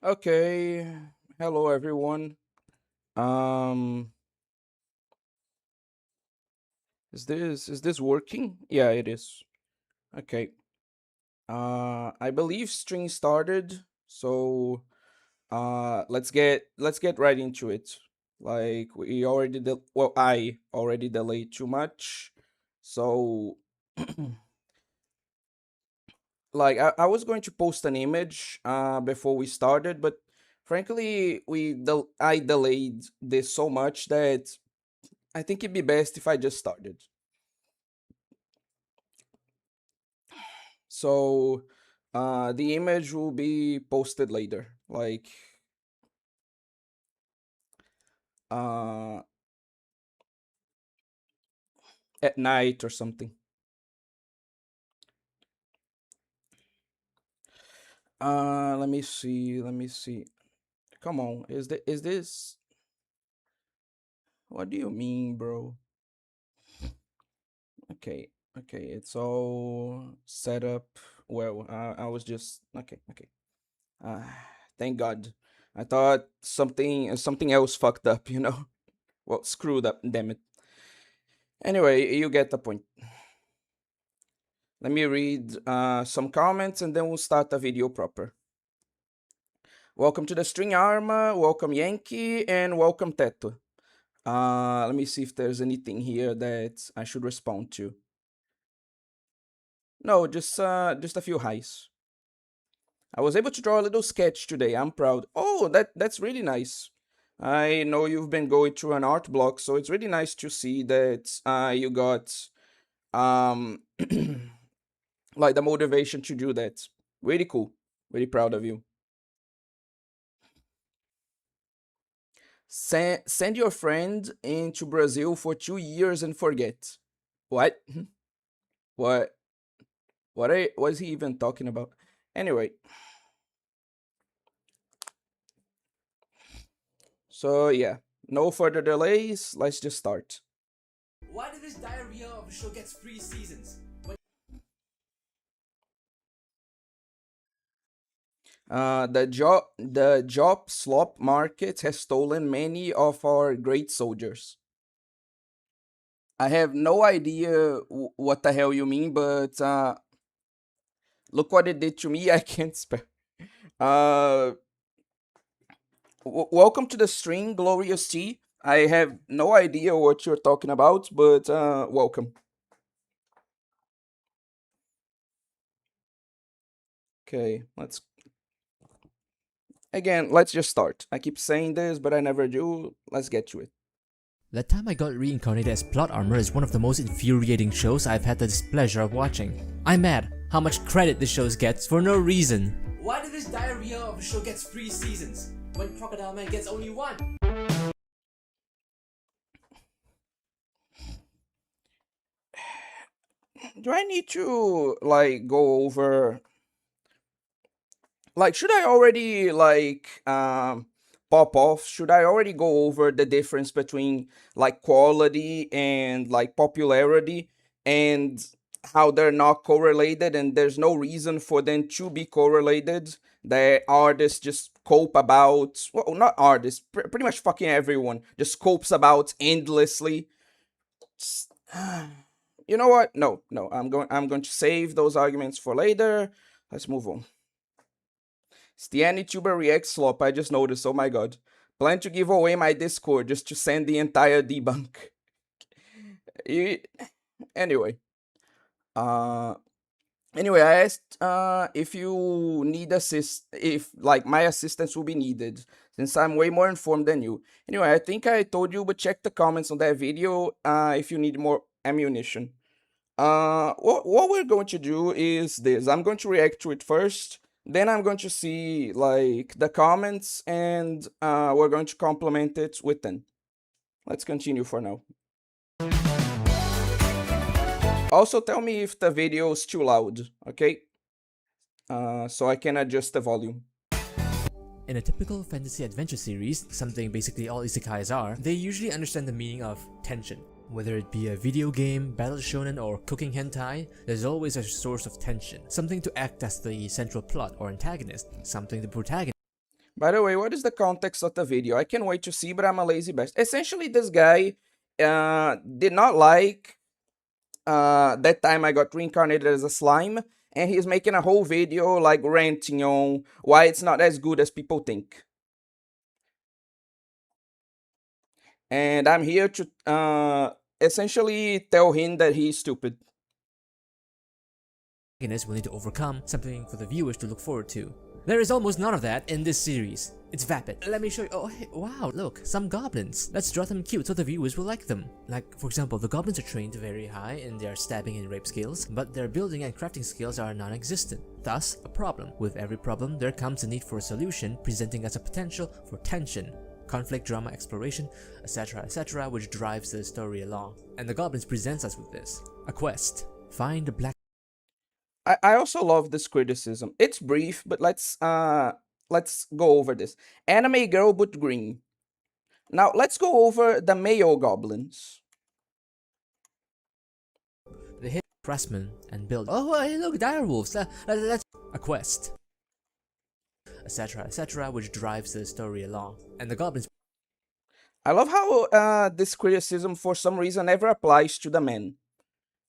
Okay, hello everyone. Um, is this working? Yeah, it is. Okay. I believe string started, so let's get right into it. Like we already well, I already delayed too much, so like I was going to post an image before we started, but frankly I delayed this so much that I think it'd be best if I just started. So the image will be posted later, like uh, at night or something. Let me see. Let me see. Come on, is this? What do you mean, bro? Okay, okay, it's all set up. Well, I was just okay, okay. Uh, thank God. I thought something else fucked up, you know. Well, screwed up. Damn it. Anyway, you get the point. Let me read some comments and then we'll start the video proper. Welcome to the String Arma, welcome Yankee, and welcome Teto. Let me see if there's anything here that I should respond to. No, just a few highs. I was able to draw a little sketch today. I'm proud. Oh, that's really nice. I know you've been going through an art block, so it's really nice to see that you got um like the motivation to do that. Really cool. Really proud of you. Send your friend into Brazil for 2 years and forget. What? What? What is he even talking about? Anyway, so yeah, no further delays. Let's just start. Why did this diarrhea of a show get free seasons? The job slop market has stolen many of our great soldiers. I have no idea what the hell you mean, but look what it did to me. I can't spell. Uh, welcome to the string, Glorious T. I have no idea what you're talking about, but welcome. Okay, let's just start. I keep saying this, but I never do. Let's get to it. The time I got reincarnated as plot armor is one of the most infuriating shows I've had the displeasure of watching. I'm mad how much credit the show gets for no reason. Why did this diarrhea of a show gets free seasons when Crocodile Man gets only one? Do I need to like go over like should I already pop off? Should I already go over the difference between like quality and like popularity and how they're not correlated and there's no reason for them to be correlated? The artists just cope about, well, not artists, pretty much fucking everyone just copes about endlessly. You know what? No, no. I'm going to save those arguments for later. Let's move on. It's the Anituber REACTSLOP, I just noticed. Oh my god. Plan to give away my Discord just to send the entire debunk. Anyway. Uh anyway, I asked if you need if like my assistance will be needed, since I'm way more informed than you. Anyway, I think I told you, but check the comments on that video if you need more ammunition. What we're going to do is this. I'm going to react to it first, then I'm going to see like the comments, and we're going to complement it with them. Let's continue for now. Also, tell me if the video is too loud, okay? So I can adjust the volume. In a typical fantasy adventure series, something basically all isekais are, they usually understand the meaning of tension. Whether it be a video game, battle shonen, or cooking hentai, there's always a source of tension, something to act as the central plot or antagonist, something the protagonist By the way, what is the context of the video? I can't wait to see, but I'm a lazy bastard. Essentially, this guy did not like that time I got reincarnated as a slime, and he's making a whole video like ranting on why it's not as good as people think. And I'm here to essentially tell him that he's stupid. Will need to overcome, something for the viewers to look forward to. There is almost none of that in this series. It's vapid. Let me show you. Oh, hey, wow, look, some goblins. Let's draw them cute so the viewers will like them. Like, for example, the goblins are trained very high in their stabbing and rape skills, but their building and crafting skills are non-existent. Thus, a problem. With every problem, there comes a need for a solution, presenting us a potential for tension, conflict, drama, exploration, etc., which drives the story along. And the goblins presents us with this. A quest. Find the black. I also love this criticism. It's brief, but let's go over this. Anime girl but green. Now let's go over the male goblins. The hit craftsman and build. Oh, hey, look, direwolves. Let's a quest, etc., which drives the story along. And the goblins. I love how this criticism for some reason never applies to the men.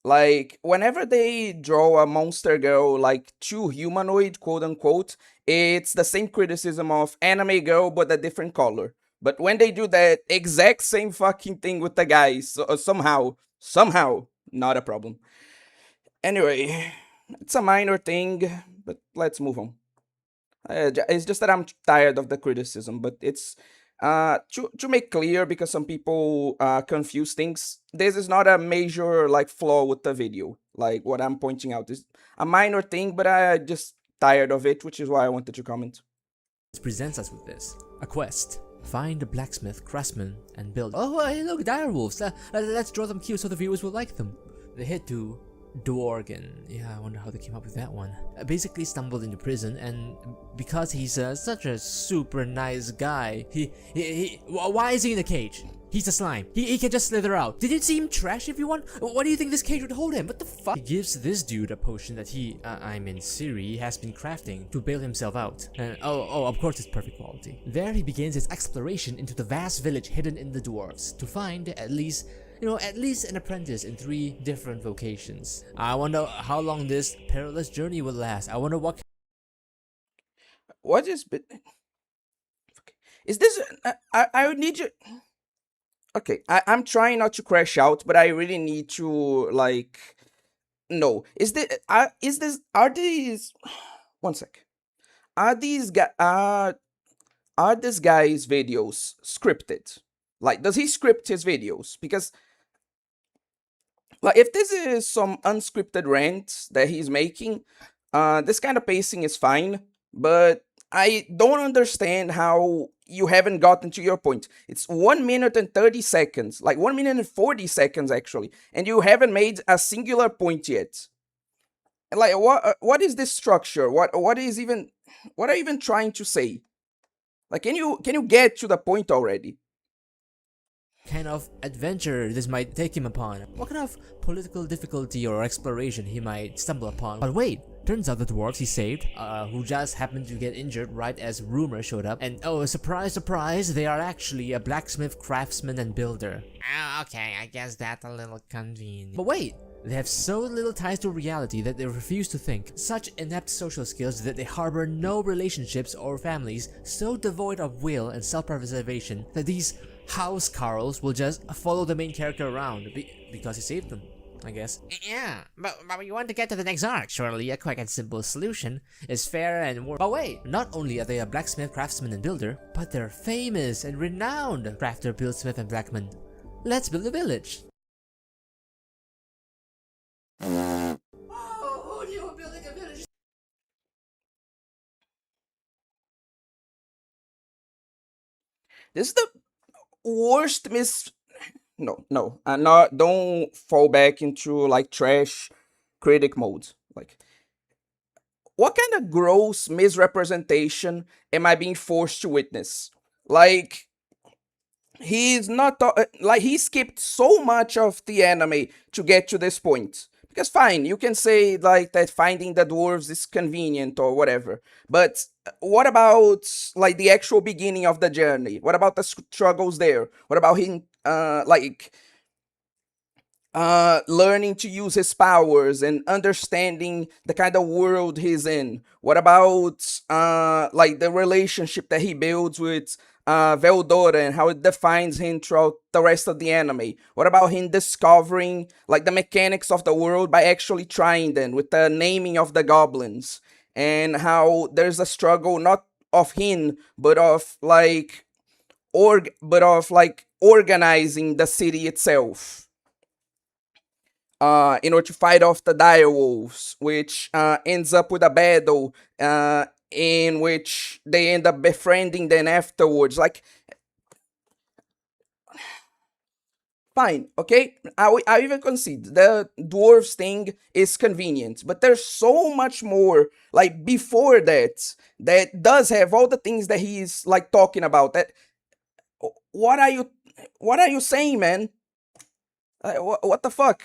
Like, whenever they draw a monster girl, like, too humanoid, quote unquote, it's the same criticism of anime girl, but a different color. But when they do that exact same fucking thing with the guys, somehow, not a problem. Anyway, it's a minor thing, but let's move on. It's just that I'm tired of the criticism, but it's to make clear, because some people confuse things. This is not a major like flaw with the video. Like, what I'm pointing out is a minor thing, but I just tired of it, which is why I wanted to comment. Presents us with this. A quest. Find a blacksmith, craftsman, and build. Oh, hey, look, direwolves. Let's draw them cute so the viewers will like them. The hit to Dworgen. Yeah, I wonder how they came up with that one. Basically stumbled into prison, and because he's such a super nice guy, why is he in a cage? He's a slime. He can just slither out. Did you see him trash everyone? Why do you think this cage would hold him? What the fuck? He gives this dude a potion that Siri has been crafting to bail himself out. And of course it's perfect quality. There he begins his exploration into the vast village hidden in the dwarves to find at least an apprentice in 3 different vocations. I wonder how long this perilous journey will last. I wonder what is... Is this... I would need you... Okay, I'm trying not to crash out, but I really need to, like... No. Are these... One sec. Are this guy's videos scripted? Like, does he script his videos? Because... like, if this is some unscripted rant that he's making, this kind of pacing is fine, but I don't understand how you haven't gotten to your point. It's 1 minute and 30 seconds, like 1 minute and 40 seconds actually, and you haven't made a singular point yet. Like, what is this structure? What are you even trying to say? Like, can you get to the point already? kind of adventure this might take him upon, what kind of political difficulty or exploration he might stumble upon. But wait, turns out the dwarves he saved, who just happened to get injured right as rumor showed up, and oh, surprise, surprise, they are actually a blacksmith, craftsman, and builder. Okay, I guess that's a little convenient. But wait, they have so little ties to reality that they refuse to think, such inept social skills that they harbor no relationships or families, so devoid of will and self-preservation that these house Carls will just follow the main character around because he saved them, I guess. Yeah, but we want to get to the next arc. Surely a quick and simple solution is fair and more. But wait, not only are they a blacksmith, craftsman, and builder, but they're famous and renowned crafter, buildsmith, and blacksman. Let's build a village. Oh, you're building a village. This is the worst don't fall back into like trash critic mode. Like, what kind of gross misrepresentation am I being forced to witness? Like, he's not like he skipped so much of the anime to get to this point. Because fine, you can say like that finding the dwarves is convenient or whatever, but what about like the actual beginning of the journey? What about the struggles there? What about him learning to use his powers and understanding the kind of world he's in? What about like the relationship that he builds with Veldora and how it defines him throughout the rest of the anime? What about him discovering like the mechanics of the world by actually trying them with the naming of the goblins, and how there's a struggle not of him but of like organizing the city itself in order to fight off the dire wolves, which ends up with a battle in which they end up befriending them afterwards. Like, fine, okay, I even concede the dwarves thing is convenient, but there's so much more like before that that does have all the things that he's like talking about. That what are you saying, man? What the fuck?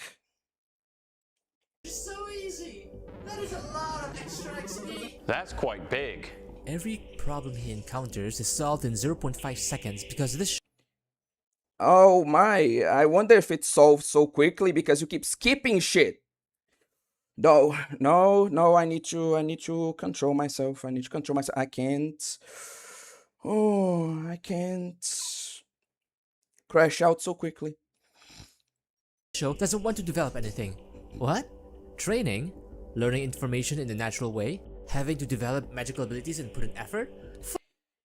So easy. That is a lot of extra XP. That's quite big. Every problem he encounters is solved in 0.5 seconds because this Oh my, I wonder if it's solved so quickly because you keep skipping shit. No, I need to control myself. I can't. Oh, I can't crash out so quickly. show doesn't want to develop anything. What? Training? Learning information in the natural way? Having to develop magical abilities and put in effort?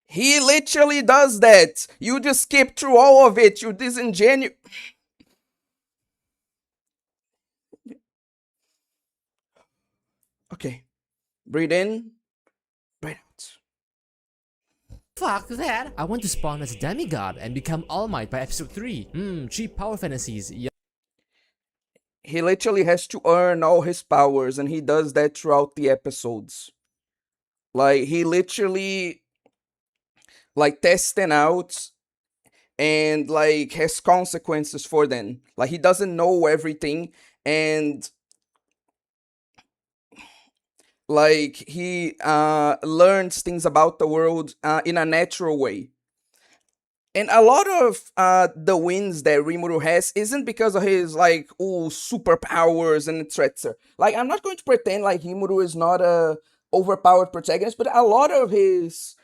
He literally does that. You just skip through all of it. You disingenuous. Okay. Breathe in. Breathe out. Fuck that! I want to spawn as a demigod and become All Might by episode 3. Cheap power fantasies. He literally has to earn all his powers, and he does that throughout the episodes. Like, he literally like testing out and like has consequences for them. Like, he doesn't know everything, and like he learns things about the world in a natural way. And a lot of the wins that Rimuru has isn't because of his like superpowers and etc. Like, I'm not going to pretend like Rimuru is not a overpowered protagonist, but a lot of his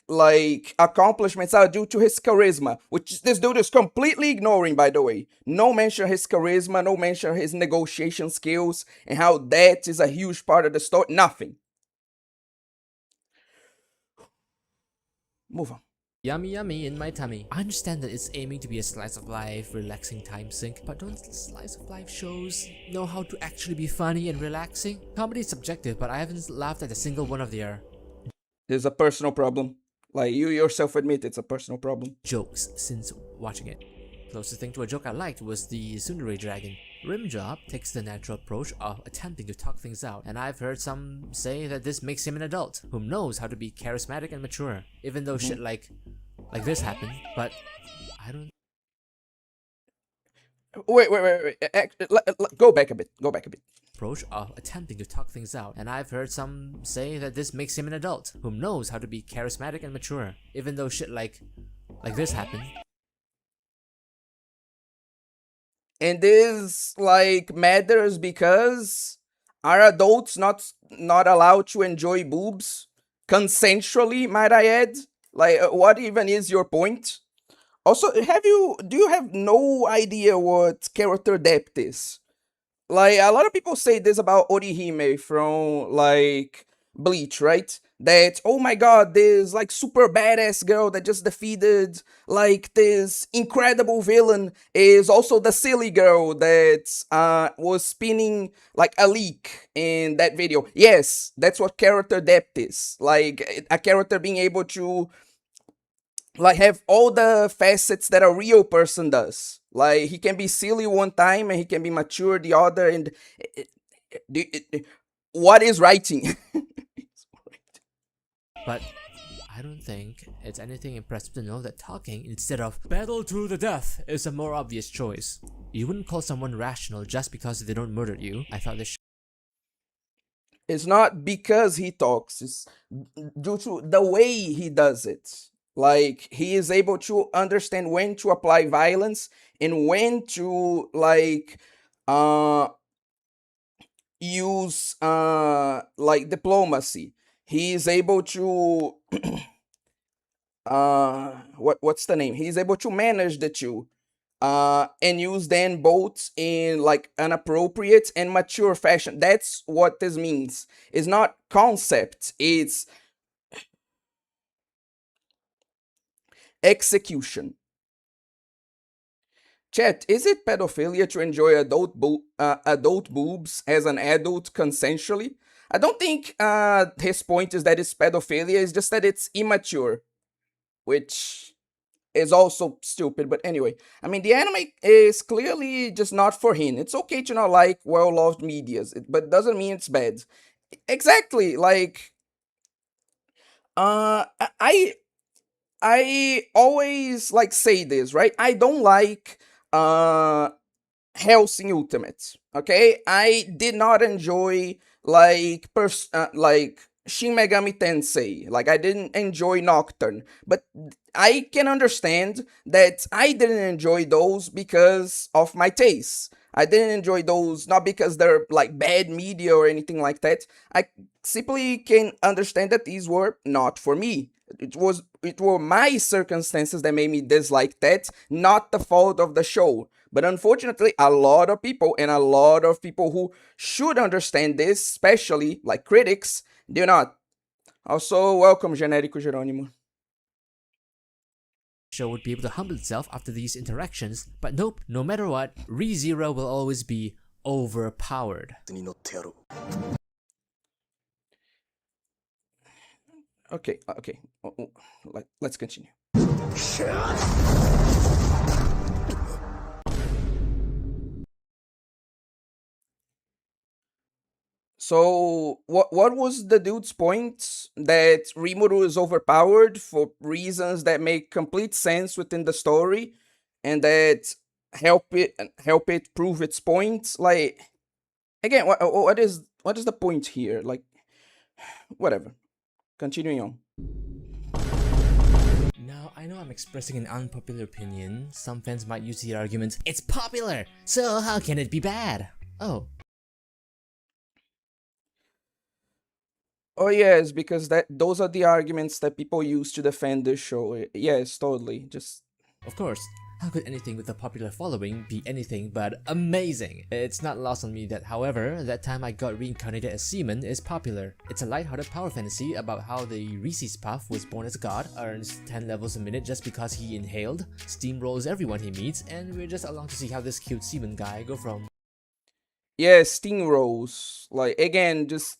like accomplishments are due to his charisma, which this dude is completely ignoring, by the way. No mention of his charisma, no mention of his negotiation skills, and how that is a huge part of the story. Nothing. Move on. Yummy yummy in my tummy. I understand that it's aiming to be a slice of life, relaxing time sink, but don't slice of life shows know how to actually be funny and relaxing? Comedy is subjective, but I haven't laughed at a single one of their There's a personal problem. Like, you yourself admit it's a personal problem. jokes since watching it. Closest thing to a joke I liked was the Tsundere dragon. Rimjob takes the natural approach of attempting to talk things out, and I've heard some say that this makes him an adult who knows how to be charismatic and mature, even though shit like this happened. But I don't. Wait. Go back a bit. Approach of attempting to talk things out, and I've heard some say that this makes him an adult who knows how to be charismatic and mature, even though shit like this happened. And this like matters because are adults not allowed to enjoy boobs consensually, might I add? Like, what even is your point? Also, do you have no idea what character depth is? Like, a lot of people say this about Orihime from like Bleach, right? That, oh my god, this like super badass girl that just defeated like this incredible villain is also the silly girl that was spinning like a leak in that video. Yes, that's what character depth is. Like, a character being able to like have all the facets that a real person does. Like, he can be silly one time and he can be mature the other. And what is writing? But I don't think it's anything impressive to know that talking instead of battle to the death is a more obvious choice. You wouldn't call someone rational just because they don't murder you. I thought this It's not because he talks, it's due to the way he does it. Like, he is able to understand when to apply violence and when to, like, use like diplomacy. He is able to what's the name? He's able to manage the two and use them both in like an appropriate and mature fashion. That's what this means. It's not concept, it's execution. Chat, is it pedophilia to enjoy adult boobs as an adult consensually? I don't think his point is that it's pedophilia, it's just that it's immature, which is also stupid. But anyway, I mean, the anime is clearly just not for him. It's okay to not like well-loved medias, but doesn't mean it's bad. Exactly, like, I always like say this, right? I don't like Hellsing Ultimate. Okay, I did not enjoy like Shin Megami Tensei. Like, I didn't enjoy Nocturne, but I can understand that I didn't enjoy those because of my tastes. I didn't enjoy those not because they're like bad media or anything like that. I simply can understand that these were not for me. It were my circumstances that made me dislike that, not the fault of the show. But unfortunately, a lot of people, and a lot of people who should understand this, especially like critics, do not. Also, welcome, Genérico Jerônimo. show would be able to humble itself after these interactions, but nope, no matter what, ReZero will always be overpowered. Okay. Let's continue. So what was the dude's point? That Rimuru is overpowered for reasons that make complete sense within the story, and that help it prove its point. Like, again, what is the point here? Like, whatever. Continuing on. Now, I know I'm expressing an unpopular opinion. Some fans might use the argument, it's popular, so how can it be bad? Oh yes, because those are the arguments that people use to defend this show. Yes, totally. Just Of course, how could anything with a popular following be anything but amazing? It's not lost on me that, however, that time I got reincarnated as Seaman is popular. It's a lighthearted power fantasy about how the Reese's Puff was born as a god, earns 10 levels a minute just because he inhaled, steamrolls everyone he meets, and we're just along to see how this cute Seaman guy go from steamrolls. Like, again, just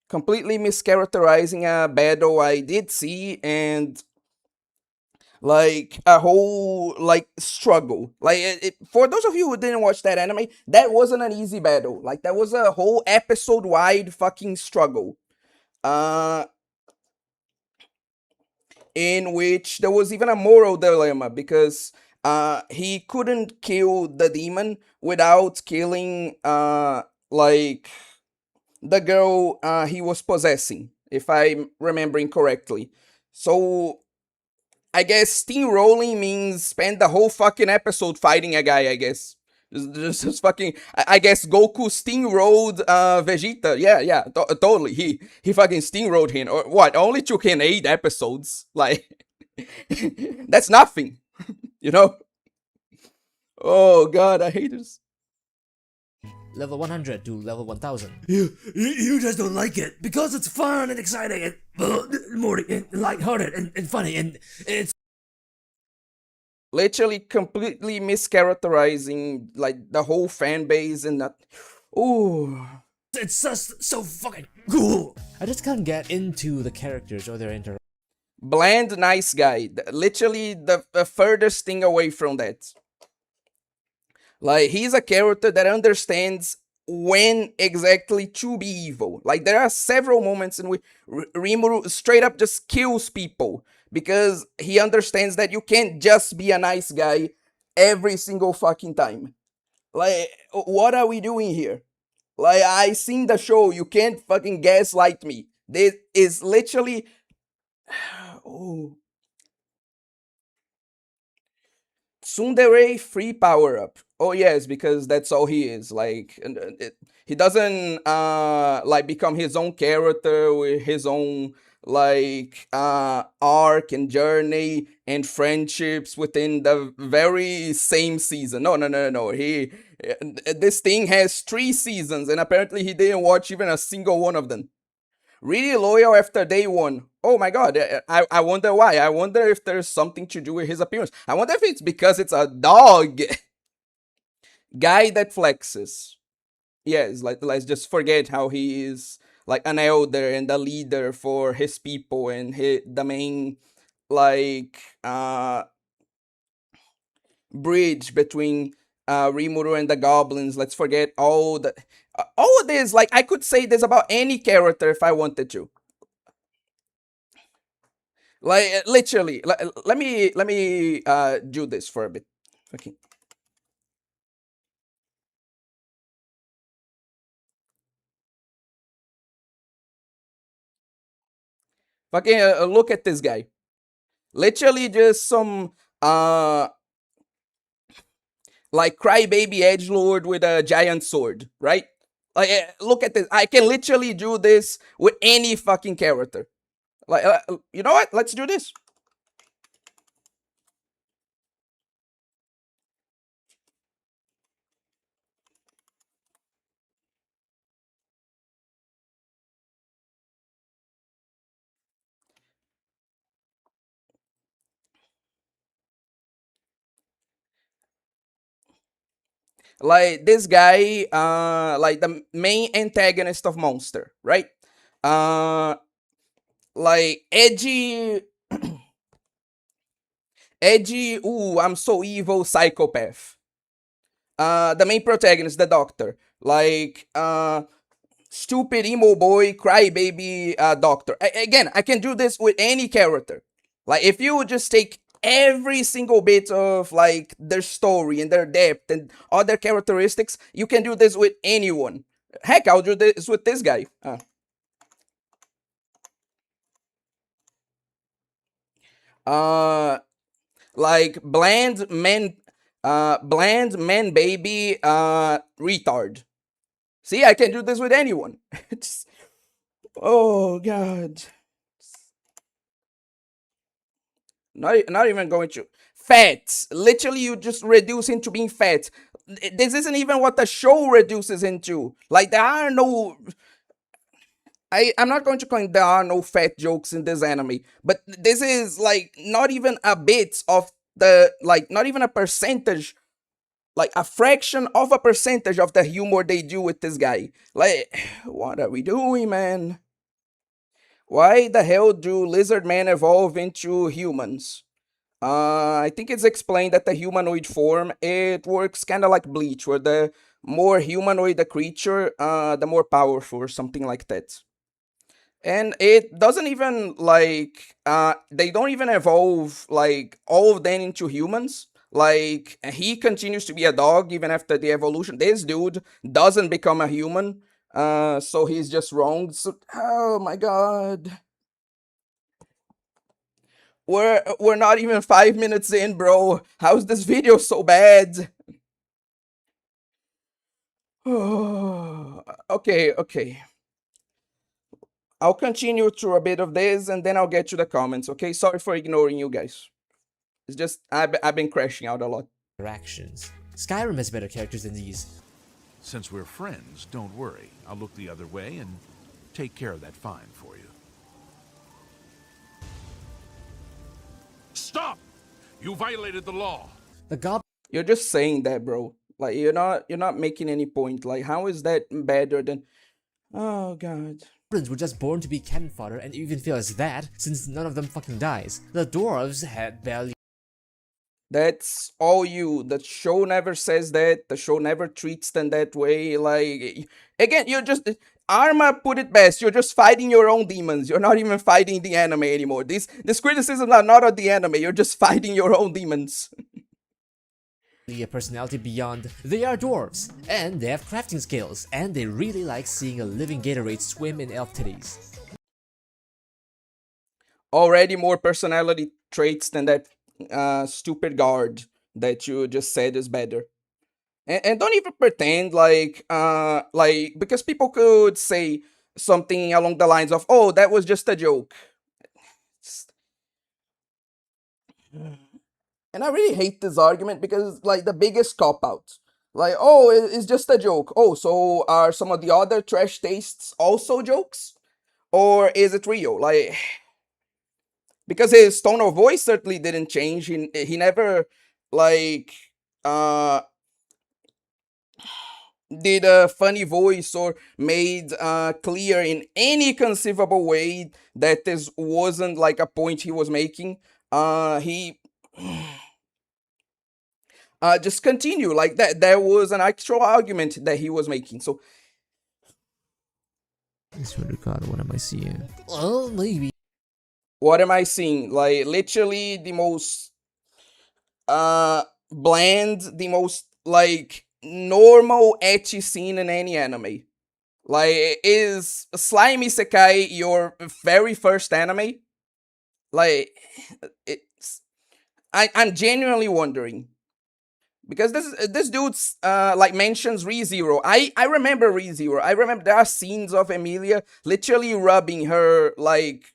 completely mischaracterizing a battle I did see, and like a whole like struggle. Like, for those of you who didn't watch that anime, that wasn't an easy battle. Like, that was a whole episode wide fucking struggle. In which there was even a moral dilemma, because he couldn't kill the demon without killing like the girl he was possessing, if I'm remembering correctly. So I guess steamrolling means spend the whole fucking episode fighting a guy, I guess. Just fucking, I guess Goku steamrolled Vegeta. Yeah, totally. He fucking steamrolled him. Or what? Only took him 8 episodes. Like, that's nothing, you know? Oh god, I hate this. level 100 to level 1000. You just don't like it because it's fun and exciting and more lighthearted and funny and it's Literally completely mischaracterizing like the whole fan base and that. Ooh. it's just so fucking cool. I just can't get into the characters or their interaction. Bland, nice guy. Literally the furthest thing away from that. Like, he's a character that understands when exactly to be evil. Like there are several moments in which Rimuru straight up just kills people because he understands that you can't just be a nice guy every single fucking time. Like, what are we doing here? Like, I seen the show. You can't fucking gaslight me. This is literally. Oh, Tsundere free power up. Oh yes, because that's all he is. Like he doesn't like become his own character with his own like arc and journey and friendships within the very same season. No. He this thing has 3 seasons and apparently he didn't watch even a single one of them. Really loyal after day one. Oh my god, I wonder why. I wonder if there's something to do with his appearance. I wonder if it's because it's a dog. Guy that flexes. Yes, like let's just forget how he is like an elder and a leader for his people and the main like bridge between Rimuru and the goblins. Let's forget all of this. Like I could say this about any character if I wanted to. Like literally, let me do this for a bit. Okay. Fucking look at this guy. Literally just some like crybaby edgelord with a giant sword, right? Like look at this. I can literally do this with any fucking character. Like you know what? Let's do this. Like this guy, like the main antagonist of Monster, right? Uh, like edgy. Ooh, I'm so evil, psychopath. The main protagonist, the doctor, like stupid emo boy, crybaby, doctor. Again, I can do this with any character. Like if you would just take every single bit of like their story and their depth and other characteristics, you can do this with anyone. Heck, I'll do this with this guy. Uh, like bland man baby, retard. See, I can do this with anyone. It's, oh god. Not even going to fat. Literally, you just reduce into being fat. This isn't even what the show reduces into. Like there are no. I'm not going to claim there are no fat jokes in this anime, but this is like not even a bit of the like not even a percentage, like a fraction of a percentage of the humor they do with this guy. Like, what are we doing, man? Why the hell do lizard men evolve into humans? I think it's explained that the humanoid form, it works kind of like Bleach, where the more humanoid the creature, the more powerful, or something like that. And it doesn't even like they don't even evolve like all of them into humans. Like he continues to be a dog even after the evolution. This dude doesn't become a human. So he's just wrong. So, oh my god. We're not even 5 minutes in, bro. How's this video so bad? Okay. I'll continue through a bit of this and then I'll get to the comments, okay? Sorry for ignoring you guys. It's just I've been crashing out a lot. Interactions. Skyrim has better characters than these. Since we're friends, don't worry. I'll look the other way and take care of that fine for you. Stop! You violated the law. The goblins You're just saying that, bro. Like you're not making any point. Like how is that better than? Oh god. were just born to be cannon fodder and even feel as that since none of them fucking dies. The dwarves had barely That's all you. The show never says that. The show never treats them that way. Like, again, you're just. Arma put it best. You're just fighting your own demons. You're not even fighting the anime anymore. These criticisms are not of the anime. You're just fighting your own demons. A personality beyond, they are dwarves, and they have crafting skills, and they really like seeing a living Gatorade swim in elf titties. Already more personality traits than that stupid guard that you just said is better. And don't even pretend like because people could say something along the lines of, "Oh, that was just a joke." And I really hate this argument because like the biggest cop out. Like, oh, it's just a joke. Oh, so are some of the other trash tastes also jokes? Or is it real? Like, because his tone of voice certainly didn't change. He never like did a funny voice or made clear in any conceivable way that this wasn't like a point he was making. He just continue like that. There was an actual argument that he was making. So I swear to God, what am I seeing? Well, maybe. what am I seeing? Like literally the most bland, the most like normal ecchi scene in any anime. Like, is Slime Isekai your very first anime? Like, it's I'm genuinely wondering. Because this dude's like mentions ReZero. I remember ReZero. I remember there are scenes of Emilia literally rubbing her like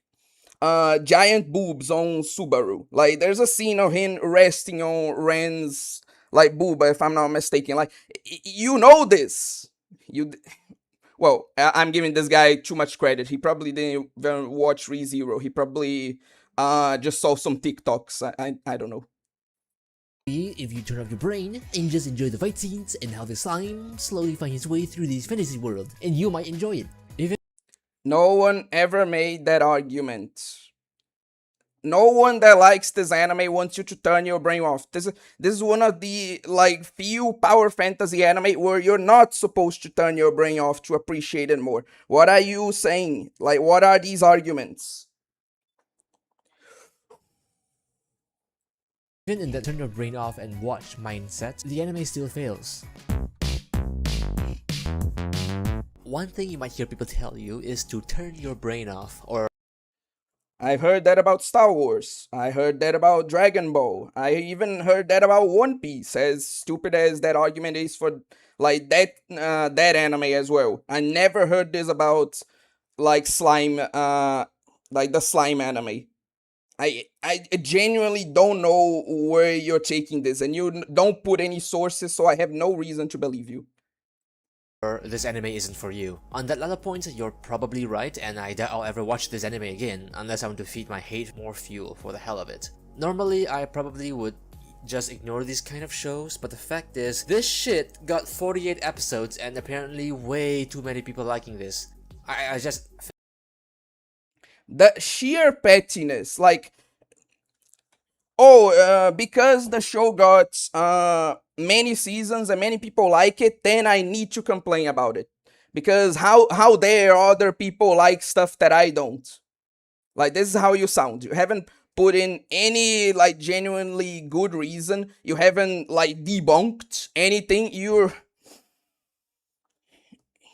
giant boobs on Subaru. Like there's a scene of him resting on Ren's like booba, if I'm not mistaken. Like you know this. Well, I'm giving this guy too much credit. He probably didn't even watch ReZero. He probably just saw some TikToks. I don't know. If you turn off your brain and just enjoy the fight scenes and how the slime slowly finds his way through this fantasy world, and you might enjoy it. Even No one ever made that argument. No one that likes this anime wants you to turn your brain off. This is one of the like few power fantasy anime where you're not supposed to turn your brain off to appreciate it more. What are you saying? Like, what are these arguments? in that turn your brain off and watch mindset, the anime still fails. One thing you might hear people tell you is to turn your brain off, or I've heard that about Star Wars. I heard that about Dragon Ball. I even heard that about One Piece. As stupid as that argument is for like that anime as well. I never heard this about like slime, like the slime anime. I genuinely don't know where you're taking this, and you don't put any sources, so I have no reason to believe you. this anime isn't for you. On that latter point, you're probably right, and I doubt I'll ever watch this anime again, unless I want to feed my hate more fuel for the hell of it. Normally, I probably would just ignore these kind of shows, but the fact is, this shit got 48 episodes and apparently way too many people liking this. I just... The sheer pettiness, like, oh, because the show got many seasons and many people like it, then I need to complain about it. Because how dare other people like stuff that I don't? Like, this is how you sound. You haven't put in any like genuinely good reason. You haven't like debunked anything.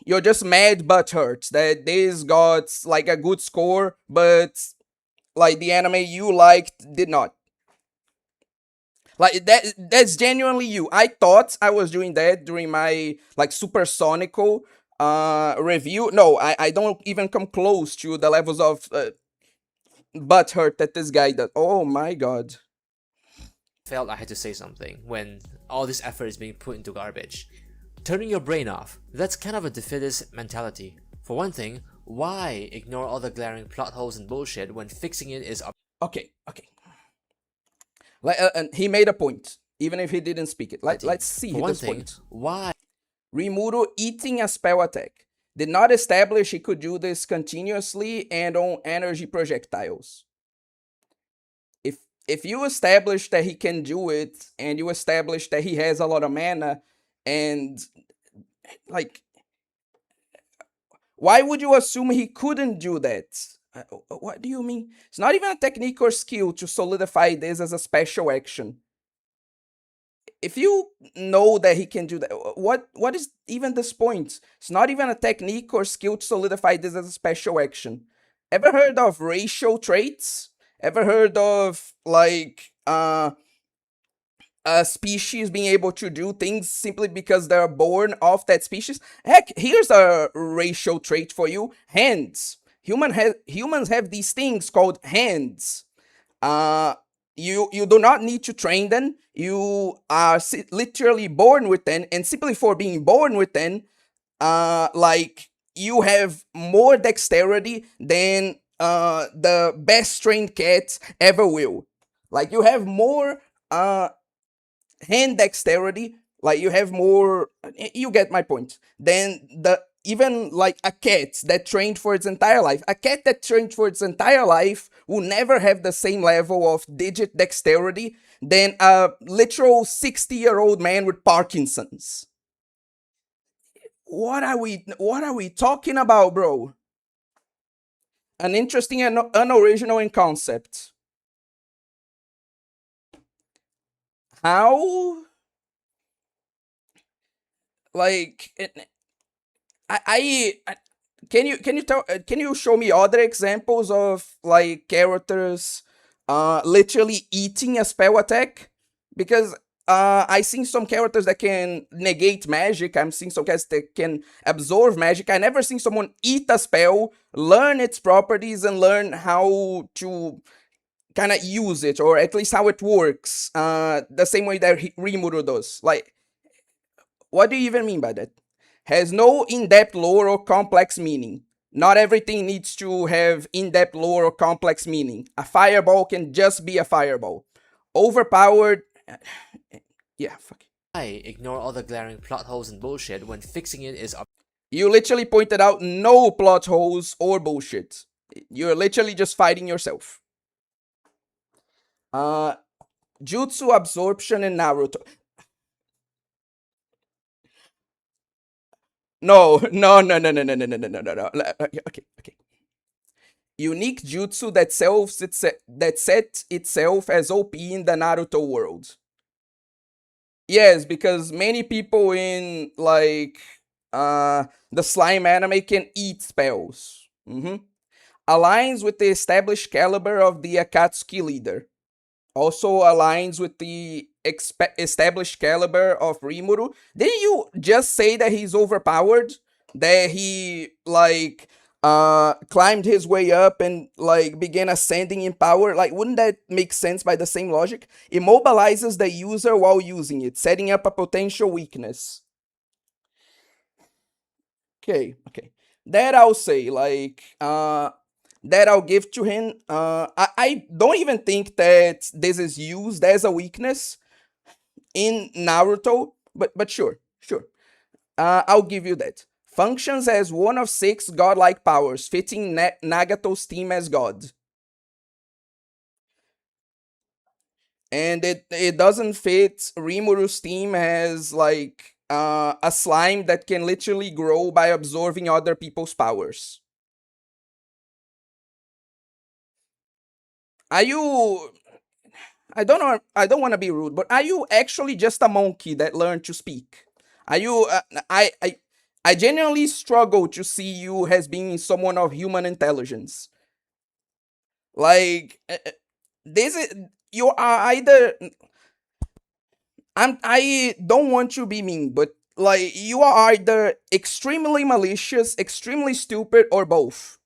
You're just mad but hurt that this got like a good score, but like the anime you liked did not. Like that's genuinely you. I thought I was doing that during my like supersonical review. No, I don't even come close to the levels of butthurt that this guy does. Oh my god. felt I had to say something when all this effort is being put into garbage. Turning your brain off, that's kind of a defeatist mentality. For one thing, why ignore all the glaring plot holes and bullshit when fixing it is Okay. Like, and he made a point, even if he didn't speak it. Let's see For one this thing, point. why Rimuru eating a spell attack did not establish he could do this continuously and on energy projectiles. if you establish that he can do it, and you establish that he has a lot of mana, and like, why would you assume he couldn't do that? What do you mean? It's not even a technique or skill to solidify this as a special action. If you know that he can do that, what is even this point? It's not even a technique or skill to solidify this as a special action. Ever heard of racial traits? Ever heard of like a species being able to do things simply because they're born of that species? Heck, here's a racial trait for you: hands. Humans have these things called hands. Uh, you do not need to train them. You are literally born with them, and simply for being born with them, like, you have more dexterity than the best trained cats ever will. Like, you have more hand dexterity, like you have more, you get my point, than the even like a cat that trained for its entire life. A cat that trained for its entire life will never have the same level of digit dexterity than a literal 60-year-old man with Parkinson's. What are we talking about, bro? An interesting and unoriginal in concept. How, like, I can you show me other examples of like characters literally eating a spell attack? Because I seen some characters that can negate magic. I'm seeing some characters that can absorb magic. I never seen someone eat a spell, learn its properties, and learn how to kind of use it, or at least how it works. The same way that Rimuru does. Like, what do you even mean by that? Has no in-depth lore or complex meaning. Not everything needs to have in-depth lore or complex meaning. A fireball can just be a fireball. Overpowered. Yeah, fuck. I ignore all the glaring plot holes and bullshit when fixing it is You literally pointed out no plot holes or bullshit. You're literally just fighting yourself. Jutsu absorption in Naruto. No. Okay. Unique jutsu that sets itself as OP in the Naruto world. Yes, because many people in like the slime anime can eat spells. Aligns with the established caliber of the Akatsuki leader. Also aligns with the established caliber of Rimuru. Didn't you just say that he's overpowered? That he like climbed his way up and like began ascending in power? Like, wouldn't that make sense by the same logic? Immobilizes the user while using it, setting up a potential weakness. Okay. That I'll say, like, that I'll give to him. I don't even think that this is used as a weakness in Naruto, but sure. I'll give you that. Functions as one of 6 godlike powers, fitting Nagato's theme as god. And it doesn't fit Rimuru's theme as like a slime that can literally grow by absorbing other people's powers. Are you, I don't know, I don't want to be rude, but are you actually just a monkey that learned to speak? Are you I genuinely struggle to see you as being someone of human intelligence. Like, this is, you are either, I don't want to be mean, but like, you are either extremely malicious, extremely stupid, or both.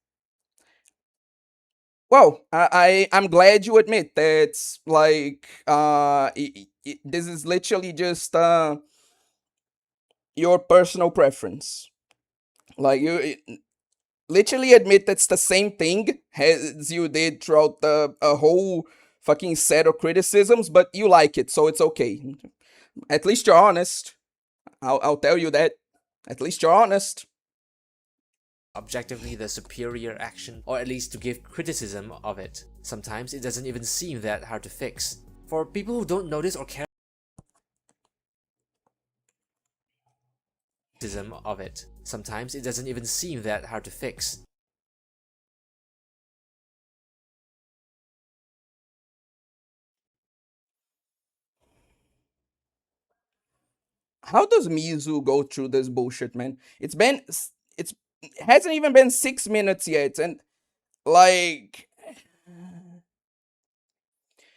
Well, I'm glad you admit that, like, this is literally just your personal preference. Like, you literally admit that's the same thing as you did throughout a whole fucking set of criticisms, but you like it, so it's okay. At least you're honest. I'll tell you that. At least you're honest. objectively the superior action, or at least to give criticism of it. Sometimes it doesn't even seem that hard to fix. For people who don't notice or care criticism of it, sometimes it doesn't even seem that hard to fix. How does Mizu go through this bullshit, man? It's it hasn't even been 6 minutes yet, and like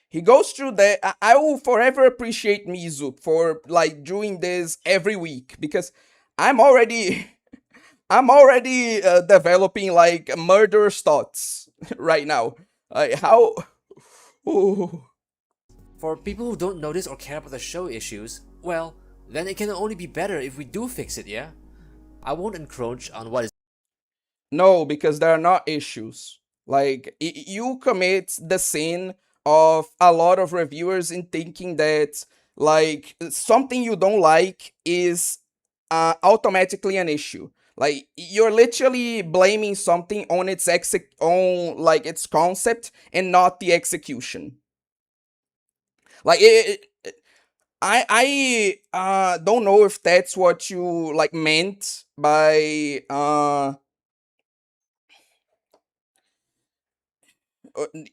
he goes through that. I will forever appreciate Mizu for like doing this every week because I'm already I'm already developing like murderous thoughts right now. Like how? Ooh. For people who don't notice or care about the show issues, well, then it can only be better if we do fix it, yeah? I won't encroach on what is No, because there are not issues. Like you commit the sin of a lot of reviewers in thinking that like something you don't like is automatically an issue. Like you're literally blaming something on on like its concept and not the execution. Like I don't know if that's what you like meant by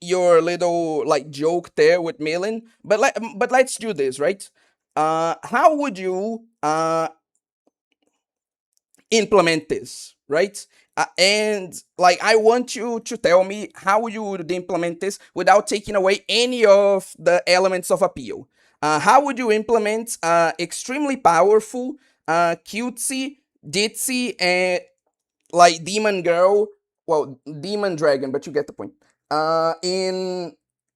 your little like joke there with Millen, but let's do this, right? How would you implement this, right? And like I want you to tell me how you would implement this without taking away any of the elements of appeal. How would you implement extremely powerful, cutesy, ditzy, and like demon girl, well, demon dragon, but you get the point. In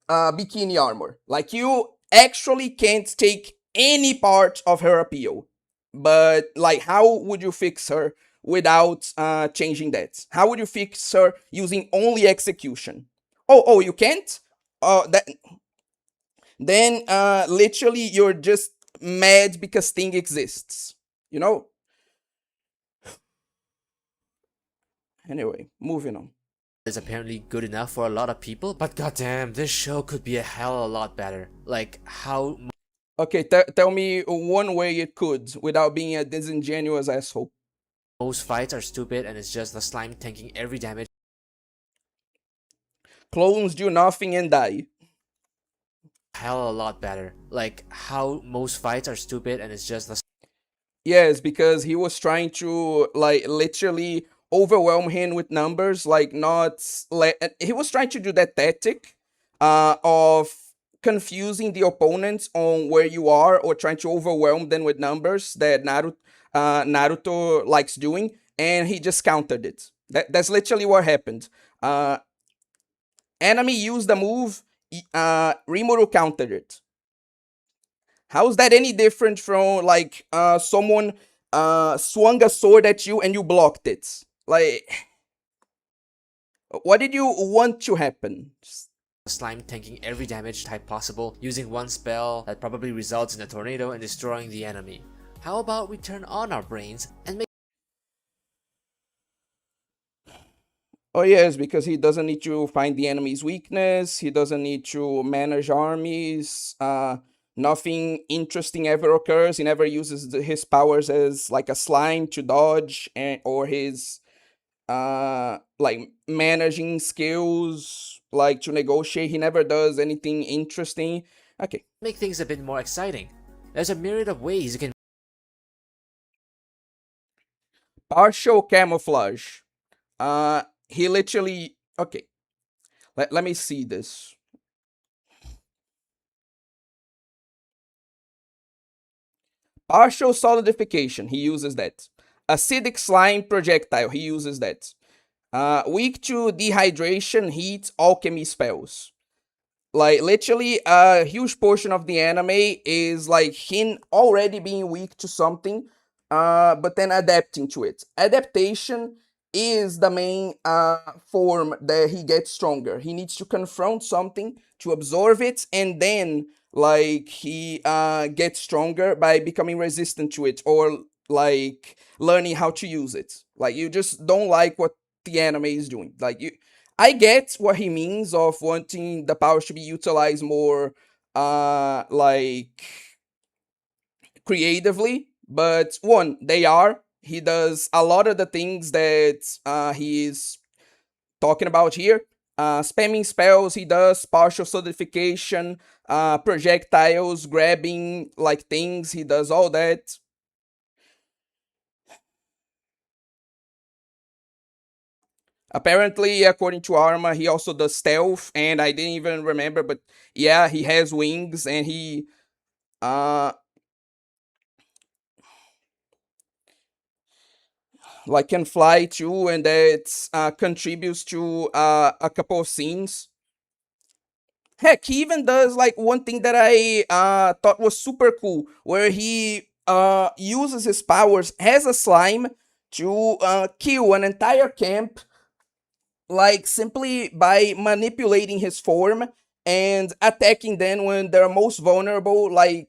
bikini armor, like you actually can't take any part of her appeal, but like how would you fix her without changing that? How would you fix her using only execution? Oh, you can't. That then literally you're just mad because thing exists. You know. Anyway, moving on. is apparently good enough for a lot of people, but goddamn, this show could be a hell of a lot better. Like, how Okay, tell me one way it could without being a disingenuous asshole. most fights are stupid and it's just the slime tanking every damage. Clones do nothing and die. Hell of a lot better. Like, how most fights are stupid and it's just the Yes, because he was trying to like literally overwhelm him with numbers, like not he was trying to do that tactic of confusing the opponents on where you are or trying to overwhelm them with numbers that Naruto likes doing, and he just countered it. That's literally what happened. Enemy used the move, Rimuru countered it. How is that any different from like someone swung a sword at you and you blocked it? Like, what did you want to happen? slime tanking every damage type possible using one spell that probably results in a tornado and destroying the enemy. How about we turn on our brains and make Oh yes, because he doesn't need to find the enemy's weakness. He doesn't need to manage armies. Nothing interesting ever occurs. He never uses his powers as like a slime to dodge, or his like managing skills, like to negotiate. He never does anything interesting. Okay. make things a bit more exciting? There's a myriad of ways you can Partial camouflage. He literally, okay. Let me see this. Partial solidification, he uses that. Acidic slime projectile, he uses that. Weak to dehydration, heat, alchemy spells. Like literally a huge portion of the anime is like him already being weak to something, but then adapting to it. Adaptation is the main form that he gets stronger. He needs to confront something to absorb it, and then like he gets stronger by becoming resistant to it, or like learning how to use it. Like you just don't like what the anime is doing. Like, I get what he means of wanting the powers to be utilized more, like creatively. But one, they are. He does a lot of the things that he's talking about here. Spamming spells, he does partial solidification, projectiles, grabbing like things, he does all that. Apparently, according to Arma, he also does stealth, and I didn't even remember, but yeah, he has wings, and he like can fly too, and that contributes to a couple of scenes. Heck, he even does like one thing that I thought was super cool, where he uses his powers as a slime to kill an entire camp, like simply by manipulating his form and attacking them when they're most vulnerable, like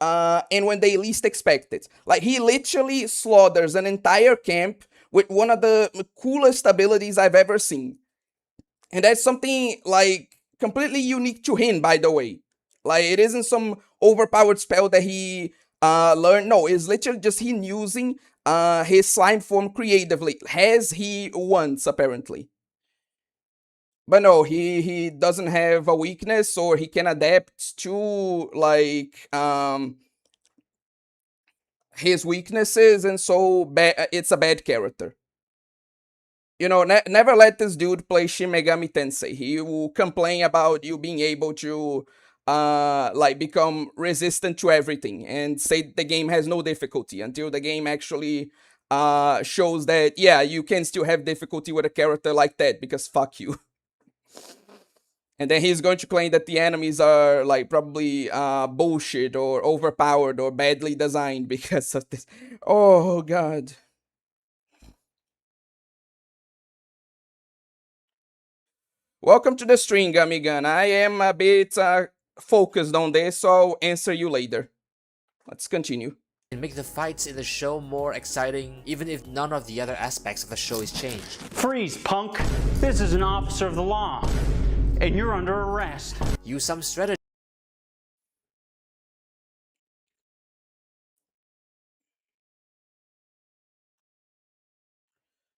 and when they least expect it. Like, he literally slaughters an entire camp with one of the coolest abilities I've ever seen. And that's something like completely unique to him, by the way. Like, it isn't some overpowered spell that he learned. No, it's literally just him using his slime form creatively, as he wants, apparently. But no, he doesn't have a weakness, or he can adapt to like his weaknesses, and so it's a bad character. You know, never let this dude play Shin Megami Tensei. He will complain about you being able to like become resistant to everything and say the game has no difficulty, until the game actually shows that yeah, you can still have difficulty with a character like that, because fuck you. And then he's going to claim that the enemies are like probably bullshit or overpowered or badly designed because of this. Oh god. Welcome to the stream, Gummy. I am a bit focused on this, so I'll answer you later. Let's continue. And make the fights in the show more exciting, even if none of the other aspects of the show is changed. Freeze, punk! This is an officer of the law, and you're under arrest. Use some strategy.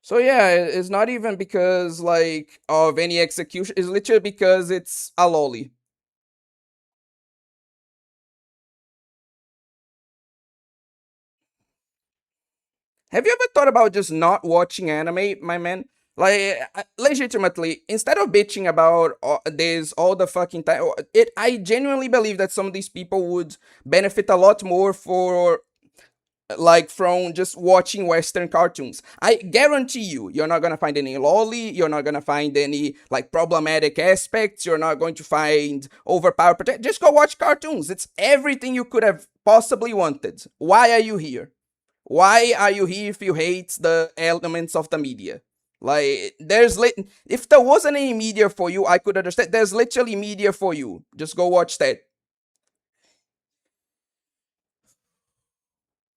So yeah, it's not even because like of any execution, it's literally because it's a lolly. Have you ever thought about just not watching anime, my man? Like, legitimately, instead of bitching about this all the fucking time, I genuinely believe that some of these people would benefit a lot more for like from just watching Western cartoons. I guarantee you're not gonna find any lolly, you're not gonna find any like problematic aspects, you're not going to find overpowered. Just go watch cartoons. It's everything you could have possibly wanted. Why are you here? Why are you here if you hate the elements of the media? Like, if there wasn't any media for you, I could understand. There's literally media for you. Just go watch that.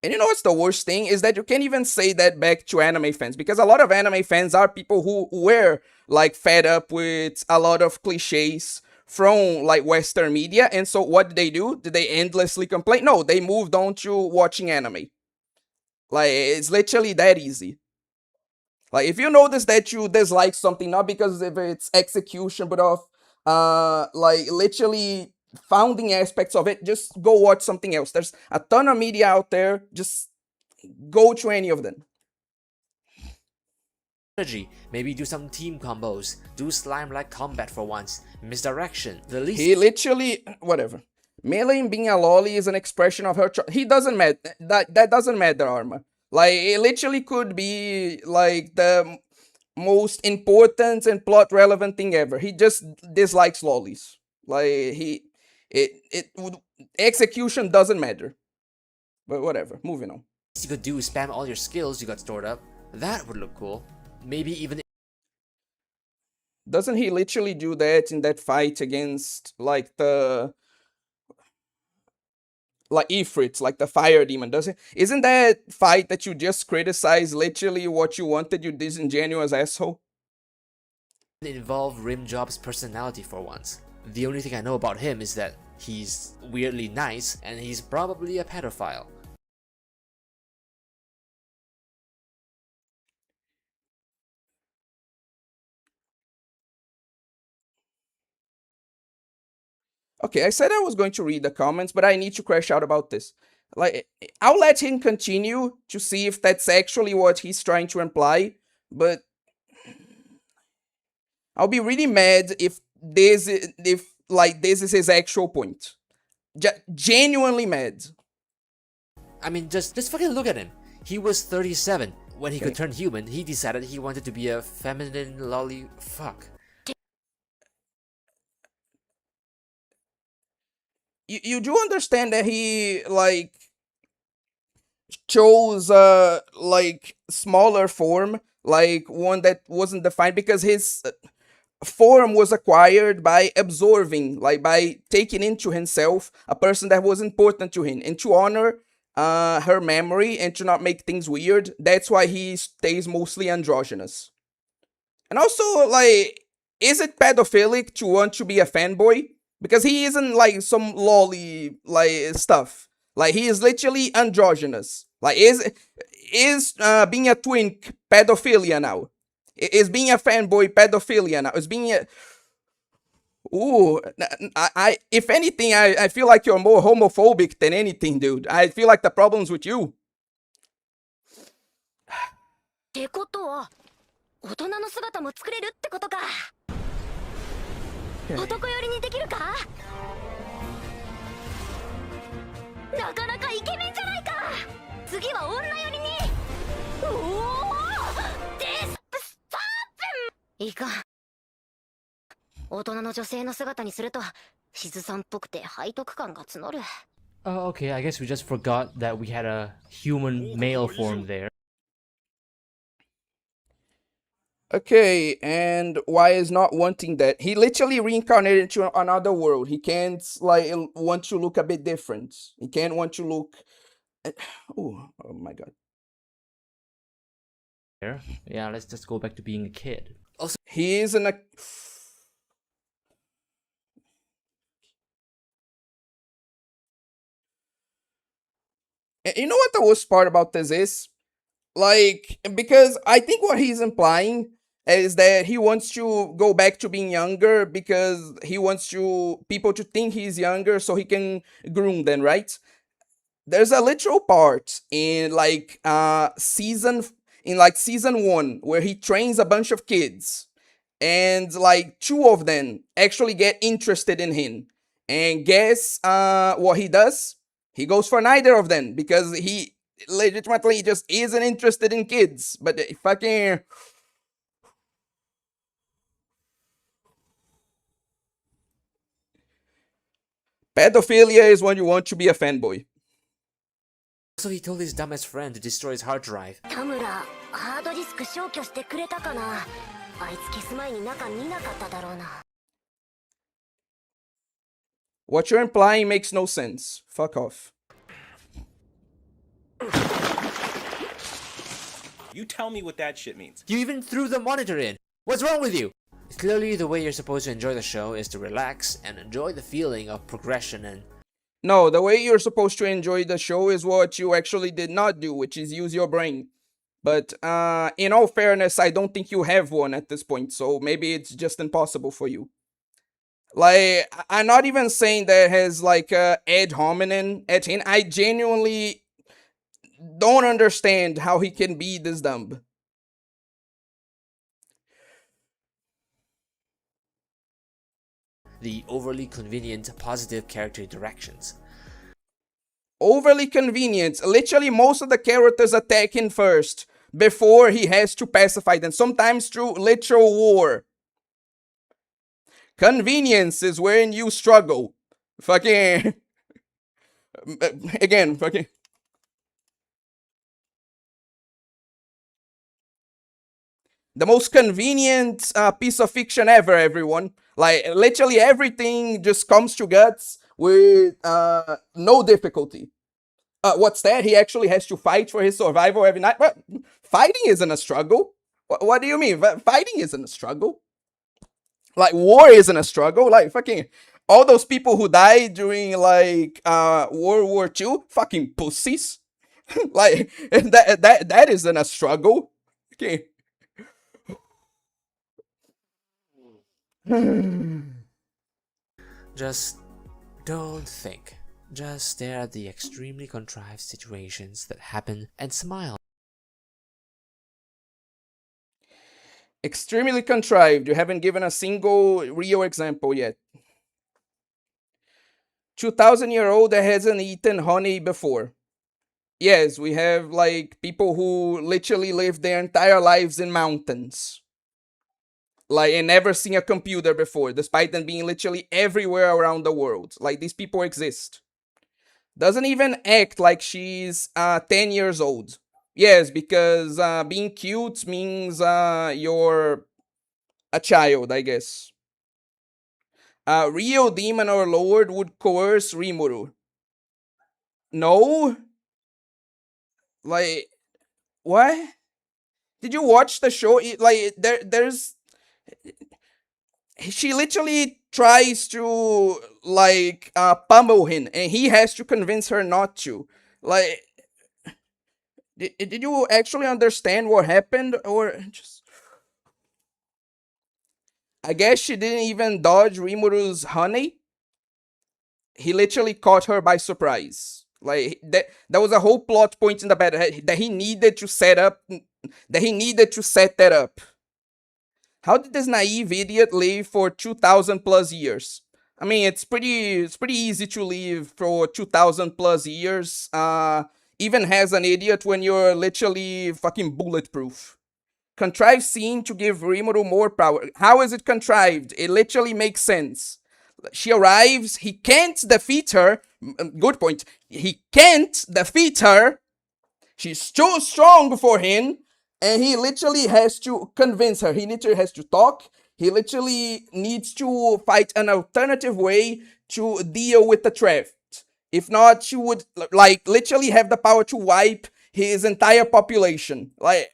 And you know what's the worst thing? Is that you can't even say that back to anime fans, because a lot of anime fans are people who were like fed up with a lot of cliches from like Western media. And so what did they do? Did they endlessly complain? No, they moved on to watching anime. Like, it's literally that easy. Like, if you notice that you dislike something, not because of its execution, but of like literally founding aspects of it, just go watch something else. There's a ton of media out there. Just go to any of them. Maybe do some team combos, do slime-like combat for once, misdirection, the least. He literally, whatever. Melee being a lolly is an expression of her he doesn't matter. That doesn't matter, Arma. Like, it literally could be like the most important and plot relevant thing ever. He just dislikes lollies. Like, execution doesn't matter. But whatever, moving on. You could do spam all your skills you got stored up. That would look cool. Maybe even. Doesn't he literally do that in that fight against like the like Ifrit, like the fire demon, doesn't? Isn't that fight that you just criticized literally what you wanted, you disingenuous asshole? Involve Rimjob's personality for once. The only thing I know about him is that he's weirdly nice and he's probably a pedophile. Okay, I said I was going to read the comments, but I need to crash out about this. Like, I'll let him continue to see if that's actually what he's trying to imply, but I'll be really mad if this is his actual point. Genuinely mad. I mean, just fucking look at him. He was 37. When he Okay. could turn human, he decided he wanted to be a feminine lolly fuck. You do understand that he like chose like smaller form, like one that wasn't defined, because his form was acquired by absorbing, like by taking into himself a person that was important to him, and to honor her memory and to not make things weird. That's why he stays mostly androgynous. And also, like, is it pedophilic to want to be a fanboy? Because he isn't like some lolly like stuff. Like, he is literally androgynous. Like, is being a twink pedophilia now? Is being a fanboy pedophilia now? Is being a Ooh, I if anything, I feel like you're more homophobic than anything, dude. I feel like the problem's with you. ってことは大人の姿も作れるってことか。男寄りにできるか。なかなかイケメンじゃないか。次は女寄りに。おお、デスプスタープン。いかん。大人の女性の姿にするとしずさんっぽくて背徳感が募る。Oh, okay, I guess we just forgot that we had a human male form there. Okay, and why is not wanting that? He literally reincarnated into another world. He can't like want to look a bit different. He can't want to look. Oh my god. Yeah, let's just go back to being a kid. Also, He is in a. You know what the worst part about this is? Like, because I think what he's implying is that he wants to go back to being younger because he wants people to think he's younger so he can groom them, right? There's a literal part in season 1 where he trains a bunch of kids, and like 2 of them actually get interested in him. And guess what he does? He goes for neither of them because he legitimately just isn't interested in kids. But fucking pedophilia is when you want to be a fanboy. he told his dumbest friend to destroy his hard drive. 田村ハードディスク消去してくれたかな。あいつ消す前に中見なかっただろうな。 What you're implying makes no sense. Fuck off. You tell me what that shit means. You even threw the monitor in! What's wrong with you? Clearly, the way you're supposed to enjoy the show is to relax and enjoy the feeling of progression and... No, the way you're supposed to enjoy the show is what you actually did not do, which is use your brain. But in all fairness, I don't think you have one at this point, so maybe it's just impossible for you. Like, I'm not even saying that has like ad hominem at him. I genuinely don't understand how he can be this dumb. the overly convenient positive character directions. Overly convenient. Literally, most of the characters attack him first before he has to pacify them, sometimes through literal war. Convenience is when you struggle. Fucking. Again, fucking. The most convenient piece of fiction ever, everyone. Like, literally everything just comes to guts with no difficulty. What's that? He actually has to fight for his survival every night. But fighting isn't a struggle. What do you mean? Fighting isn't a struggle. Like, war isn't a struggle. Like, fucking all those people who died during like World War II, fucking pussies. Like, that isn't a struggle. Okay. Just don't think. Just stare at the extremely contrived situations that happen and smile. Extremely contrived. You haven't given a single real example yet. 2,000-year-old that hasn't eaten honey before. Yes, we have like people who literally live their entire lives in mountains. Like, and never seen a computer before, despite them being literally everywhere around the world. Like, these people exist. Doesn't even act like she's 10 years old. Yes, because being cute means you're a child, I guess. Real demon or lord would coerce Rimuru. No? Like, what? Did you watch the show? Like, there's... She literally tries to, like, pummel him, and he has to convince her not to. Like... Did you actually understand what happened, or just... I guess she didn't even dodge Rimuru's honey. He literally caught her by surprise. Like, that was a whole plot point in the battle that he needed to set up. That he needed to set that up. How did this naive idiot live for 2,000 plus years? I mean, it's pretty easy to live for 2,000 plus years. Even as an idiot when you're literally fucking bulletproof. Contrived scene to give Rimuru more power. How is it contrived? It literally makes sense. She arrives, he can't defeat her. Good point. He can't defeat her. She's too strong for him. And he literally has to convince her. He literally has to talk. He literally needs to fight an alternative way to deal with the threat. If not, she would, like, literally have the power to wipe his entire population. Like...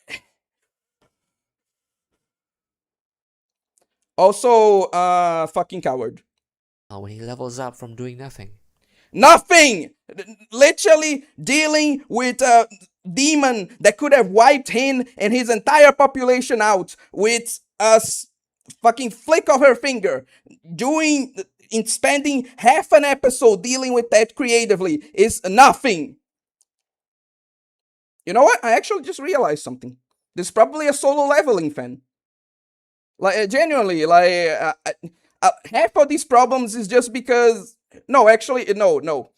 Also, fucking coward. When he levels up from doing nothing. Nothing! Literally dealing with a demon that could have wiped him and his entire population out with a fucking flick of her finger. Spending half an episode dealing with that creatively is nothing. You know what? I actually just realized something. This is probably a solo leveling fan. Like, genuinely, like, half of these problems is just because... No, actually, no.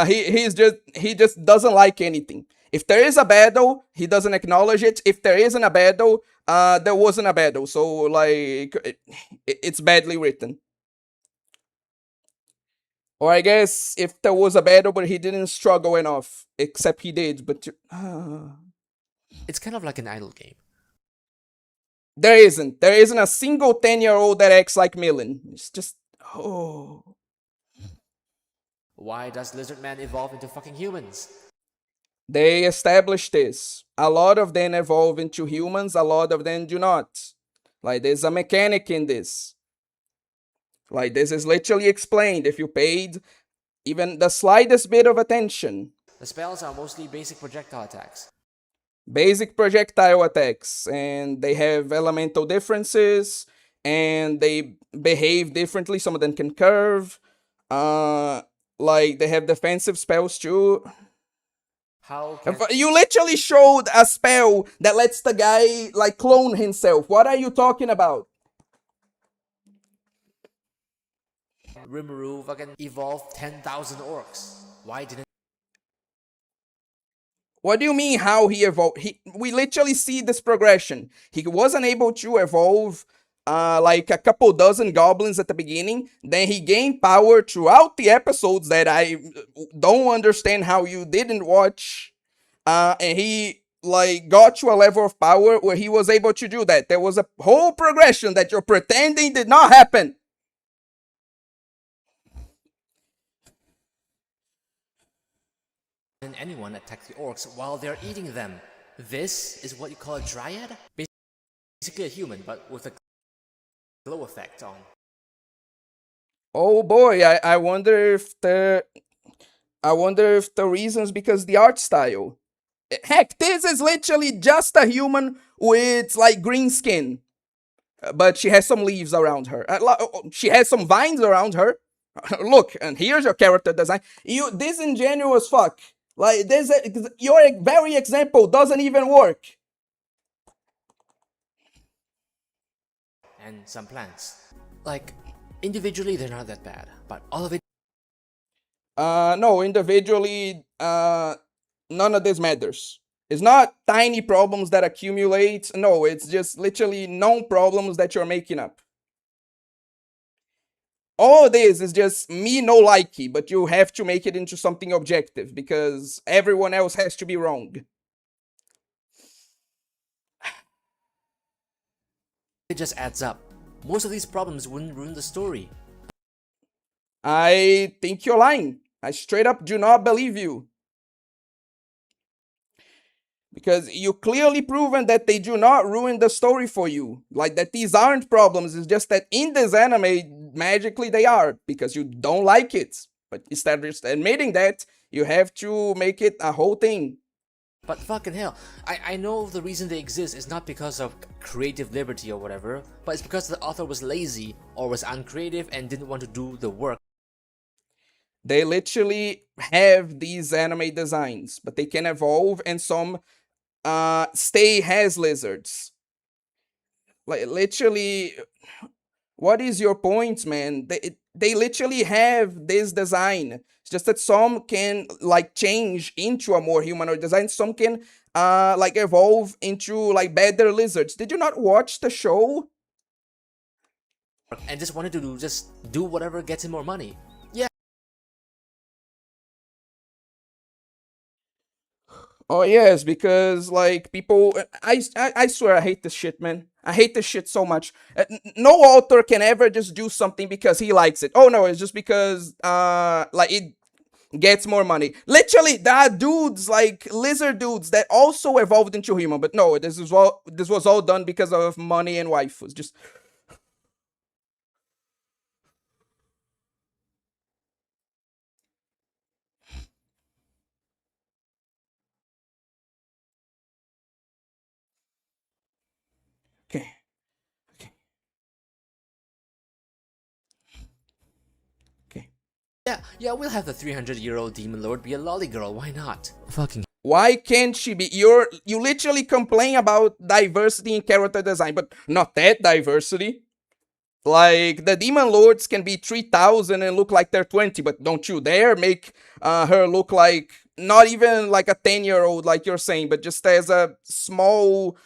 He just doesn't like anything. If there is a battle, he doesn't acknowledge it. If there isn't a battle, there wasn't a battle. So, like, it's badly written. Or I guess if there was a battle, but he didn't struggle enough. Except he did, but... It's kind of like an idle game. There isn't a single 10-year-old that acts like Millen. It's just... Oh... Why does Lizard Man evolve into fucking humans? They established this. A lot of them evolve into humans, a lot of them do not. Like, there's a mechanic in this. Like, this is literally explained if you paid even the slightest bit of attention. The spells are mostly basic projectile attacks. Basic projectile attacks, and they have elemental differences, and they behave differently. Some of them can curve. Like, they have defensive spells too. You literally showed a spell that lets the guy, like, clone himself. What are you talking about? Rimuru fucking evolved 10,000 orcs. Why didn't... What do you mean how he evolved? We literally see this progression. He wasn't able to evolve like a couple dozen goblins at the beginning. Then he gained power throughout the episodes that I don't understand how you didn't watch. And he like got to a level of power where he was able to do that. There was a whole progression that you're pretending did not happen. and anyone attack the orcs while they're eating them. This is what you call a dryad? Basically a human, but with a glow effect on. Oh boy, I wonder if the reason's because the art style. Heck, this is literally just a human with like green skin, but she has some leaves around her. She has some vines around her. Look, and here's your character design. You disingenuous fuck. Like this, your very example doesn't even work. And some plants. Like, individually they're not that bad, but all of it. No, individually, none of this matters. It's not tiny problems that accumulate. No, it's just literally known problems that you're making up. All this is just me no likey, but you have to make it into something objective because everyone else has to be wrong. It just adds up. Most of these problems wouldn't ruin the story. I think you're lying. I straight up do not believe you. Because you clearly proven that they do not ruin the story for you. Like that these aren't problems, it's just that in this anime, magically they are. Because you don't like it. But instead of just admitting that, you have to make it a whole thing. But fucking hell, I know the reason they exist is not because of creative liberty or whatever, but it's because the author was lazy or was uncreative and didn't want to do the work. They literally have these anime designs, but they can evolve, and some stay as lizards. Like literally, what is your point, man? They literally have this design. It's just that some can like change into a more humanoid design. Some can like evolve into like better lizards. Did you not watch the show? And just wanted to just do whatever gets him more money. Oh yes, because like people, I swear I hate this shit, man. I hate this shit so much. No author can ever just do something because he likes it. Oh no, it's just because like it gets more money. Literally, there are dudes like lizard dudes that also evolved into human, but no, this was all done because of money and waifus. Just okay. Yeah, we'll have the 300-year-old demon lord be a lolly girl, why not? Fucking Why can't she be? You literally complain about diversity in character design, but not that diversity. Like, the demon lords can be 3,000 and look like they're 20, but don't you dare make her look like, not even like a 10-year-old like you're saying, but just as a small,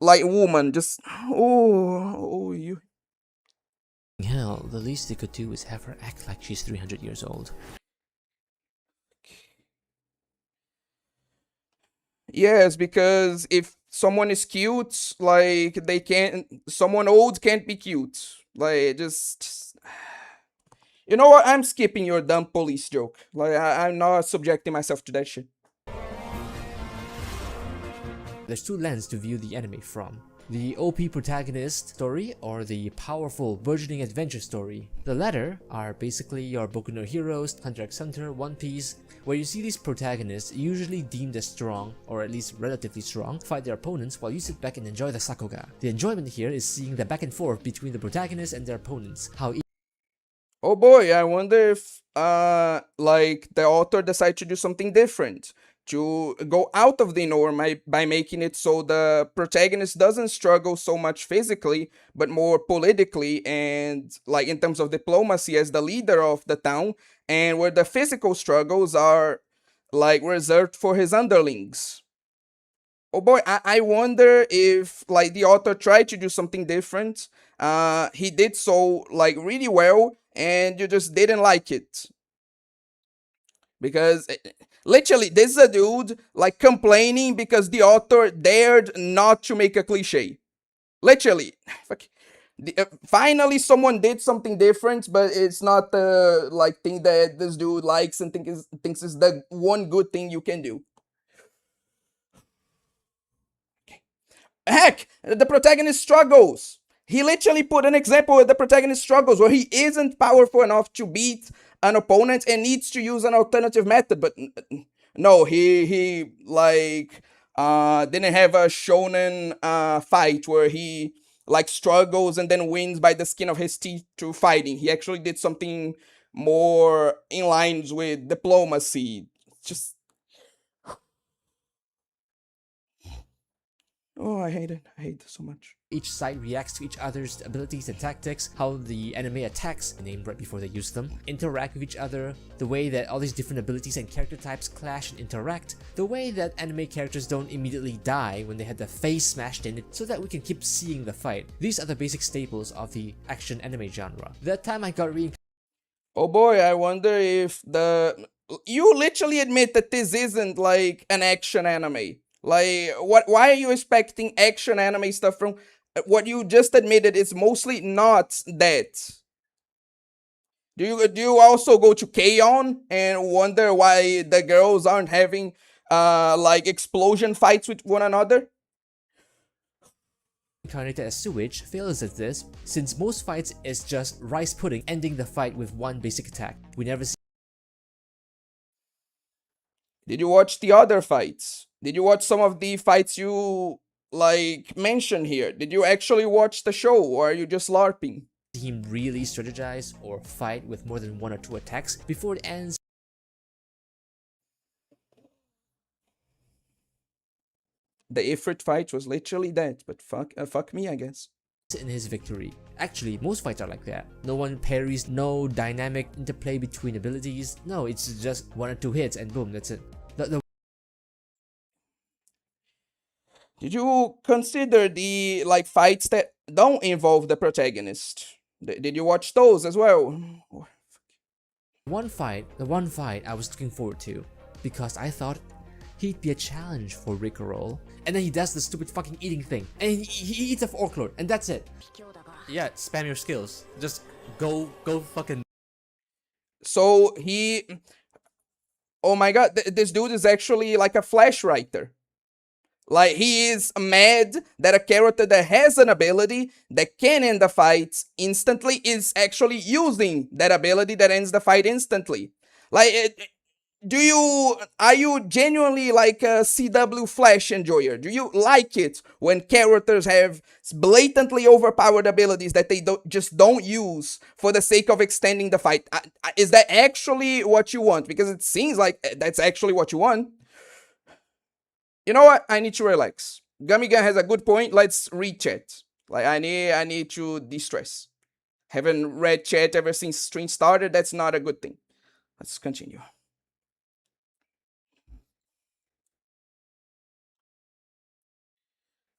like, woman. Just, oh, you. hell, the least they could do is have her act like she's 300 years old. Yes, because if someone is cute, like, they can't, someone old can't be cute. Like, just you know what? I'm skipping your dumb police joke. Like, I'm not subjecting myself to that shit. There's two lenses to view the anime from. The OP protagonist story or the powerful burgeoning adventure story. The latter are basically your Boku no Heroes, Hunter x Hunter, One Piece, where you see these protagonists, usually deemed as strong, or at least relatively strong, fight their opponents while you sit back and enjoy the sakoga. The enjoyment here is seeing the back and forth between the protagonists and their opponents, how Oh boy, I wonder if like the author decided to do something different, to go out of the norm by making it so the protagonist doesn't struggle so much physically, but more politically and like in terms of diplomacy as the leader of the town, and where the physical struggles are like reserved for his underlings. Oh boy, I wonder if like the author tried to do something different. He did so like really well, and you just didn't like it. Because literally, this is a dude like complaining because the author dared not to make a cliche. Literally, fuck. Finally, someone did something different, but it's not the like thing that this dude likes and thinks is the one good thing you can do. Heck, the protagonist struggles. He literally put an example where the protagonist struggles, where he isn't powerful enough to beat an opponent and needs to use an alternative method. But no, he like didn't have a shonen fight where he like struggles and then wins by the skin of his teeth through fighting. He actually did something more in lines with diplomacy. Just oh, I hate it. I hate this so much. Each side reacts to each other's abilities and tactics, how the anime attacks, named right before they use them, interact with each other, the way that all these different abilities and character types clash and interact, the way that anime characters don't immediately die when they had their face smashed in it so that we can keep seeing the fight. These are the basic staples of the action anime genre. That time I got Oh boy, I wonder if you literally admit that this isn't like an action anime. Like, why are you expecting action anime stuff from what you just admitted is mostly not that? Do you also go to K-On! And wonder why the girls aren't having like explosion fights with one another? Incarnated as sewage fails at this, since most fights is just rice pudding ending the fight with one basic attack. We never see. Did you watch the other fights? Did you watch some of the fights you like mentioned here? Did you actually watch the show, or are you just LARPing? Him really strategize or fight with more than one or two attacks before it ends The Ifrit fight was literally that, but fuck me, I guess. in his victory. Actually, most fights are like that. No one parries, no dynamic interplay between abilities. No, it's just one or two hits and boom, that's it. Did you consider the like fights that don't involve the protagonist? Did you watch those as well? The one fight I was looking forward to, because I thought he'd be a challenge for Rickroll, and then he does the stupid fucking eating thing, and he eats a Orc Lord, and that's it. Yeah, spam your skills. Just go fucking. So oh my god, this dude is actually like a flash writer. Like, he is mad that a character that has an ability that can end the fight instantly is actually using that ability that ends the fight instantly. Like, are you genuinely like a CW Flash enjoyer? Do you like it when characters have blatantly overpowered abilities that they just don't use for the sake of extending the fight? Is that actually what you want? Because it seems like that's actually what you want. You know what? I need to relax. Gummigan has a good point. Let's read chat. Like, I need to de-stress. Haven't read chat ever since stream started. That's not a good thing. Let's continue.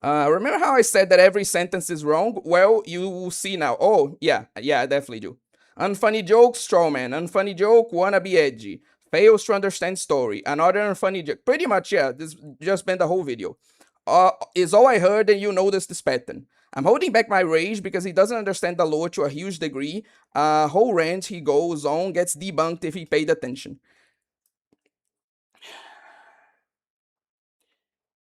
Remember how I said that every sentence is wrong? Well, you will see now. Oh, yeah, I definitely do. Unfunny joke, strawman. Unfunny joke, wanna be edgy. Fails to understand story. Another unfunny joke. Pretty much, yeah, this just been the whole video. Is all I heard and you notice this pattern. I'm holding back my rage because he doesn't understand the lore to a huge degree. Whole rant he goes on gets debunked if he paid attention.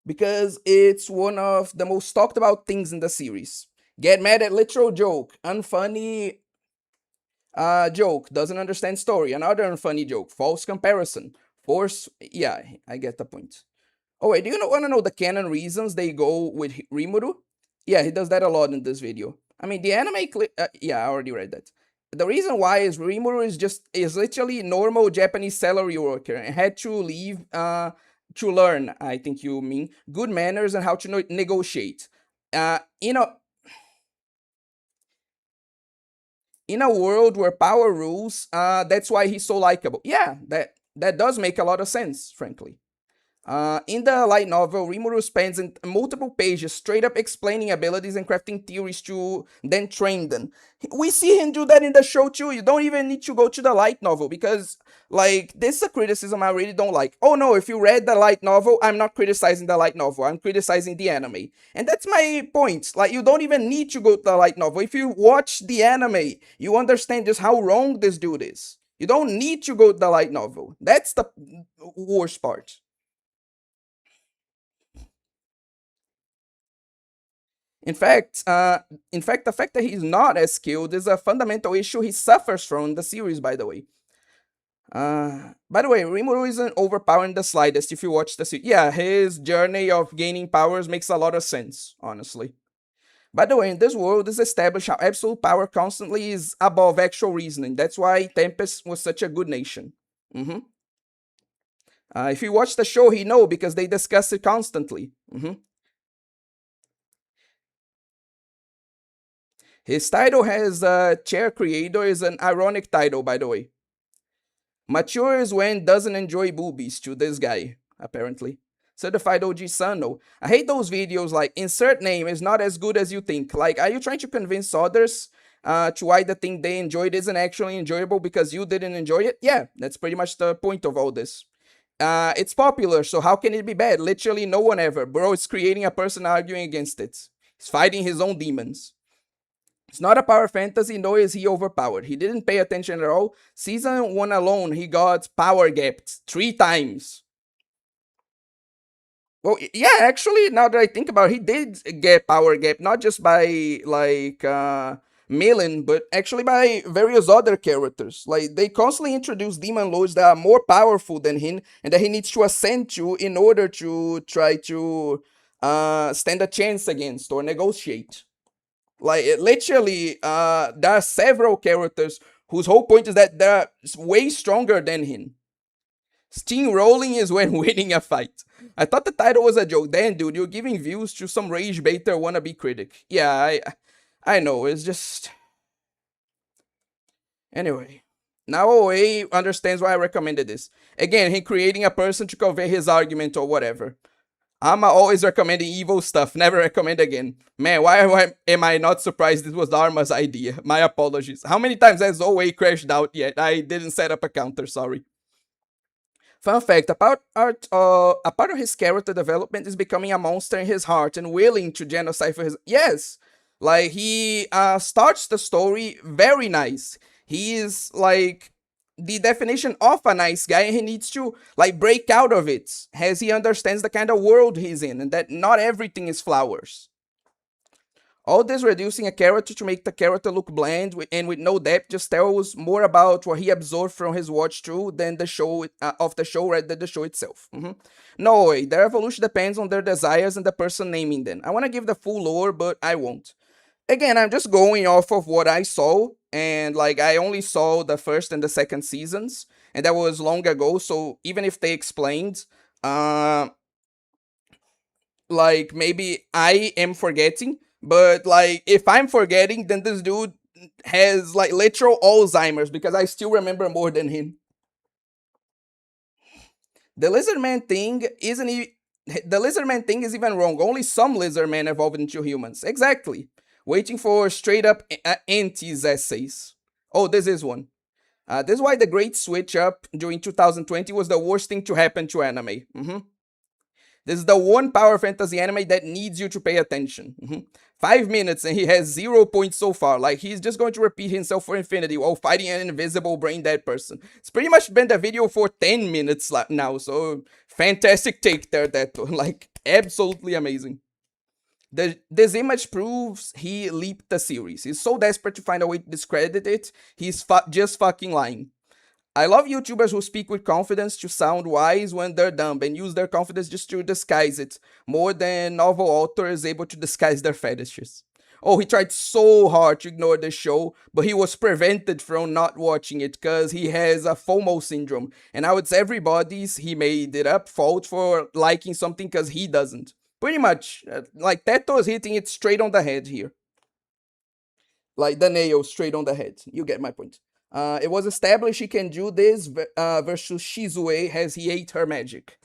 Because it's one of the most talked about things in the series. Get mad at literal joke. Unfunny joke. Doesn't understand story. Another unfunny joke. False comparison. Force. Yeah, I get the point. Oh wait, do you want to know the canon reasons they go with Rimuru? Yeah, he does that a lot in this video. I mean, the anime yeah, I already read that. The reason why is Rimuru is literally normal Japanese salary worker and had to leave to learn, I think you mean, good manners and how to negotiate. In a world where power rules, that's why he's so likable. Yeah, that does make a lot of sense, frankly. In the light novel, Rimuru spends multiple pages straight up explaining abilities and crafting theories to then train them. We see him do that in the show too. You don't even need to go to the light novel because Like, this is a criticism I really don't like. Oh no, if you read the light novel, I'm not criticizing the light novel, I'm criticizing the anime. And that's my point. Like, you don't even need to go to the light novel. If you watch the anime, you understand just how wrong this dude is. You don't need to go to the light novel. That's the worst part. In fact, the fact that he's not as skilled is a fundamental issue he suffers from in the series, by the way. By the way, Rimuru isn't overpowering the slightest if you watch the series. Yeah, his journey of gaining powers makes a lot of sense, honestly. By the way, in this world, it's established how absolute power constantly is above actual reasoning. That's why Tempest was such a good nation. If you watch the show, he know because they discuss it constantly. His title as chair creator is an ironic title, by the way. Mature is when doesn't enjoy boobies to this guy, apparently. Certified OG Sano. I hate those videos like insert name is not as good as you think. Like, are you trying to convince others to why the thing they enjoyed isn't actually enjoyable because you didn't enjoy it? Yeah, that's pretty much the point of all this. It's popular, so how can it be bad? Literally no one ever. Bro is creating a person arguing against it. He's fighting his own demons. It's not a power fantasy, nor is he overpowered. He didn't pay attention at all. Season 1 alone, he got power gapped 3 times. Well, yeah, actually, now that I think about it, he did get power gap, not just by, like, Millen, but actually by various other characters. Like, they constantly introduce demon lords that are more powerful than him, and that he needs to ascend to in order to try to stand a chance against or negotiate. Like, literally, there are several characters whose whole point is that they're way stronger than him. Steamrolling is when winning a fight. I thought the title was a joke. Damn, dude, you're giving views to some rage baiter wannabe critic. Yeah, I know, it's just... Anyway. Now OA understands why I recommended this. Again, he creating a person to convey his argument or whatever. I'm always recommending evil stuff, never recommend again. Man, why am I not surprised this was Dharma's idea? My apologies. How many times has OA crashed out yet? I didn't set up a counter, sorry. Fun fact, a part of his character development is becoming a monster in his heart and willing to genocide for his... Yes! Like, he starts the story very nice. He is, like, the definition of a nice guy, and he needs to, like, break out of it as he understands the kind of world he's in and that not everything is flowers. All this reducing a character to make the character look bland and with no depth just tells more about what he absorbed from his watch through than the show rather than the show itself. No way, their evolution depends on their desires and the person naming them. I want to give the full lore, but I won't. Again, I'm just going off of what I saw, and like I only saw the first and the second seasons, and that was long ago, so even if they explained, like maybe I am forgetting. But, like, if I'm forgetting, then this dude has, like, literal Alzheimer's because I still remember more than him. The Lizardman thing is even wrong. Only some Lizardmen evolved into humans. Exactly. Waiting for straight-up antis essays. Oh, this is one. This is why the Great Switch Up during 2020 was the worst thing to happen to anime. This is the one power fantasy anime that needs you to pay attention. 5 minutes and he has 0 points so far. Like, he's just going to repeat himself for infinity while fighting an invisible brain dead person. It's pretty much been the video for 10 minutes now, so fantastic take there, that like, absolutely amazing. This image proves he leaped the series. He's so desperate to find a way to discredit it, he's just fucking lying. I love YouTubers who speak with confidence to sound wise when they're dumb and use their confidence just to disguise it, more than novel authors able to disguise their fetishes. Oh, he tried so hard to ignore the show, but he was prevented from not watching it because he has a FOMO syndrome, and now it's everybody's, he made it up, fault for liking something because he doesn't. Pretty much, like Teto is hitting it straight on the head here. Like the nail straight on the head. You get my point. It was established he can do this versus Shizue as he ate her magic.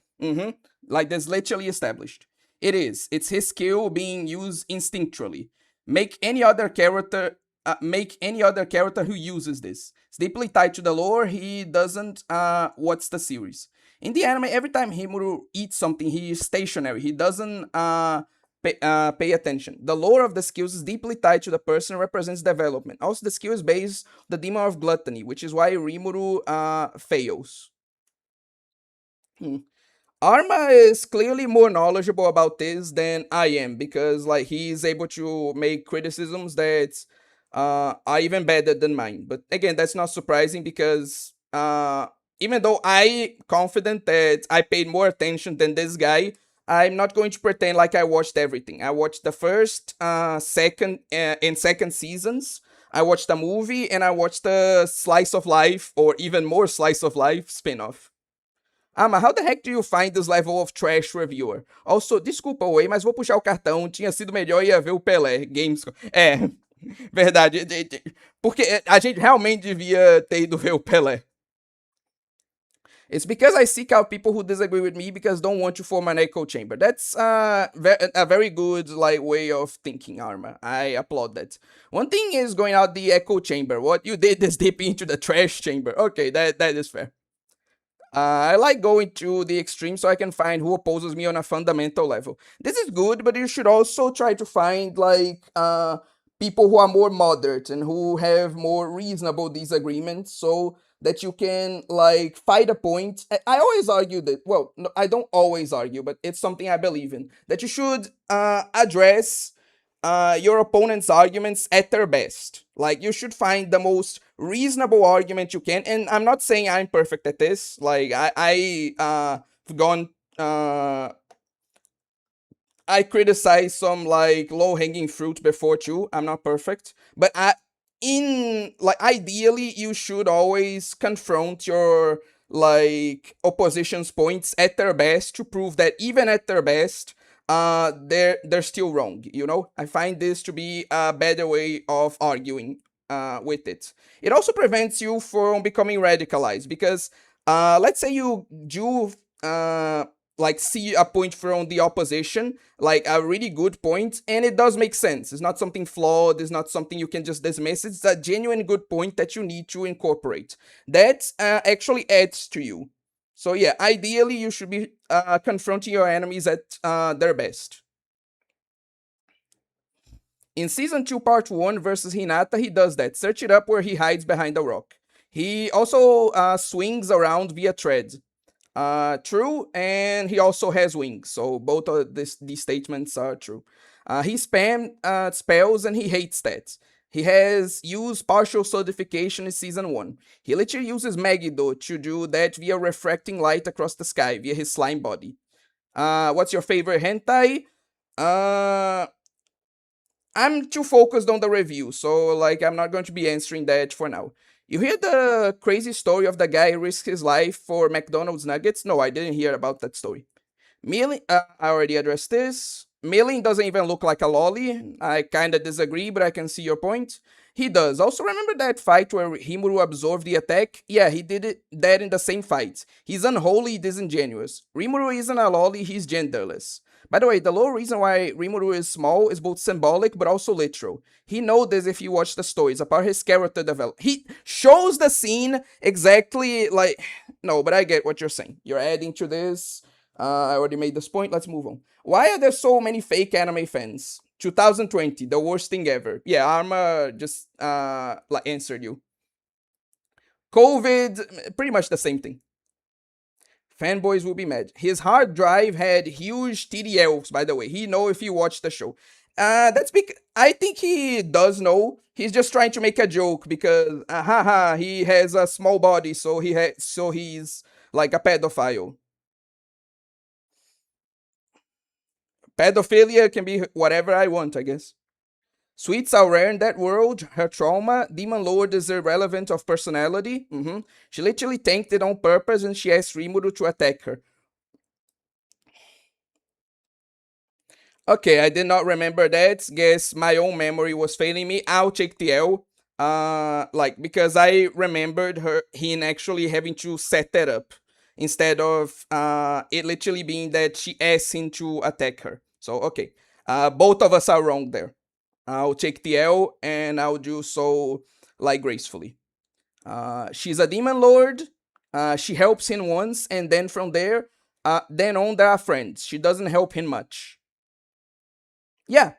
Like, that's literally established. It is. It's his skill being used instinctually. Make any other character make any other character who uses this. It's deeply tied to the lore. He doesn't watch the series. In the anime, every time Rimuru eats something, he is stationary. He doesn't pay attention. The lore of the skills is deeply tied to the person and represents development. Also, the skill is based on the demon of gluttony, which is why Rimuru fails. Arma is clearly more knowledgeable about this than I am, because like he's able to make criticisms that are even better than mine. But again, that's not surprising because even though I confident that I paid more attention than this guy, I'm not going to pretend like I watched everything. I watched the first, second, and second seasons. I watched the movie and I watched the slice of life, or even more slice of life spin-off. Mas how the heck do you find this level of trash reviewer? Also, desculpa, Oi, mas vou puxar o cartão. Tinha sido melhor ia ver o Pelé. Games. Verdade. Porque a gente realmente devia ter ido ver o Pelé. It's because I seek out people who disagree with me because don't want to form an echo chamber. That's a very good like way of thinking, Arma. I applaud that. One thing is going out the echo chamber. What you did is dip into the trash chamber. Okay, that is fair. I like going to the extreme so I can find who opposes me on a fundamental level. This is good, but you should also try to find like people who are more moderate and who have more reasonable disagreements so that you can like fight a point. I always argue that, well, no, I don't always argue, but it's something I believe in, that you should address your opponent's arguments at their best. Like, you should find the most reasonable argument you can. And I'm not saying I'm perfect at this. Like, I've gone, I criticize some like low-hanging fruit before too. I'm not perfect, but ideally you should always confront your like opposition's points at their best to prove that even at their best, they're still wrong, you know? I find this to be a better way of arguing with it. It also prevents you from becoming radicalized because let's say you do like see a point from the opposition, like a really good point, and it does make sense. It's not something flawed, it's not something you can just dismiss, it's a genuine good point that you need to incorporate. That actually adds to you. So yeah, ideally you should be confronting your enemies at their best. In Season 2 Part 1 versus Hinata, he does that. Search it up where he hides behind a rock. He also swings around via tread. True, and he also has wings, so both of these statements are true. He spams spells and he hates stats. He has used partial solidification in Season 1. He literally uses Megiddo to do that via refracting light across the sky via his slime body. What's your favorite hentai? I'm too focused on the review, so like I'm not going to be answering that for now. You hear the crazy story of the guy who risked his life for McDonald's nuggets? No, I didn't hear about that story. Milling, I already addressed this. Milling doesn't even look like a lolly. I kinda disagree, but I can see your point. He does. Also, remember that fight where Rimuru absorbed the attack? Yeah, he did that in the same fight. He's unholy, disingenuous. Rimuru isn't a lolly, he's genderless. By the way, the low reason why Rimuru is small is both symbolic but also literal. He knows this if you watch the story. It's a part of his character development. He shows the scene exactly like... No, but I get what you're saying. You're adding to this. I already made this point. Let's move on. Why are there so many fake anime fans? 2020, the worst thing ever. Yeah, Arma just answered you. COVID, pretty much the same thing. Fanboys will be mad. His hard drive had huge TDLs, by the way. He know if you watch the show. That's because I think he does know. He's just trying to make a joke because he has a small body, so he's like a pedophile. Pedophilia can be whatever I want, I guess. Sweets are rare in that world. Her trauma, Demon Lord is irrelevant of personality. She literally tanked it on purpose and she asked Rimuru to attack her. Okay, I did not remember that. Guess my own memory was failing me. I'll take the L. Because I remembered him actually having to set that up instead of it literally being that she asked him to attack her. So, okay. Both of us are wrong there. I'll take the L, and I'll do so like gracefully. She's a demon lord. She helps him once, and then from there, then on they are friends. She doesn't help him much. Yeah,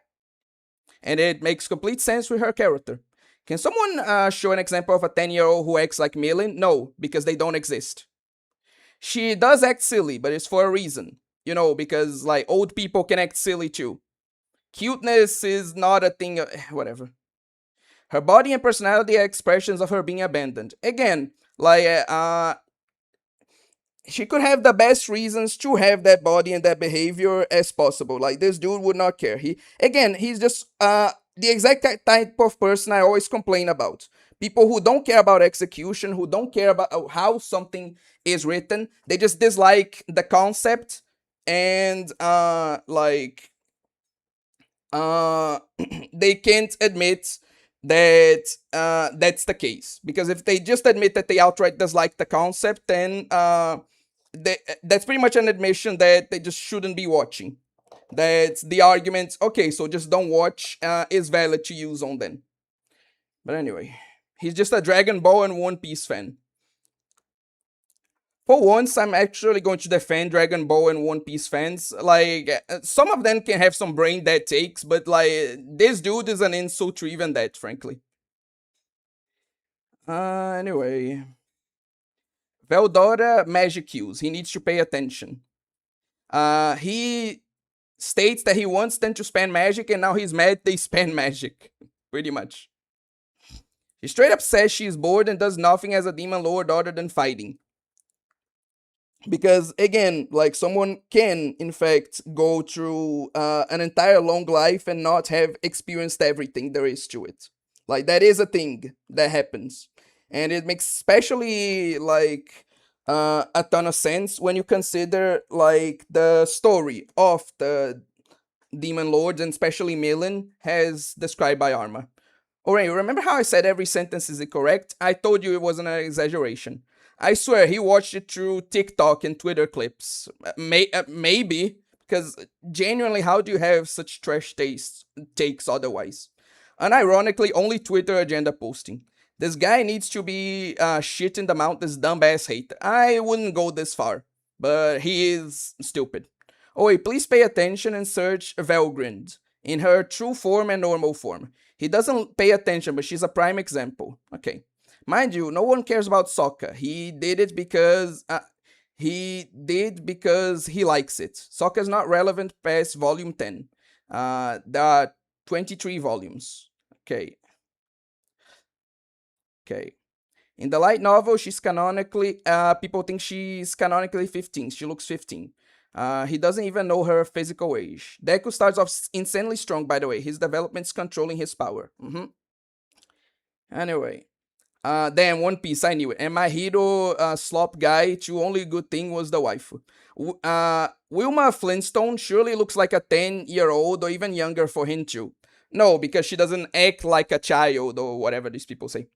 and it makes complete sense with her character. Can someone show an example of a 10-year-old who acts like Millen? No, because they don't exist. She does act silly, but it's for a reason. You know, because like old people can act silly too. Cuteness is not a thing. Whatever. Her body and personality are expressions of her being abandoned. Again, like she could have the best reasons to have that body and that behavior as possible. Like this dude would not care. He's just the exact type of person I always complain about. People who don't care about execution, who don't care about how something is written. They just dislike the concept and they can't admit that that's the case. Because if they just admit that they outright dislike the concept, then that's pretty much an admission that they just shouldn't be watching. That's the argument. Okay, so just don't watch is valid to use on them. But anyway, he's just a Dragon Ball and One Piece fan. For once, I'm actually going to defend Dragon Ball and One Piece fans. Like, some of them can have some brain dead takes, but like, this dude is an insult to even that, frankly. Anyway. Veldora magic cues. He needs to pay attention. He states that he wants them to spend magic, and now he's mad they spend magic. Pretty much. She straight up says she's bored and does nothing as a demon lord other than fighting. Because, again, like, someone can, in fact, go through an entire long life and not have experienced everything there is to it. Like, that is a thing that happens. And it makes especially, like, a ton of sense when you consider, like, the story of the demon lords, and especially Millen, as described by Arma. Alright, remember how I said every sentence is incorrect? I told you it wasn't an exaggeration. I swear, he watched it through TikTok and Twitter clips. Maybe, because genuinely, how do you have such trash takes otherwise? Unironically, only Twitter agenda posting. This guy needs to be shit in the mouth, this dumbass hater. I wouldn't go this far, but he is stupid. Oh wait, please pay attention and search Velgrind in her true form and normal form. He doesn't pay attention, but she's a prime example. Okay. Mind you, no one cares about Sokka. He did it because he likes it. Sokka is not relevant past volume 10. There are 23 volumes. Okay. In the light novel, she's canonically people think she's canonically 15. She looks 15. He doesn't even know her physical age. Deku starts off insanely strong, by the way. His development's controlling his power. Anyway. Damn, One Piece, I knew it. And my hero, slop guy, too, only good thing was the waifu. Wilma Flintstone surely looks like a 10-year-old or even younger for him too. No, because she doesn't act like a child or whatever these people say.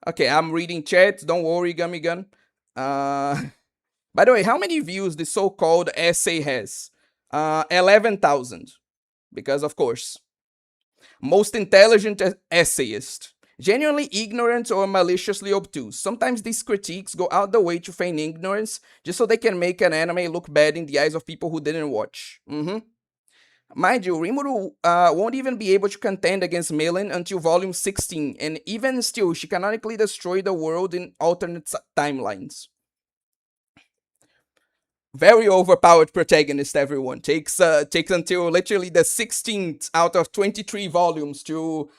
Okay, I'm reading chat, don't worry, Gummy Gun. By the way, how many views this so-called essay has? 11,000. Because, of course. Most intelligent essayist. Genuinely ignorant or maliciously obtuse. Sometimes these critiques go out the way to feign ignorance just so they can make an anime look bad in the eyes of people who didn't watch. Mind you, Rimuru won't even be able to contend against Millen until volume 16, and even still, she canonically destroyed the world in alternate timelines. Very overpowered protagonist, everyone. Takes until literally the 16th out of 23 volumes to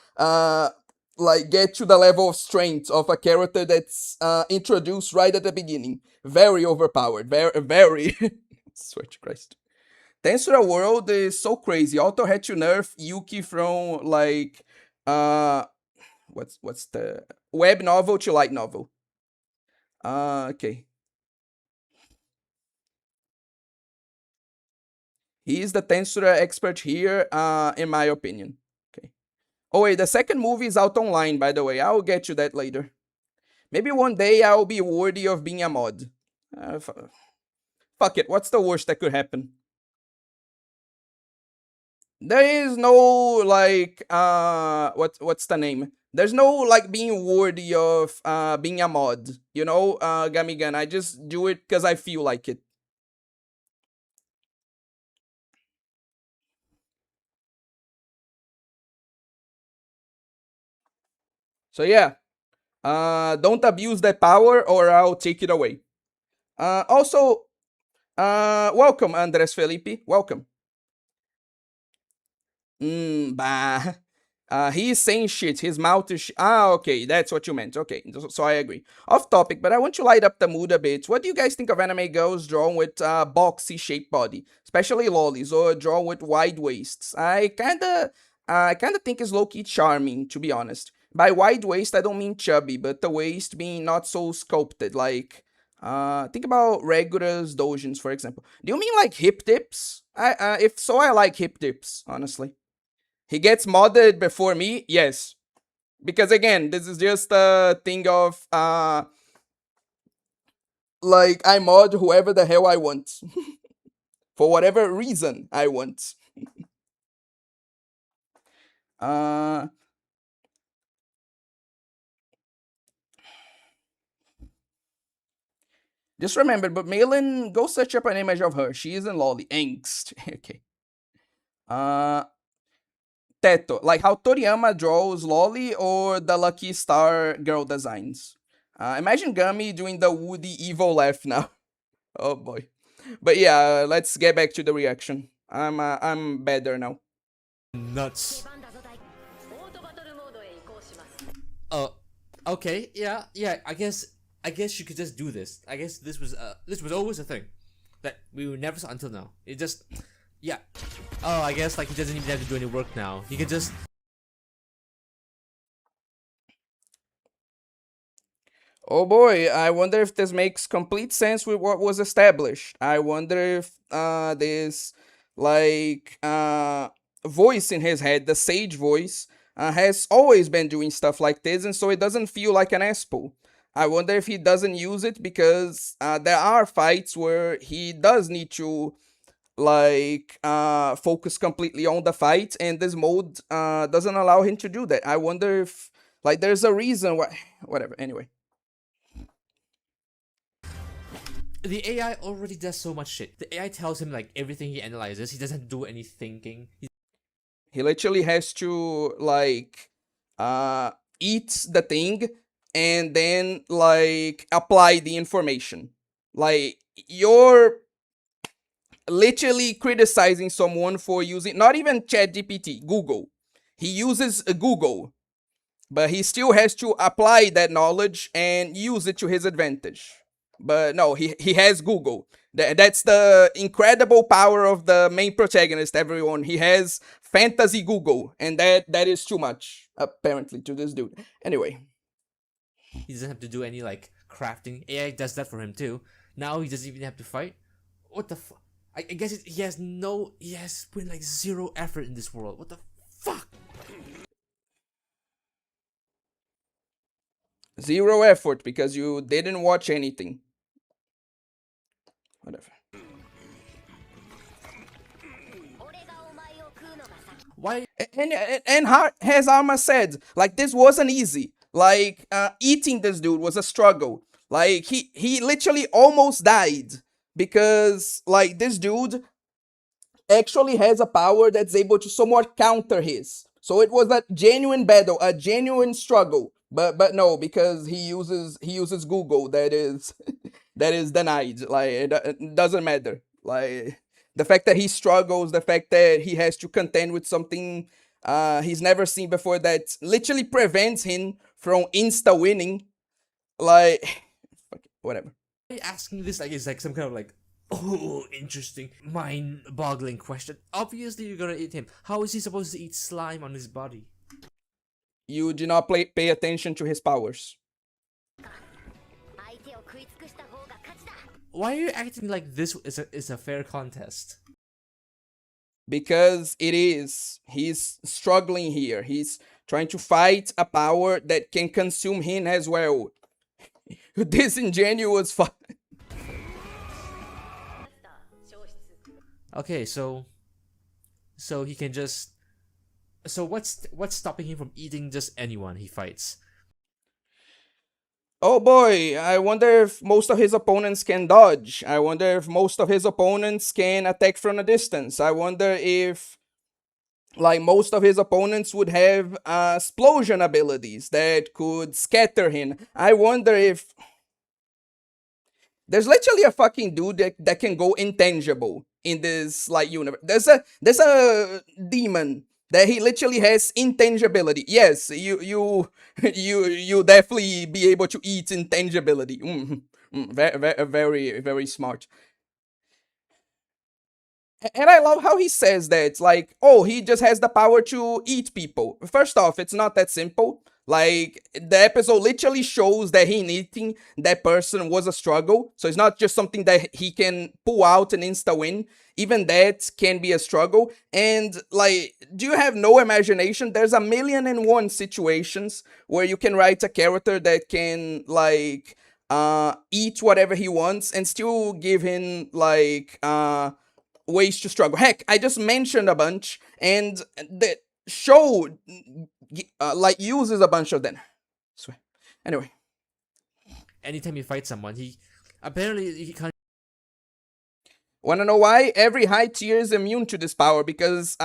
get to the level of strength of a character that's introduced right at the beginning. Very overpowered. Very. Swear to Christ. Tensura World is so crazy. Auto had to nerf Yuki from what's the web novel to light novel. Okay. He is the Tensura expert here, in my opinion. Okay. Oh wait, the second movie is out online, by the way. I'll get to that later. Maybe one day I'll be worthy of being a mod. Fuck it, what's the worst that could happen? There is no like what's the name? There's no like being worthy of being a mod, you know, Gamigan. I just do it because I feel like it. So yeah, don't abuse that power or I'll take it away. Also, welcome Andres Felipe, welcome. Bah. He is saying shit. His mouth is. Okay, that's what you meant. Okay, so I agree. Off topic, but I want to light up the mood a bit. What do you guys think of anime girls drawn with boxy shaped body, especially lollies, or drawn with wide waists? I kinda think it's low key charming, to be honest. By wide waist, I don't mean chubby, but the waist being not so sculpted. Like, think about Regulus dojins, for example. Do you mean like hip dips? If so, I like hip dips, honestly. He gets modded before me, yes. Because again, this is just a thing of like I mod whoever the hell I want. For whatever reason I want. uh just remember, but Malin, go search up an image of her. She is in lolly. Angst. Okay. Uh Teto, like how Toriyama draws lolly or the Lucky Star girl designs. Imagine Gummy doing the Woody evil laugh now. Oh boy. But yeah, let's get back to the reaction. I'm better now. Nuts. Okay, yeah. I guess you could just do this. I guess this was always a thing that we never saw until now. It just, yeah. Oh, I guess like he doesn't even have to do any work now. He could just. Oh boy, I wonder if this makes complete sense with what was established. I wonder if this like voice in his head, the sage voice, has always been doing stuff like this, and so it doesn't feel like an asshole. I wonder if he doesn't use it because there are fights where he does need to like focus completely on the fight, and this mode doesn't allow him to do that. I wonder if like there's a reason why. Whatever. Anyway. The AI already does so much shit. The AI tells him like everything he analyzes. He doesn't do any thinking. He literally has to like eat the thing and then like apply the information. Like you're literally criticizing someone for using not even ChatGPT, Google. He uses Google, but he still has to apply that knowledge and use it to his advantage. But no, he has Google. That's the incredible power of the main protagonist, everyone. He has fantasy Google, and that is too much, apparently, to this dude. Anyway. He doesn't have to do any like crafting. AI does that for him too. Now he doesn't even have to fight. What the fuck? I guess he has put in like zero effort in this world. What the fuck? Zero effort because you didn't watch anything. Whatever. Why? And as Arma said, like this wasn't easy. Like eating this dude was a struggle. Like he literally almost died because like this dude actually has a power that's able to somewhat counter his. So it was a genuine battle, a genuine struggle. But no, because he uses Google, that is that is denied. Like it doesn't matter. Like the fact that he struggles, the fact that he has to contend with something he's never seen before that literally prevents him from insta winning. Like whatever. Why are you asking this like it's like some kind of like interesting mind-boggling question? Obviously you're gonna eat him. How is he supposed to eat slime on his body? You do not pay attention to his powers. Why are you acting like this is a fair contest? Because it is. He's struggling here. He's trying to fight a power that can consume him as well. Disingenuous fuck. Okay, so so he can just. So what's stopping him from eating just anyone he fights? Oh boy, I wonder if most of his opponents can dodge. I wonder if most of his opponents can attack from a distance. I wonder if like most of his opponents would have explosion abilities that could scatter him. I wonder if there's literally a fucking dude that can go intangible in this like universe. There's a demon that he literally has intangibility. Yes, you definitely be able to eat intangibility. Very very smart. And I love how he says that. It's like, oh, he just has the power to eat people. First off, it's not that simple. Like, the episode literally shows that him eating that person was a struggle. So it's not just something that he can pull out and insta win. Even that can be a struggle. And, like, do you have no imagination? There's 1,000,001 situations where you can write a character that can, like, eat whatever he wants and still give him, like, ways to struggle. Heck, I just mentioned a bunch, and the show like uses a bunch of them. So, anyway, Anytime you fight someone, he can't wanna know why? Every high tier is immune to this power because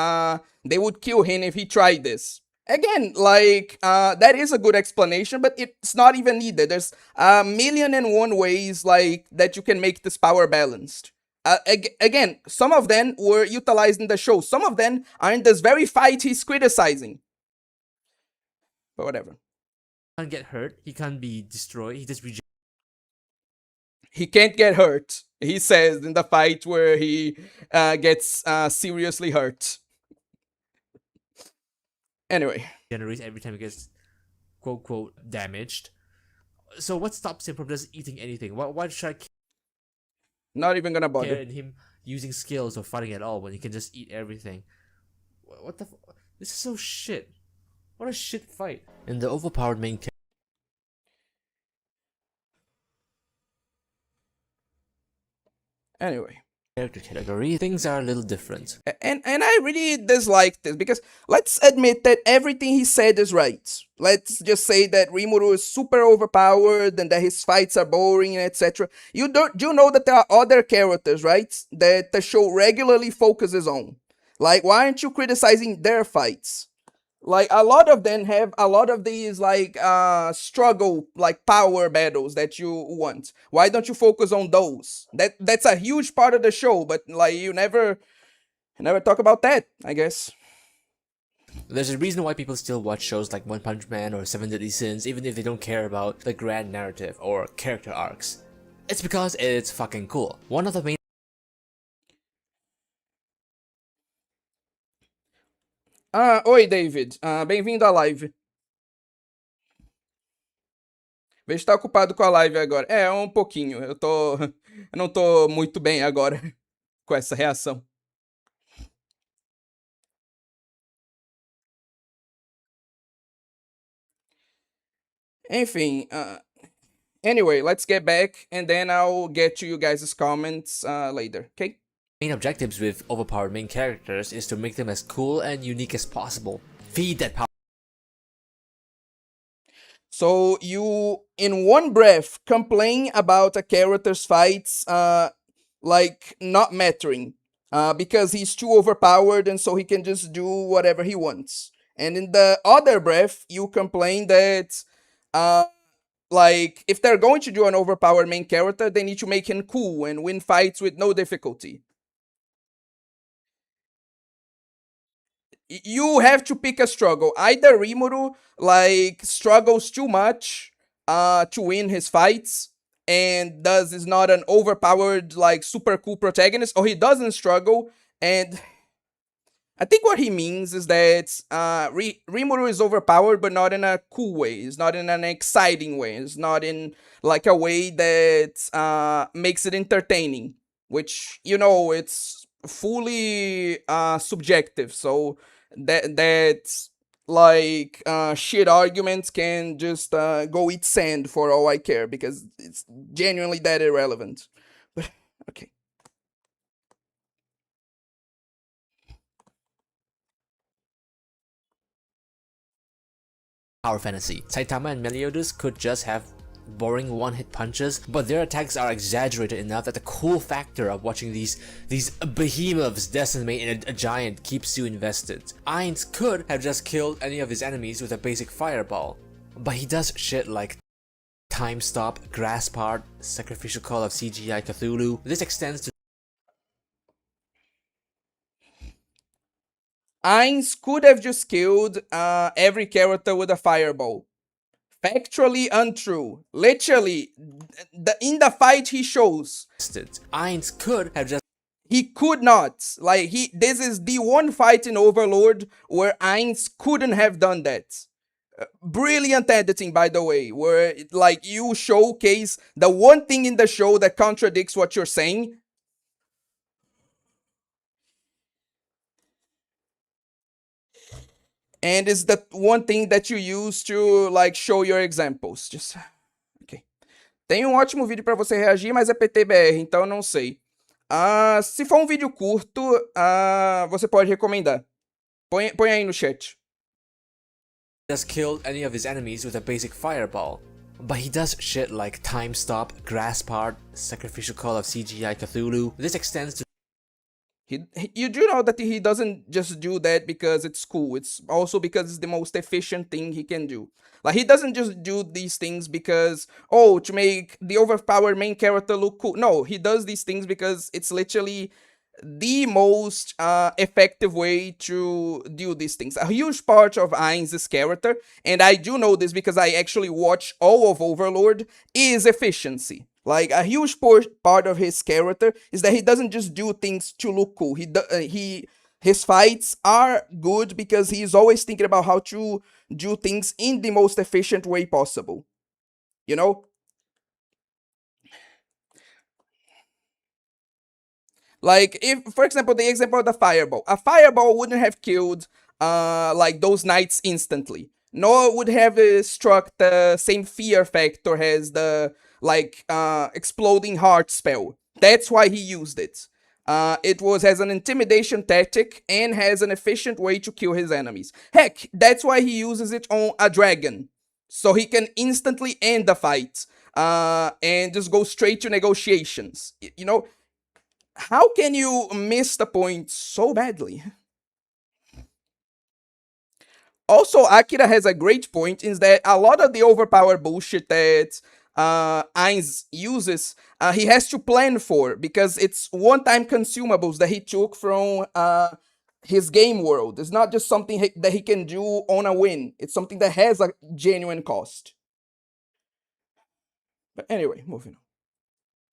they would kill him if he tried this. Again, like that is a good explanation, but it's not even needed. There's 1,000,001 ways like that you can make this power balanced. Again, some of them were utilized in the show. Some of them are in this very fight he's criticizing. But whatever. get hurt. He can't be destroyed. He just rejects. He can't get hurt. He says in the fight where he gets seriously hurt. Anyway. Generates every time he gets quote quote damaged. So what stops him from just eating anything? Why should I Not even gonna care bother. in him using skills or fighting at all when he can just eat everything? What the? This is so shit. What a shit fight. In the overpowered main Anyway. character category, things are a little different. And I really dislike this because let's admit that everything he said is right. Let's just say that Rimuru is super overpowered and that his fights are boring and etc. You know that there are other characters, right? That the show regularly focuses on. Like, why aren't you criticizing their fights? Like, a lot of them have a lot of these like struggle like power battles that you want. Why don't you focus on those? That's a huge part of the show, but like you never talk about that, I guess. There's a reason why people still watch shows like One Punch Man or Seven Deadly Sins even if they don't care about the grand narrative or character arcs. It's because it's fucking cool. One of the main Oi, David. Bem-vindo à live. Vejo que tá ocupado com a live agora. É, um pouquinho. Eu não tô muito bem agora com essa reação. Enfim, anyway, let's get back and then I'll get to you guys' comments later, okay? main objectives with overpowered main characters is to make them as cool and unique as possible. Feed that power. So you, in one breath, complain about a character's fights, like not mattering, because he's too overpowered and so he can just do whatever he wants. And in the other breath, you complain that, like, if they're going to do an overpowered main character, they need to make him cool and win fights with no difficulty. You have to pick a struggle. Either Rimuru like struggles too much to win his fights and thus is not an overpowered like super cool protagonist, or he doesn't struggle and I think what he means is that Rimuru is overpowered but not in a cool way. It's not in an exciting way. It's not in like a way that makes it entertaining, which, you know, it's fully subjective. So that like shit arguments can just go eat sand for all I care because it's genuinely that irrelevant. But okay. Power fantasy. Saitama and Meliodas could just have boring one-hit punches, but their attacks are exaggerated enough that the cool factor of watching these behemoths decimate a giant keeps you invested. Ainz could have just killed any of his enemies with a basic fireball, but he does shit like Time Stop, Grass Part, Sacrificial Call of CGI Cthulhu. This extends to Ainz could have just killed every character with a fireball. Factually untrue. Literally, in the fight he shows. Ainz could have just He could not. Like, this is the one fight in Overlord where Ainz couldn't have done that. Brilliant editing, by the way, where like you showcase the one thing in the show that contradicts what you're saying. And it's the one thing that you use to like show your examples. Just ok. Tem um ótimo vídeo para você reagir, mas é PTBR, então não sei. Se for um vídeo curto, você pode recomendar. Põe aí no chat. Just killed any of his enemies with a basic fireball, but he does shit like Time Stop, Grass Part, Sacrificial Call of CGI Cthulhu. This extends to You do know that he doesn't just do that because it's cool. It's also because it's the most efficient thing he can do. Like, he doesn't just do these things because, oh, to make the overpowered main character look cool. No, he does these things because it's literally the most effective way to do these things. A huge part of Ainz's character, and I do know this because I actually watch all of Overlord, is efficiency. Like, a huge part of his character is that he doesn't just do things to look cool. His fights are good because he's always thinking about how to do things in the most efficient way possible. You know? Like, if, for example, the example of the fireball. A fireball wouldn't have killed, like, those knights instantly. Nor would have struck the same fear factor as the, like, exploding heart spell. That's why he used it. It was as an intimidation tactic and has an efficient way to kill his enemies. Heck, that's why he uses it on a dragon. So he can instantly end the fight. And just go straight to negotiations. You know? How can you miss the point so badly? Also, Akira has a great point in that a lot of the overpowered bullshit that Ainz uses, he has to plan for because it's one-time consumables that he took from his game world. It's not just something that he can do on a whim. It's something that has a genuine cost. But anyway, moving on.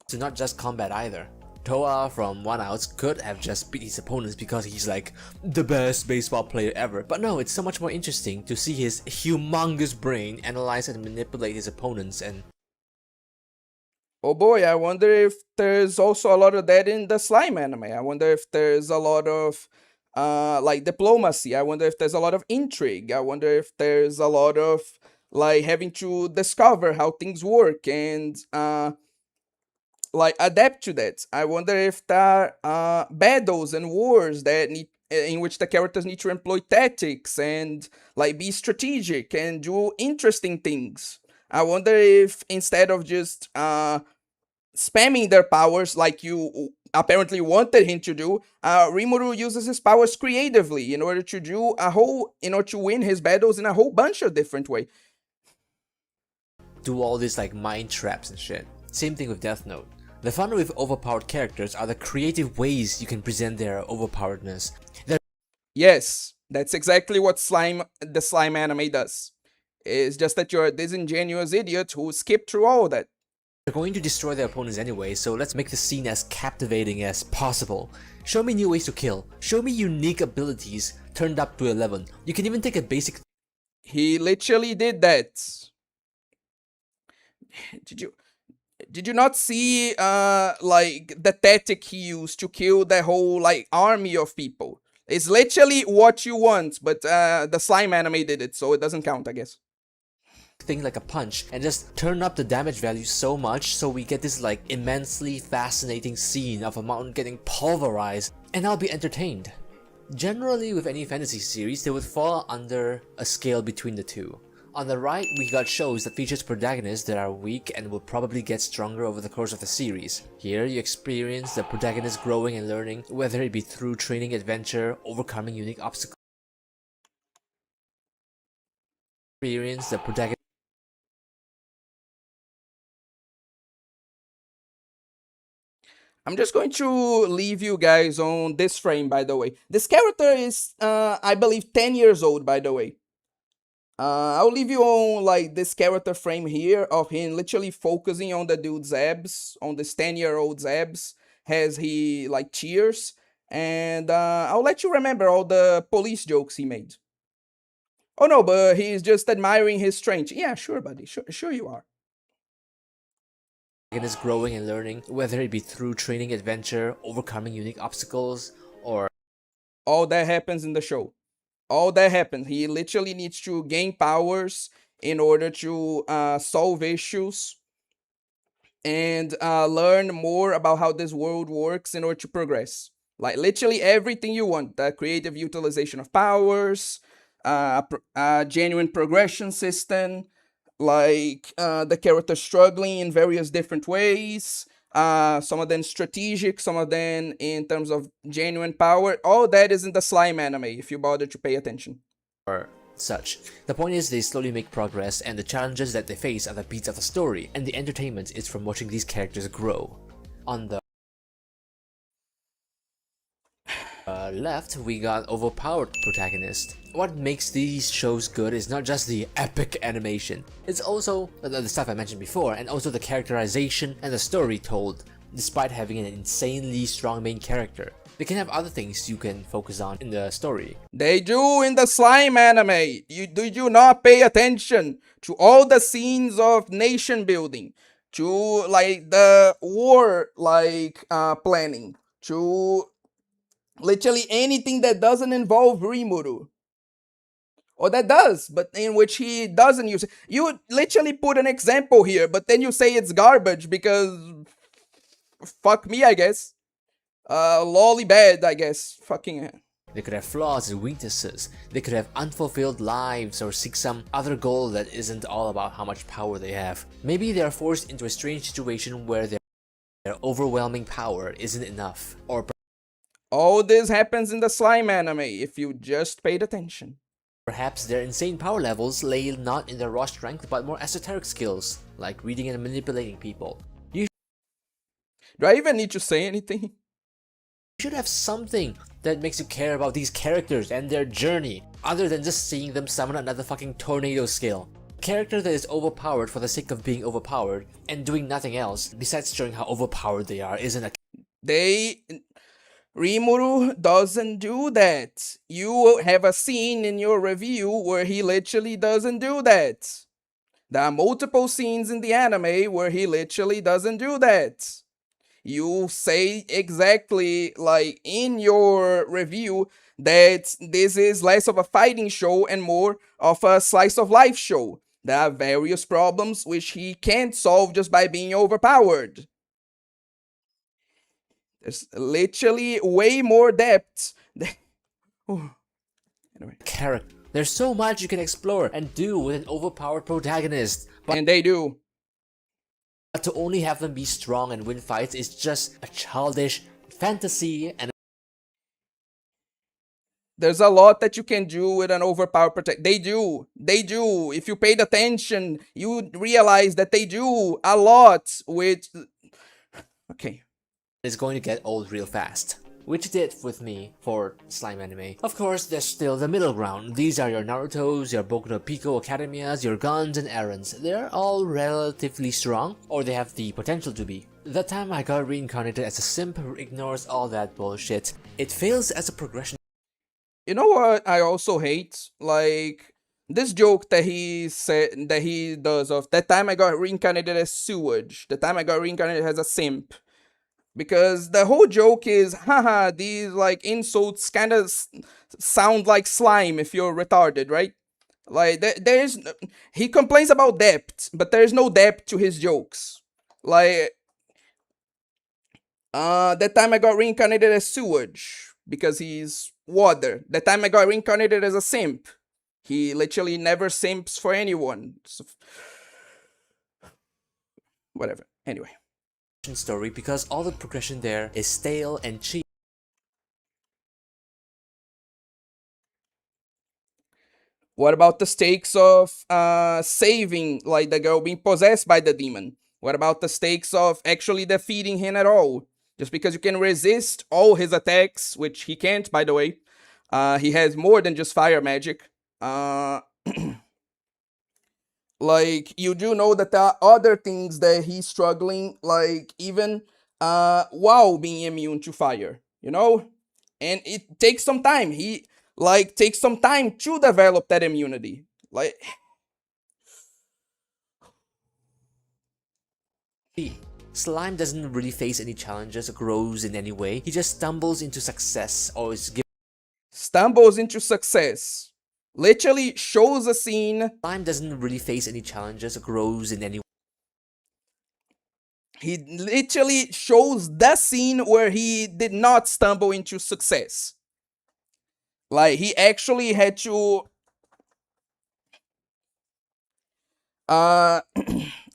to not just combat either. Toa from One Outs could have just beat his opponents because he's like the best baseball player ever, but no, it's so much more interesting to see his humongous brain analyze and manipulate his opponents. And oh boy, I wonder if there's also a lot of that in the slime anime. I wonder if there's a lot of like diplomacy. I wonder if there's a lot of intrigue. I wonder if there's a lot of like having to discover how things work and like adapt to that. I wonder if there are battles and wars that need in which the characters need to employ tactics and like be strategic and do interesting things. I wonder if instead of just spamming their powers like you apparently wanted him to do, Rimuru uses his powers creatively in order to win his battles in a whole bunch of different ways. do all these like mind traps and shit. Same thing with Death Note. The fun with overpowered characters are the creative ways you can present their overpoweredness. Yes, that's exactly what the slime anime does. It's just that you're a disingenuous idiot who skipped through all of that. They're going to destroy their opponents anyway, so let's make the scene as captivating as possible. Show me new ways to kill. Show me unique abilities turned up to 11. You can even take a basic... He literally did that. Did you not see like the tactic he used to kill the whole like army of people? It's literally what you want, but the slime anime did it, so it doesn't count, I guess. thing like a punch and just turn up the damage value so much so we get this like immensely fascinating scene of a mountain getting pulverized, and I'll be entertained. Generally with any fantasy series, they would fall under a scale between the two. On the right, we got shows that features protagonists that are weak and will probably get stronger over the course of the series. Here, you experience the protagonist growing and learning, whether it be through training, adventure, overcoming unique obstacles. Experience the protagonist. I'm just going to leave you guys on this frame, by the way. This character is, I believe, 10 years old, by the way. I'll leave you on, like, this character frame here of him literally focusing on the dude's abs, on this 10-year-old's abs, as he, like, cheers. And I'll let you remember all the police jokes he made. Oh no, but he's just admiring his strength. Yeah, sure, buddy. Sure you are. Protagonist growing and learning, whether it be through training, adventure, overcoming unique obstacles, or All that happens in the show. All that happens. He literally needs to gain powers in order to solve issues and learn more about how this world works in order to progress. Like literally everything you want. The creative utilization of powers, a genuine progression system, like the character struggling in various different ways. Some of them strategic, some of them in terms of genuine power. All that is in the Slime anime, if you bother to pay attention. such. The point is they slowly make progress, and the challenges that they face are the beats of the story, and the entertainment is from watching these characters grow. On the left, we got overpowered protagonist. What makes these shows good is not just the epic animation, it's also the stuff I mentioned before, and also the characterization and the story told. Despite having an insanely strong main character, they can have other things you can focus on in the story. They do in the Slime anime. Did you not pay attention to all the scenes of nation building, to like the war planning, to literally anything that doesn't involve Rimuru? Or that does, but in which he doesn't use it. You literally put an example here, but then you say it's garbage because fuck me, I guess. Lolly bad, I guess. Fucking. They could have flaws and weaknesses, they could have unfulfilled lives or seek some other goal that isn't all about how much power they have. Maybe they are forced into a strange situation where their overwhelming power isn't enough, or All this happens in the Slime anime if you just paid attention. perhaps their insane power levels lay not in their raw strength but more esoteric skills, like reading and manipulating people. You Do I even need to say anything? should have something that makes you care about these characters and their journey, other than just seeing them summon another fucking tornado scale. A character that is overpowered for the sake of being overpowered and doing nothing else besides showing how overpowered they are isn't a Rimuru doesn't do that. You have a scene in your review where he literally doesn't do that. There are multiple scenes in the anime where he literally doesn't do that. You say exactly, like, in your review that this is less of a fighting show and more of a slice of life show. There are various problems which he can't solve just by being overpowered. There's literally way more depth. Anyway. character. There's so much you can explore and do with an overpowered protagonist, And they do. but to only have them be strong and win fights is just a childish fantasy, and There's a lot that you can do with an overpowered protect. They do. They do. If you paid attention, you realize that they do a lot with... Okay. it's going to get old real fast. Which it did with me for Slime anime. Of course, there's still the middle ground. These are your Narutos, your Boku no Pico Academias, your Guns and Errands. They're all relatively strong, or they have the potential to be. The time I got reincarnated as a simp ignores all that bullshit. It fails as a progression. You know what I also hate? Like, this joke that he said, that he does of, that time I got reincarnated as sewage. The time I got reincarnated as a simp. Because the whole joke is, haha, these like insults kind of sound like slime if you're retarded, right? Like, he complains about depth, but there's no depth to his jokes. Like, that time I got reincarnated as sewage because he's water. That time I got reincarnated as a simp. He literally never simps for anyone. So, whatever. Anyway. Story because all the progression there is stale and cheap. What about the stakes of saving, like the girl being possessed by the demon? What about the stakes of actually defeating him at all? Just because you can resist all his attacks, which he can't, by the way. He has more than just fire magic. Like, you do know that there are other things that he's struggling, like even while being immune to fire, you know? And it takes some time. He takes some time to develop that immunity. Like, Slime doesn't really face any challenges or grows in any way. He just stumbles into success or is given. Stumbles into success. Literally shows a scene. Slime doesn't really face any challenges or grows in any way. He literally shows the scene where he did not stumble into success. Like, he actually had to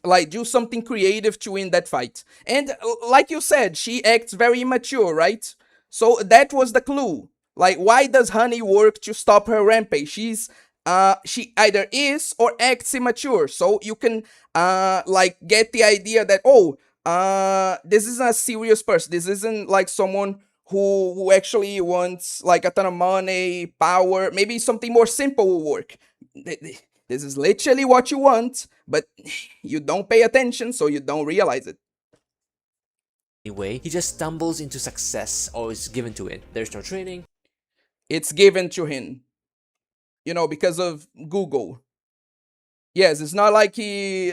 like do something creative to win that fight. And like you said, she acts very immature, right? So that was the clue. Like, why does Honey work to stop her rampage? She either is or acts immature. So you can like get the idea that, oh, this isn't a serious person. This isn't like someone who actually wants like a ton of money, power. Maybe something more simple will work. This is literally what you want, but you don't pay attention, so you don't realize it. Anyway, he just stumbles into success or is given to it. There's no training. It's given to him. You know, because of Google. Yes, it's not like he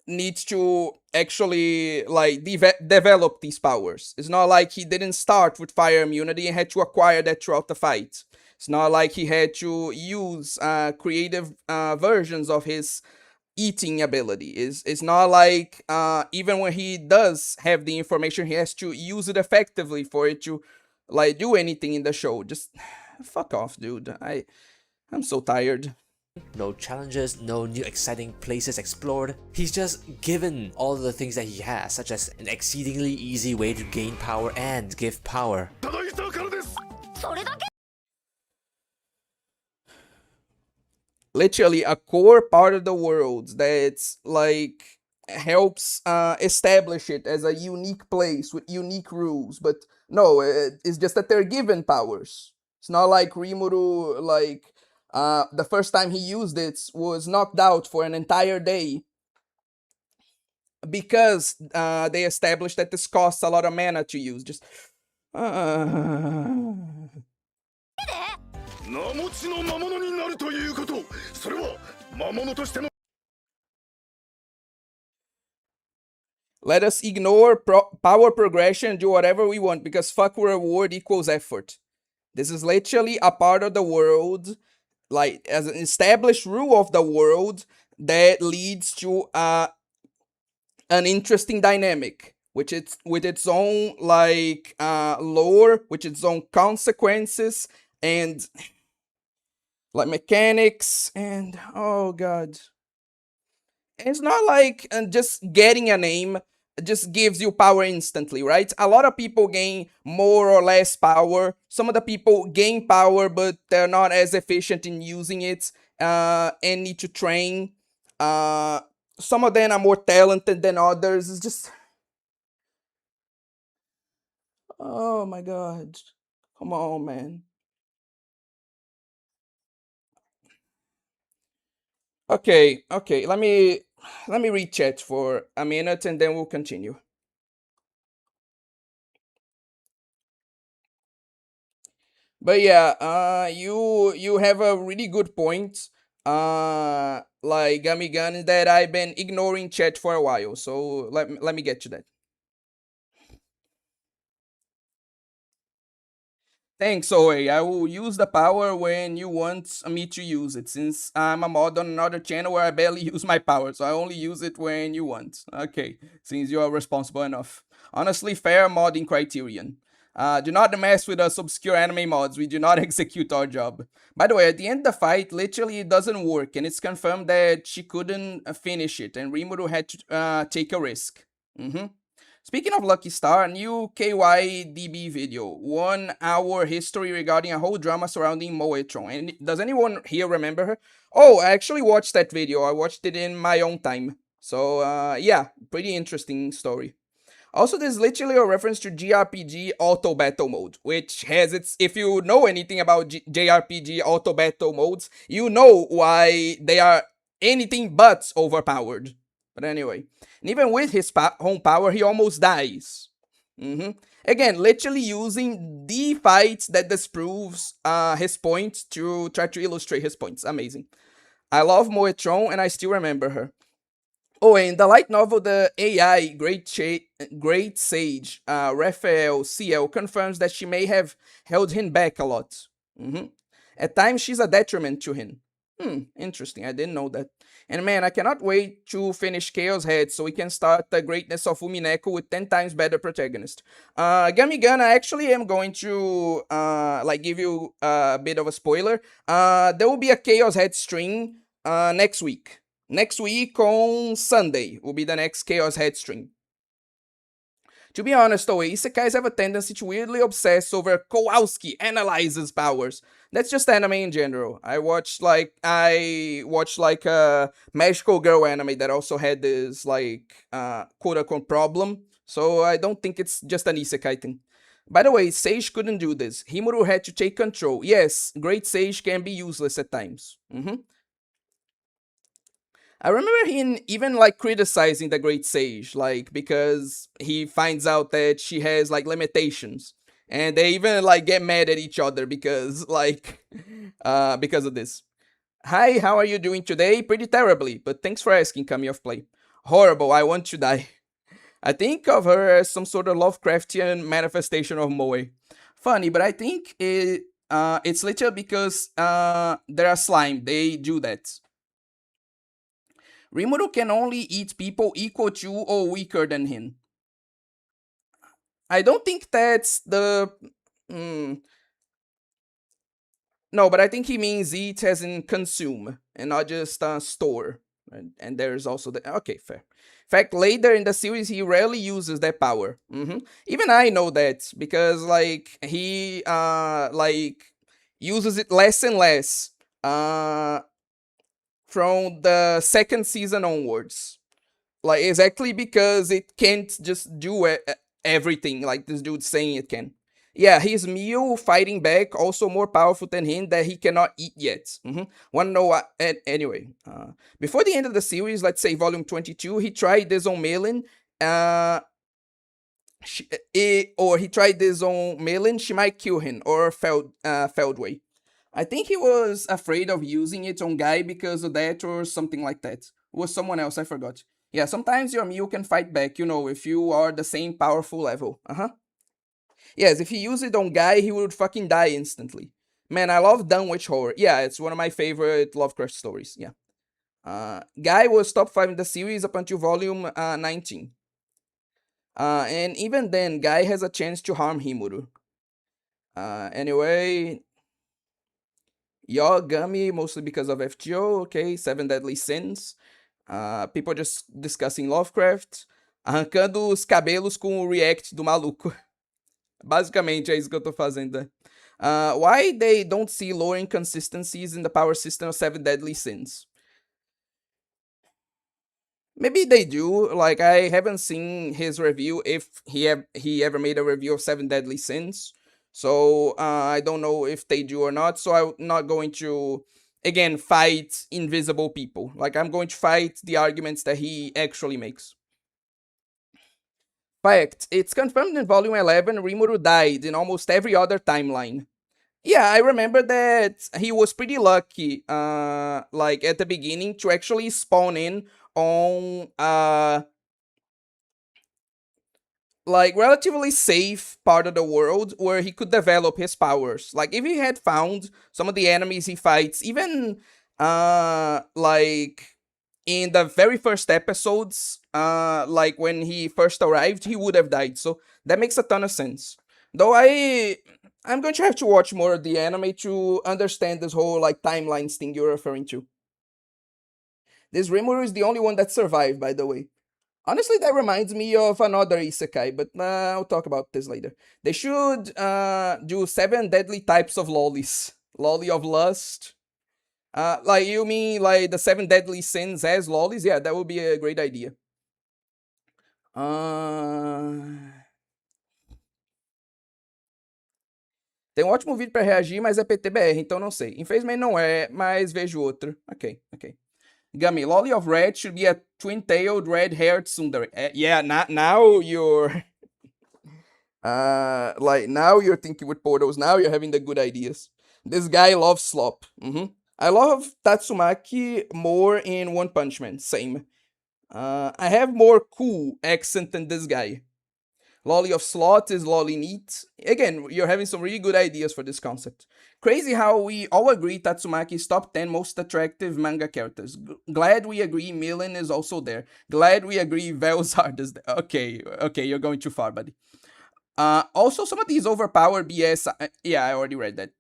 needs to actually develop these powers. It's not like he didn't start with fire immunity and had to acquire that throughout the fight. It's not like he had to use creative versions of his eating ability. It's not like even when he does have the information, he has to use it effectively for it to like do anything in the show. Just fuck off, dude. I'm so tired. No challenges, no new exciting places explored. He's just given all the things that he has, such as an exceedingly easy way to gain power and give power. Literally a core part of the world that's like helps establish it as a unique place with unique rules. But no, it's just that they're given powers. It's not like Rimuru, like the first time he used it was knocked out for an entire day because they established that this costs a lot of mana to use. Just let us ignore power progression, do whatever we want, because fuck reward equals effort. This is literally a part of the world, like as an established rule of the world that leads to an interesting dynamic, which it's with its own like lore, with its own consequences and like mechanics, and oh god. It's not like just getting a name just gives you power instantly, right? A lot of people gain more or less power. Some of the people gain power, but they're not as efficient in using it and need to train. Some of them are more talented than others. It's just... oh my god. Come on, man. Okay, let me read chat for a minute and then we'll continue. But yeah, you have a really good point. Like Gummy Gun, that I've been ignoring chat for a while. So let me get to that. Thanks, Oe. I will use the power when you want me to use it, since I'm a mod on another channel where I barely use my power, so I only use it when you want. Okay, since you are responsible enough. Honestly, fair modding criterion. Do not mess with us obscure anime mods. We do not execute our job. By the way, at the end of the fight, literally it doesn't work, and it's confirmed that she couldn't finish it, and Rimuru had to take a risk. Speaking of Lucky Star, new KYDB video. 1 hour history regarding a whole drama surrounding Moetron. And does anyone here remember her? Oh, I actually watched that video. I watched it in my own time. So, yeah, pretty interesting story. Also, there's literally a reference to JRPG Auto Battle Mode, which has its, if you know anything about JRPG Auto Battle Modes, you know why they are anything but overpowered. But anyway, and even with his home power, he almost dies. Again, literally using the fights that disproves his point to try to illustrate his points. Amazing. I love Moetron, and I still remember her. Oh, in the light novel, the AI Great Sage Raphael CL confirms that she may have held him back a lot. At times, she's a detriment to him. Interesting. I didn't know that. And man, I cannot wait to finish Chaos Head so we can start the greatness of Umineko with 10 times better protagonist. Gummy Gun, I actually am going to like give you a bit of a spoiler. There will be a Chaos Head stream next week. Next week on Sunday will be the next Chaos Head stream. To be honest though, isekais have a tendency to weirdly obsess over Kowalski analyzes powers. That's just anime in general. I watched like a magical girl anime that also had this like quote unquote problem. So I don't think it's just an isekai thing. By the way, Sage couldn't do this. Himuro had to take control. Yes, Great Sage can be useless at times. I remember him even like criticizing the Great Sage, like because he finds out that she has like limitations, and they even like get mad at each other because like because of this. Hi, how are you doing today? Pretty terribly, but thanks for asking, Kami of Play. Horrible, I want to die. I think of her as some sort of Lovecraftian manifestation of Moe. Funny, but I think it's literally because they are slime. They do that. Rimuru can only eat people equal to or weaker than him. I don't think that's the... No, but I think he means eat as in consume, and not just store. And there's also the... Okay, fair. In fact, later in the series, he rarely uses that power. Even I know that, because, like, he, like, uses it less and less. From the second season onwards. Like, exactly because it can't just do everything like this dude's saying it can. Yeah, his meal fighting back also more powerful than him that he cannot eat yet. Wanna know what? Anyway, before the end of the series, let's say volume 22, he tried this on Melin. Or he tried this on Melin, she might kill him, or Feldway. I think he was afraid of using it on Guy because of that or something like that. It was someone else, I forgot. Yeah, sometimes your Mew can fight back, you know, if you are the same powerful level. Yes, if he used it on Guy, he would fucking die instantly. Man, I love Dunwich Horror. Yeah, it's one of my favorite Lovecraft stories, yeah. Guy was top 5 in the series up until volume 19. And even then, Guy has a chance to harm Himuru. Anyway... Yogami, mostly because of FGO, okay, 7 Deadly Sins. People just discussing Lovecraft. Arrancando os cabelos com o react do maluco. Basicamente é isso que eu tô fazendo. Why they don't see lore inconsistencies in the power system of 7 Deadly Sins? Maybe they do. Like, I haven't seen his review, if he ever made a review of 7 Deadly Sins. So, I don't know if they do or not, so I'm not going to, again, fight invisible people. Like, I'm going to fight the arguments that he actually makes. Fact, it's confirmed in Volume 11, Rimuru died in almost every other timeline. Yeah, I remember that he was pretty lucky, like, at the beginning to actually spawn in on, like, relatively safe part of the world where he could develop his powers. Like, if he had found some of the enemies he fights, even, like, in the very first episodes, like, when he first arrived, he would have died. So, that makes a ton of sense. Though I'm going to have to watch more of the anime to understand this whole like timelines thing you're referring to. This Rimuru is the only one that survived, by the way. Honestly, that reminds me of another isekai, but I'll talk about this later. They should do 7 deadly types of lollies. Lolly of lust. Like, you mean like the 7 deadly sins as lollies? Yeah, that would be a great idea. Tem um ótimo vídeo pra reagir, mas é PTBR, então não sei. Infelizmente não é, mas vejo outro. Ok. Gummy, Lolly of Red should be a twin-tailed red-haired tsundere. Yeah, now you're... like, now you're thinking with portals. Now you're having the good ideas. This guy loves slop. I love Tatsumaki more in One Punch Man. Same. I have more cool accent than this guy. Lolly of Slot is Lolly Neat. Again, you're having some really good ideas for this concept. Crazy how we all agree Tatsumaki is top 10 most attractive manga characters. Glad we agree Milan is also there. Glad we agree Velzard is there. Okay, you're going too far, buddy. Also, some of these overpowered BS... yeah, I already read that.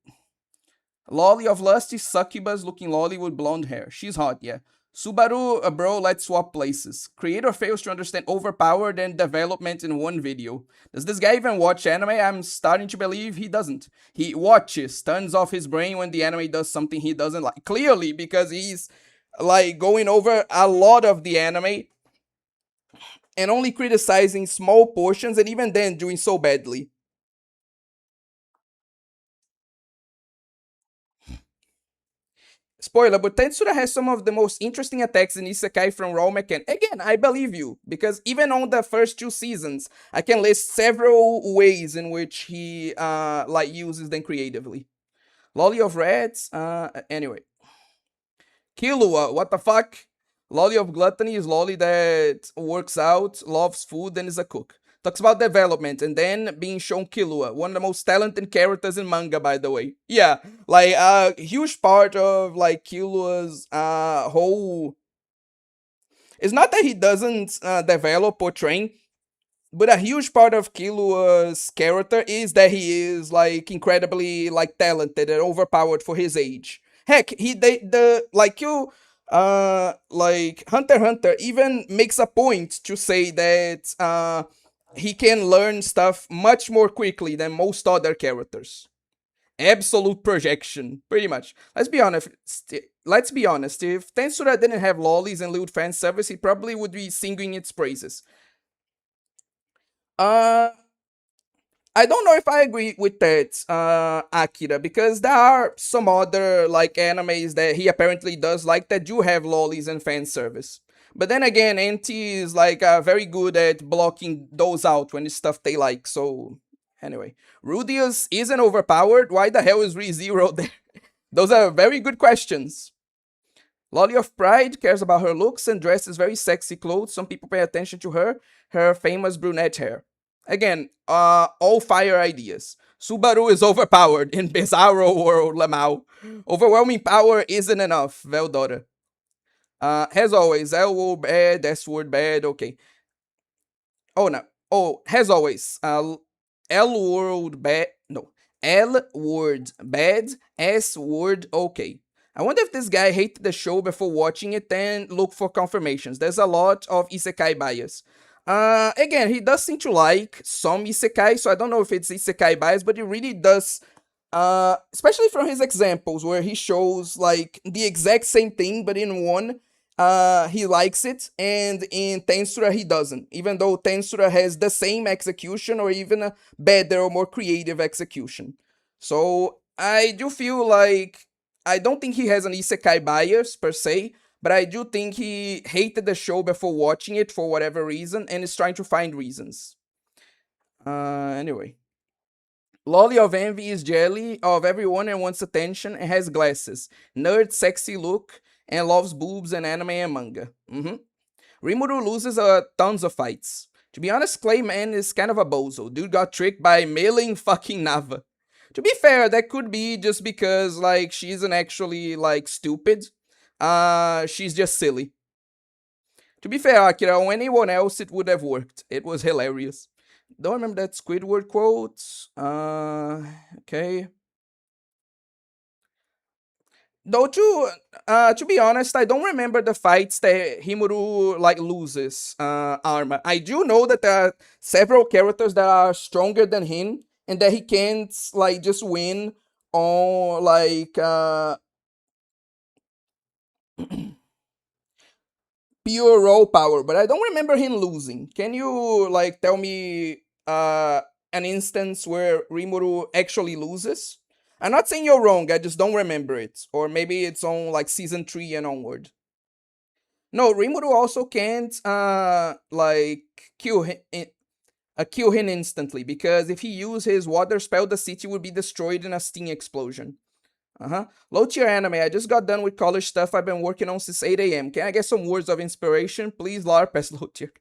Lolly of Lust is Succubus looking lolly with blonde hair. She's hot, yeah. Subaru, bro, let's swap places. Creator fails to understand overpowered and development in one video. Does this guy even watch anime? I'm starting to believe he doesn't. He watches, turns off his brain when the anime does something he doesn't like. Clearly, because he's like going over a lot of the anime and only criticizing small portions, and even then doing so badly. Spoiler, but Tensura has some of the most interesting attacks in Isekai from raw mechanics. Again, I believe you, because even on the first 2 seasons, I can list several ways in which he like uses them creatively. Lolly of Reds, anyway. Killua, what the fuck? Lolly of Gluttony is Lolly that works out, loves food, and is a cook. Talks about development, and then being shown Killua, one of the most talented characters in manga, by the way. Yeah, like, a huge part of, like, Killua's, whole... It's not that he doesn't, develop or train, but a huge part of Killua's character is that he is, like, incredibly, like, talented and overpowered for his age. Heck, like, Hunter x Hunter even makes a point to say that, he can learn stuff much more quickly than most other characters. Absolute projection, pretty much. Let's be honest, if Tensura didn't have lollies and lewd fan service, he probably would be singing its praises. I don't know if I agree with that, Akira, because there are some other, like, animes that he apparently does like that do have lollies and fan service. But then again, Anti is, like, very good at blocking those out when it's stuff they like, so... Anyway. Rudius isn't overpowered? Why the hell is ReZero there? Those are very good questions. Lolly of Pride cares about her looks and dresses very sexy clothes. Some people pay attention to her famous brunette hair. Again, all fire ideas. Subaru is overpowered in Bizarro World, Lamau. Overwhelming power isn't enough, Veldora. As always, L word bad, S word bad, okay. Oh, no. Oh, as always, L word bad, no. L word bad, S word okay. I wonder if this guy hated the show before watching it and look for confirmations. There's a lot of isekai bias. Again, he does seem to like some isekai, so I don't know if it's isekai bias, but he really does, especially from his examples where he shows like the exact same thing, but in one, he likes it, and in Tensura he doesn't, even though Tensura has the same execution or even a better or more creative execution. So I do feel like, I don't think he has an isekai bias per se, but I do think he hated the show before watching it for whatever reason and is trying to find reasons. Anyway. Lolly of Envy is jelly of everyone and wants attention and has glasses. Nerd, sexy look, and loves boobs and anime and manga. Rimuru loses tons of fights. To be honest, Clayman is kind of a bozo. Dude got tricked by Mailing fucking Nava. To be fair, that could be just because, like, she isn't actually, like, stupid. She's just silly. To be fair, Akira, on anyone else it would have worked. It was hilarious. Don't remember that Squidward quote. Okay. Don't you? To be honest, I don't remember the fights that Himuru like loses armor. I do know that there are several characters that are stronger than him, and that he can't like just win on like pure raw power. But I don't remember him losing. Can you like tell me an instance where Rimuru actually loses? I'm not saying you're wrong. I just don't remember it, or maybe it's on like season 3 and onward. No, Rimuru also can't like kill him instantly, because if he used his water spell, the city would be destroyed in a steam explosion. Low tier anime. I just got done with college stuff I've been working on since 8 a.m. Can I get some words of inspiration? Please, LARP as low tier.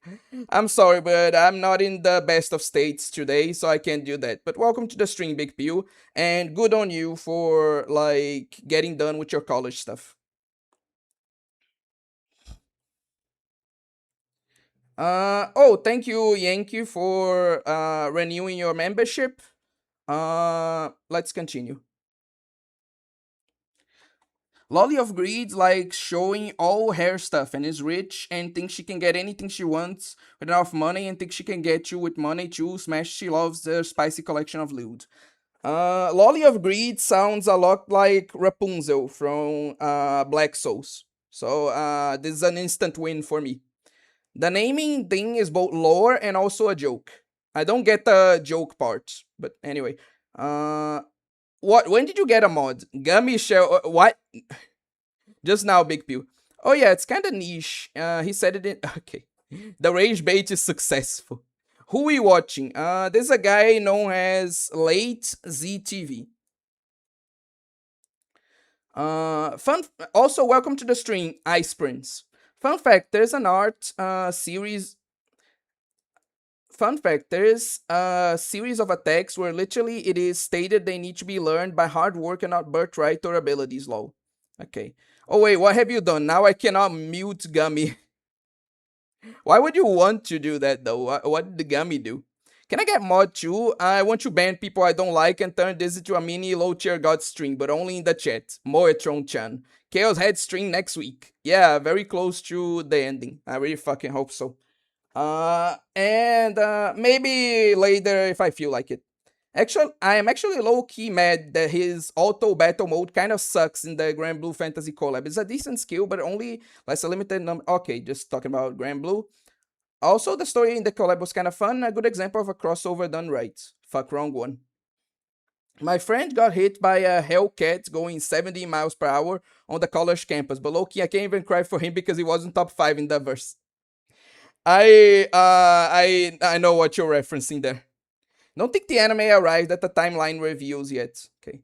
I'm sorry, but I'm not in the best of states today, so I can't do that. But welcome to the stream, Big Pew, and good on you for like getting done with your college stuff. Oh, thank you, Yankee, for renewing your membership. Let's continue. Lolly of Greed likes showing all hair stuff and is rich and thinks she can get anything she wants with enough money and thinks she can get you with money too. Smash, she loves the spicy collection of loot. Lolly of Greed sounds a lot like Rapunzel from Black Souls. So this is an instant win for me. The naming thing is both lore and also a joke. I don't get the joke part, but anyway. What? When did you get a mod? Gummy Shell? What? Just now, Big Pew. Oh yeah, it's kind of niche. He said it in. Okay. The rage bait is successful. Who are we watching? There's a guy known as Late ZTV. Also, welcome to the stream, Ice Prince. Fun fact, there's an art series. Fun fact, there's a series of attacks where literally it is stated they need to be learned by hard work and not birthright or abilities, lol. Okay. Oh wait, what have you done? Now I cannot mute Gummy. Why would you want to do that though? What did the Gummy do? Can I get mod too? I want to ban people I don't like and turn this into a mini low tier god stream, but only in the chat. Moetron-chan. Chaos Head stream next week. Yeah, very close to the ending. I really fucking hope so. And maybe later if I feel like it. Actually, I am actually low-key mad that his auto battle mode kind of sucks in the Grand Blue Fantasy collab. It's a decent skill, but only less a limited number. Okay, just talking about Grand Blue. Also, the story in the collab was kind of fun. A good example of a crossover done right. Fuck, wrong one. My friend got hit by a Hellcat going 70 miles per hour on the college campus, but low-key, I can't even cry for him because he wasn't top 5 in the verse. I know what you're referencing there. Don't think the anime arrived at the timeline reviews yet. Okay.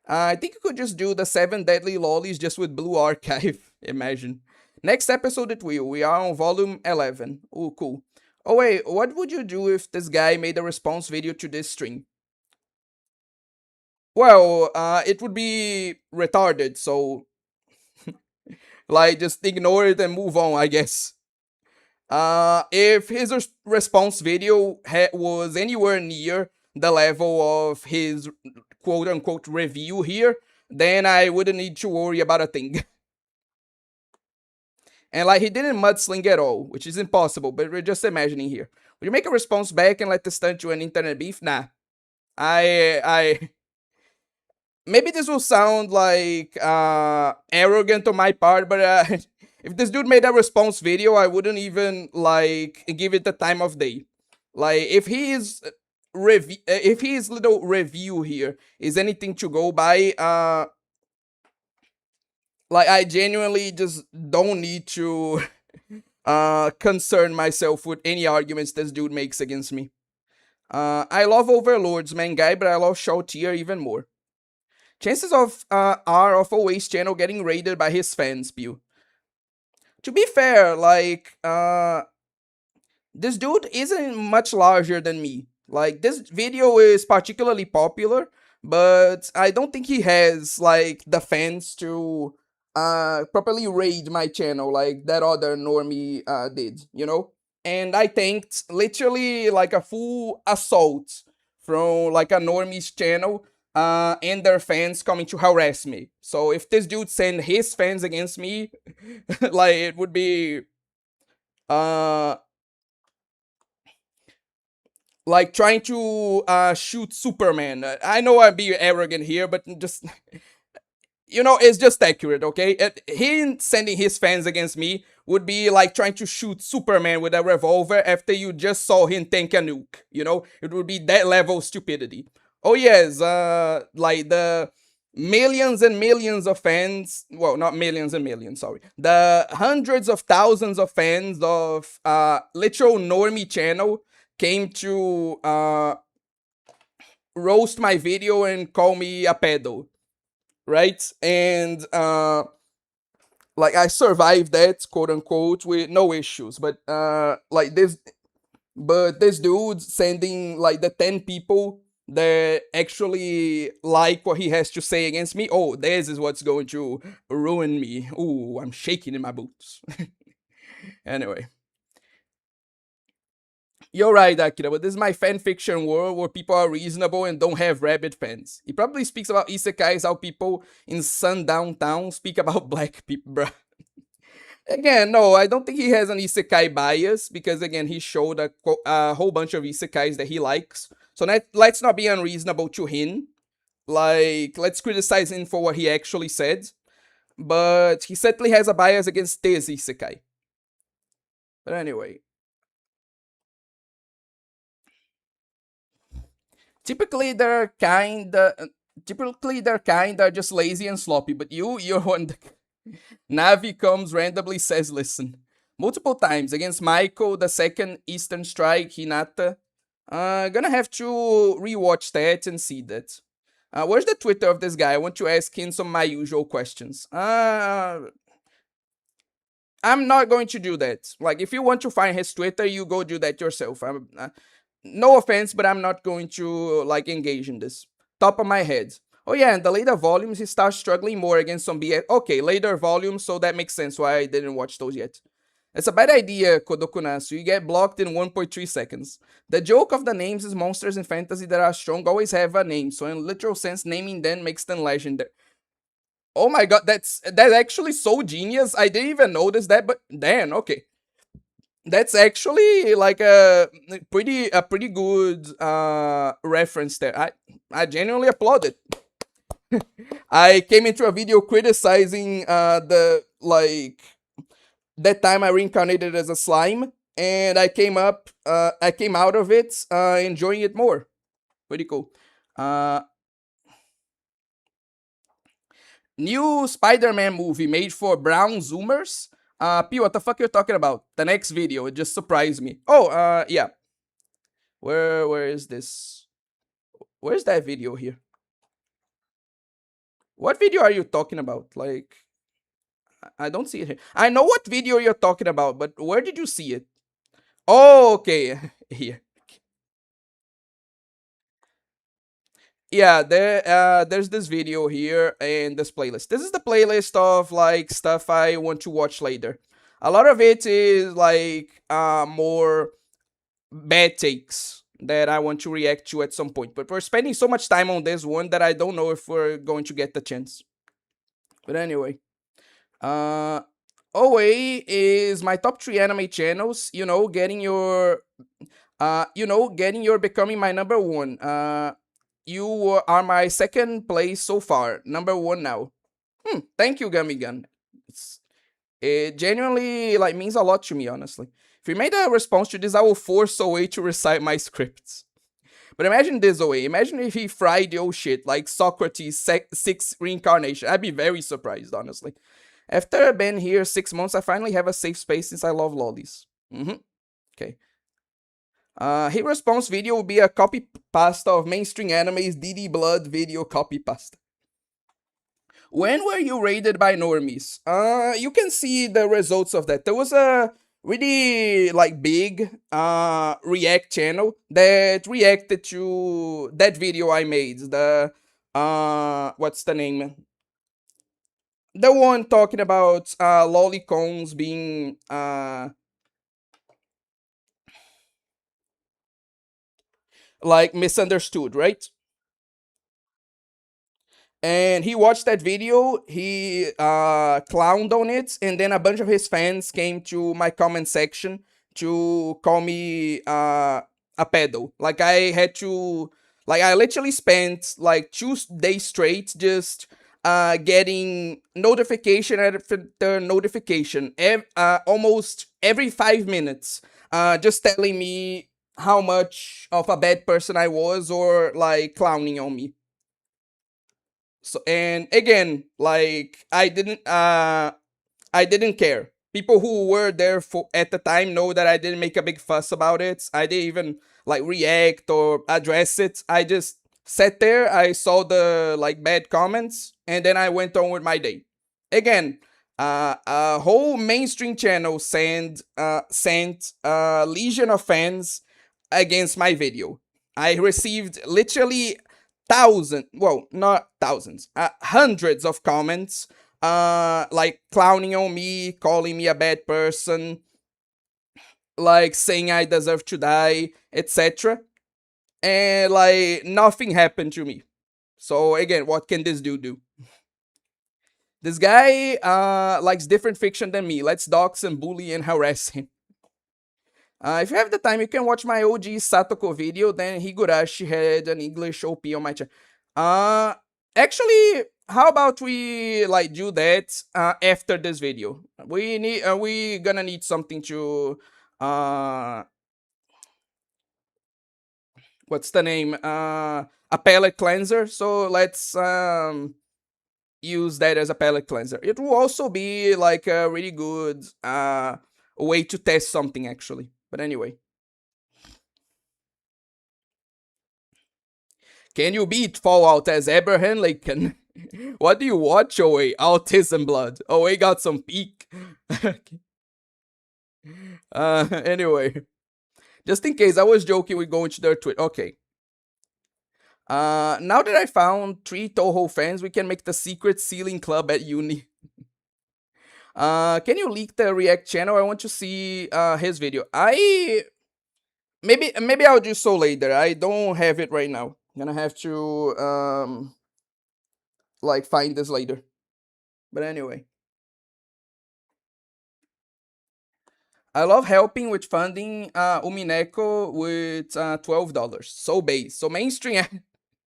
I think you could just do the 7 deadly lollies just with Blue Archive. Imagine. Next episode it will. We are on volume 11. Oh, cool. Oh wait, what would you do if this guy made a response video to this stream? Well, it would be retarded, so like just ignore it and move on, I guess. If his response video was anywhere near the level of his quote-unquote review here, then I wouldn't need to worry about a thing. And like, he didn't mudsling at all, which is impossible, but we're just imagining here. Would you make a response back and let this turn to an internet beef? Nah. Maybe this will sound like arrogant on my part, but if this dude made a response video, I wouldn't even like give it the time of day. Like, if his little review here is anything to go by, like, I genuinely just don't need to concern myself with any arguments this dude makes against me. I love Overlords, man, guy, but I love Shao Tier even more. Chances of are of Always channel getting raided by his fans, Pew. To be fair, like, this dude isn't much larger than me. Like, this video is particularly popular, but I don't think he has, like, the fans to properly raid my channel like that other normie did, you know? and I tanked literally like a full assault from like a normies channel and their fans coming to harass me. So if this dude send his fans against me, like it would be uh like trying to shoot Superman. I know I'm being arrogant here, but just it's just accurate, okay? Him sending his fans against me would be like trying to shoot Superman with a revolver after you just saw him tank a nuke. It would be that level of stupidity. Oh yes, like the millions and millions of fans, well, not millions and millions, sorry. The hundreds of thousands of fans of literal normie channel came to roast my video and call me a pedo, right? And like I survived that, quote unquote, with no issues. But this dude sending like the 10 people that actually like what he has to say against me. Oh, this is what's going to ruin me. Ooh, I'm shaking in my boots. Anyway. You're right, Akira, but this is my fanfiction world where people are reasonable and don't have rabid fans. He probably speaks about isekais, how people in sundown town speak about black people, bruh. Again, no, I don't think he has an isekai bias because, again, he showed a whole bunch of isekais that he likes. So let's not be unreasonable to him. Like, let's criticize him for what he actually said. But he certainly has a bias against this isekai. But anyway. Typically they're just lazy and sloppy, but you're one. Navi comes randomly, says listen. Multiple times against Michael, the second Eastern Strike, Hinata. Gonna have to rewatch that and see that. Where's the Twitter of this guy? I want to ask him some of my usual questions. I'm not going to do that. Like, if you want to find his Twitter, you go do that yourself. No offense, but I'm not going to like engage in this. Top of my head. Oh yeah, and the later volumes he starts struggling more against some BS. Okay, later volumes, so that makes sense why I didn't watch those yet. It's a bad idea, Kodokunasu. You get blocked in 1.3 seconds. The joke of the names is monsters in fantasy that are strong always have a name, so in literal sense, naming them makes them legendary. Oh my god, that's actually so genius. I didn't even notice that, but damn, okay. That's actually like a pretty good reference there. I genuinely applaud it. I came into a video criticizing the like that time I reincarnated as a slime, and I came out of it enjoying it more. Pretty cool. New Spider-Man movie made for brown zoomers. P, what the fuck you're talking about? The next video, it just surprised me. Oh, yeah. Where is this? Where's that video here? What video are you talking about? Like, I don't see it here. I know what video you're talking about, but where did you see it? Oh, okay. Here. Yeah, there's this video here and this playlist. This is the playlist of like stuff I want to watch later. A lot of it is like more bad takes that I want to react to at some point. But we're spending so much time on this one that I don't know if we're going to get the chance. But anyway, OA is my top 3 anime channels. Getting your becoming my number 1. You are my second place so far. Number 1 now. Thank you, Gummy Gun. It genuinely like means a lot to me, honestly. If you made a response to this, I will force OA to recite my scripts. But imagine this, OA. Imagine if he fried your shit like Socrates' 6 reincarnation. I'd be very surprised, honestly. After I've been here 6 months, I finally have a safe space since I love lollies. Okay. His response video will be a copy pasta of mainstream anime's DD Blood video copy pasta. When were you raided by normies? You can see the results of that. There was a really like big react channel that reacted to that video I made. The what's the name? The one talking about lollicones being like misunderstood, right? And he watched that video, he clowned on it, and then a bunch of his fans came to my comment section to call me a pedo. Like I had to, like I literally spent like 2 days straight just getting notification after notification, almost every 5 minutes, just telling me how much of a bad person I was, or like clowning on me. So, and again, like I didn't care. People who were there for at the time know that I didn't make a big fuss about it. I didn't even like react or address it. I just sat there, I saw the like bad comments, and then I went on with my day. Again, a whole mainstream channel sent a legion of fans against my video. I received literally thousands, well, not thousands, hundreds of comments, like clowning on me, calling me a bad person, like saying I deserve to die, etc. And like nothing happened to me. So again, what can this dude do? This guy likes different fiction than me. Let's dox and bully and harass him. If you have the time, you can watch my OG Satoko video. Then Higurashi had an English OP on my channel. Actually, how about we like do that after this video? We gonna need something to what's the name? A palette cleanser. So let's use that as a palette cleanser. It will also be like a really good way to test something actually. But anyway. Can you beat Fallout as Abraham Lincoln? What do you watch, Owe? Autism Blood. Owe got some peak. Anyway. Just in case, I was joking with going to their Twitter. Okay. Now that I found 3 Toho fans, we can make the secret ceiling club at uni. Can you leak the React channel? I want to see his video. Maybe I'll do so later. I don't have it right now. I'm gonna have to like find this later. But anyway. I love helping with funding Umineko with $12. So base. So mainstream.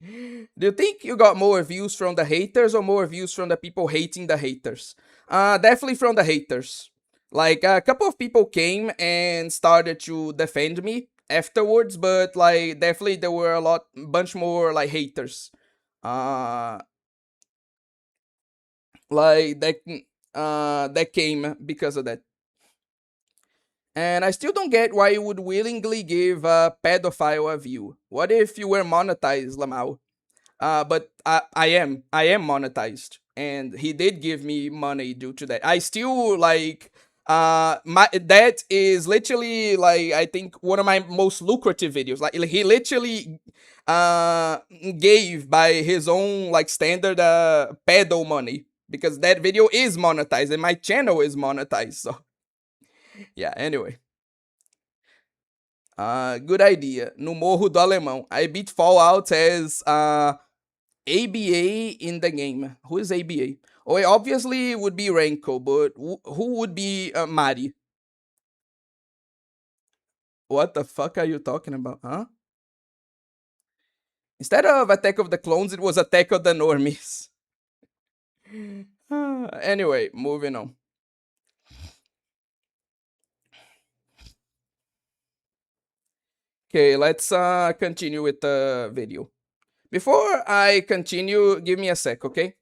Do you think you got more views from the haters or more views from the people hating the haters? Definitely from the haters. Like a couple of people came and started to defend me afterwards, but like definitely there were a bunch more like haters. Like that came because of that. And I still don't get why you would willingly give a pedophile a view. What if you were monetized, Lamau? But I am monetized, and he did give me money due to that. I still like that is literally like I think one of my most lucrative videos. Like he literally gave by his own like standard pedo money, because that video is monetized and my channel is monetized. So yeah, anyway. Good idea. No Morro do Alemão. I beat Fallout as ABA in the game. Who is ABA? Oh, it obviously would be Renko, but who would be Mari? What the fuck are you talking about, huh? Instead of Attack of the Clones, it was Attack of the Normies. Anyway, moving on. Okay, let's continue with the video. Before I continue, give me a sec, okay?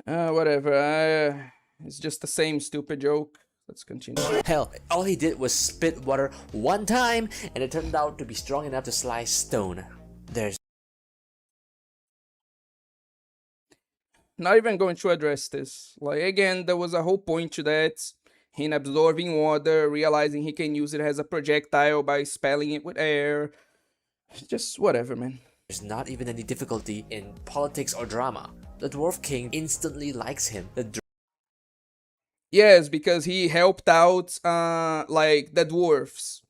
Whatever. It's just the same stupid joke. Let's continue. Hell, all he did was spit water one time, and it turned out to be strong enough to slice stone. There's not even going to address this. Like, again, there was a whole point to that. Him absorbing water, realizing he can use it as a projectile by spelling it with air. Just whatever, man. There's not even any difficulty in politics or drama. The Dwarf King instantly likes him. Yes, because he helped out, like, the dwarfs.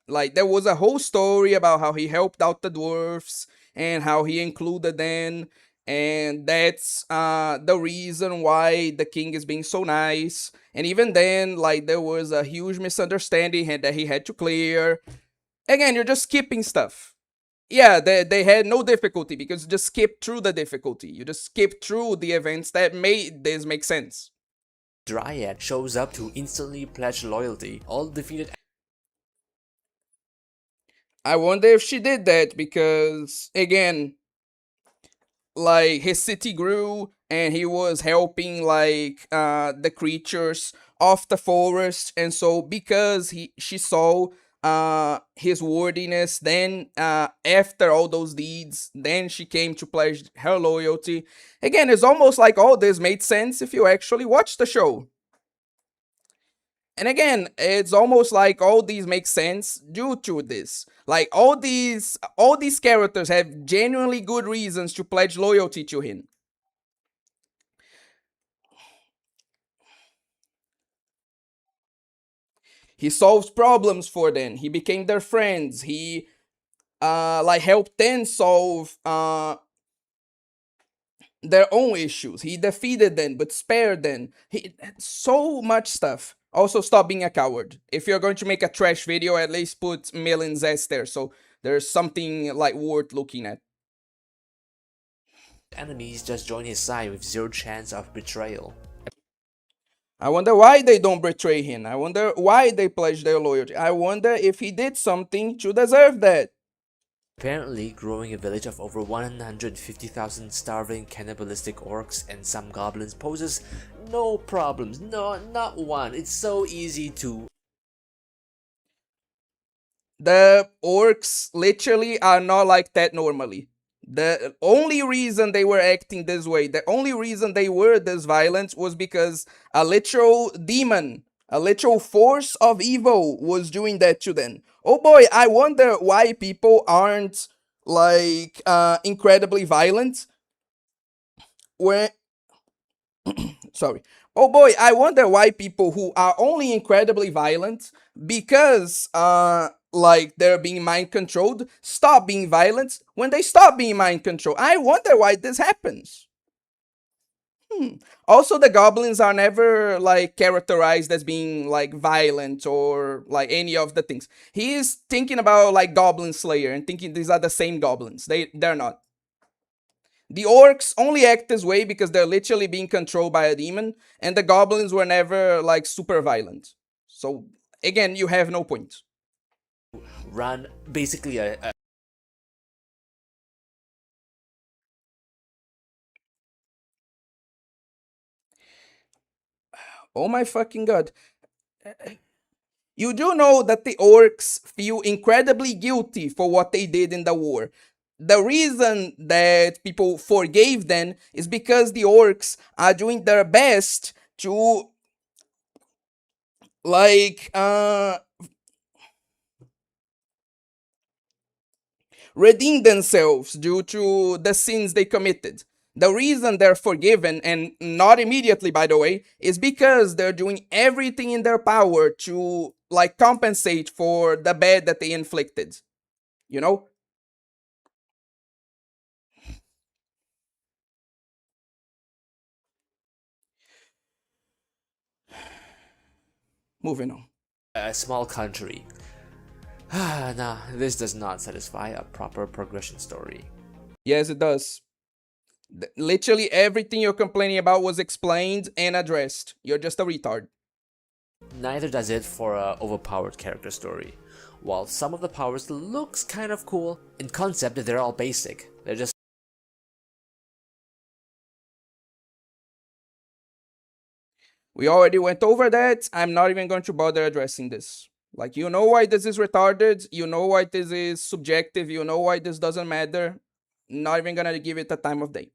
Like, there was a whole story about how he helped out the dwarfs and how he included them, and that's the reason why the king is being so nice. And even then, like, there was a huge misunderstanding that he had to clear. Again, you're just skipping stuff. Yeah, they had no difficulty because you just skip through the difficulty. You just skip through the events that made this make sense. Dryad shows up to instantly pledge loyalty. All defeated. I wonder if she did that because, again, like, his city grew and he was helping, like, the creatures of the forest, and so because she saw his worthiness, then after all those deeds, then she came to pledge her loyalty. Again, it's almost like all this made sense if you actually watch the show. And again, it's almost like all these make sense due to this. Like, all these characters have genuinely good reasons to pledge loyalty to him. He solves problems for them. He became their friends. He like, helped them solve their own issues. He defeated them but spared them. He so much stuff. Also, stop being a coward. If you're going to make a trash video, at least put Milin's ass there, so there's something, like, worth looking at. Enemies just join his side with zero chance of betrayal. I wonder why they don't betray him. I wonder why they pledge their loyalty. I wonder if he did something to deserve that. Apparently, growing a village of over 150,000 starving cannibalistic orcs and some goblins poses no problems. No, not one. It's so easy to... The orcs literally are not like that normally. The only reason they were acting this way, the only reason they were this violent was because a literal demon, a literal force of evil was doing that to them. Oh boy, I wonder why people aren't, like, incredibly violent when... Sorry. Oh boy, I wonder why people who are only incredibly violent because, like, they're being mind controlled, stop being violent when they stop being mind controlled. I wonder why this happens. Also, the goblins are never, like, characterized as being, like, violent or, like, any of the things. He is thinking about, like, Goblin Slayer and thinking these are the same goblins. They're not. The orcs only act this way because they're literally being controlled by a demon, and the goblins were never, like, super violent. So, again, you have no point. Run basically a Oh my fucking god. You do know that the orcs feel incredibly guilty for what they did in the war. The reason that people forgave them is because the orcs are doing their best to, like, redeem themselves due to the sins they committed. The reason they're forgiven, and not immediately, by the way, is because they're doing everything in their power to, like, compensate for the bad that they inflicted. You know? Moving on. small country. Nah, this does not satisfy a proper progression story. Yes, it does. Literally everything you're complaining about was explained and addressed. You're just a retard. Neither does it for a overpowered character story. While some of the powers looks kind of cool, in concept they're all basic. They're just We already went over that. I'm not even going to bother addressing this. Like, you know why this is retarded. You know why this is subjective. You know why this doesn't matter. Not even gonna give it the time of day.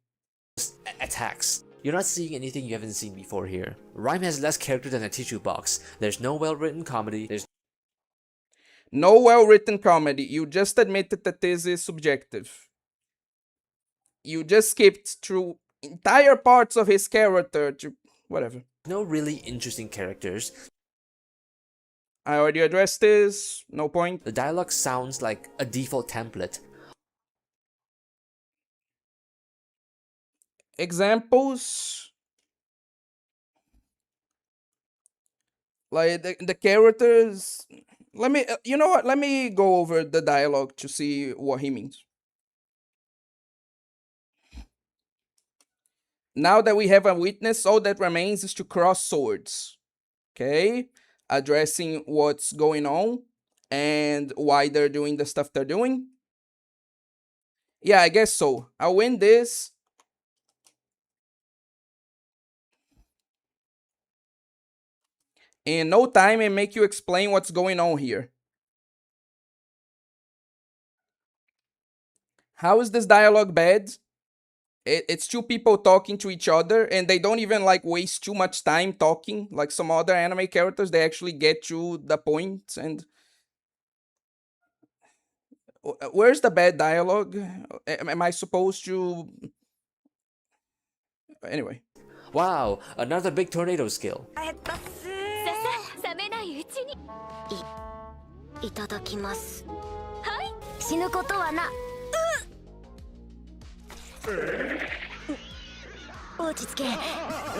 attacks. You're not seeing anything you haven't seen before here. Rhyme has less character than a tissue box. There's no well-written comedy. There's no well-written comedy. You just admitted that this is subjective. You just skipped through entire parts of his character to whatever. no really interesting characters. I already addressed this. No point. The dialogue sounds like a default template. Examples. Like the characters. Let me, you know what? Let me go over the dialogue to see what he means. Now that we have a witness, all that remains is to cross swords. Okay? Addressing what's going on and why they're doing the stuff they're doing. Yeah, I guess so. I'll win this. In no time and make you explain what's going on here. How is this dialogue bad? It's two people talking to each other and they don't even like waste too much time talking like some other anime characters. They actually get to the point. And where's the bad dialogue? Am I supposed to... Anyway. Wow, another big tornado skill. 冷めないうちにいただきます。はい死ぬことはな落ち着け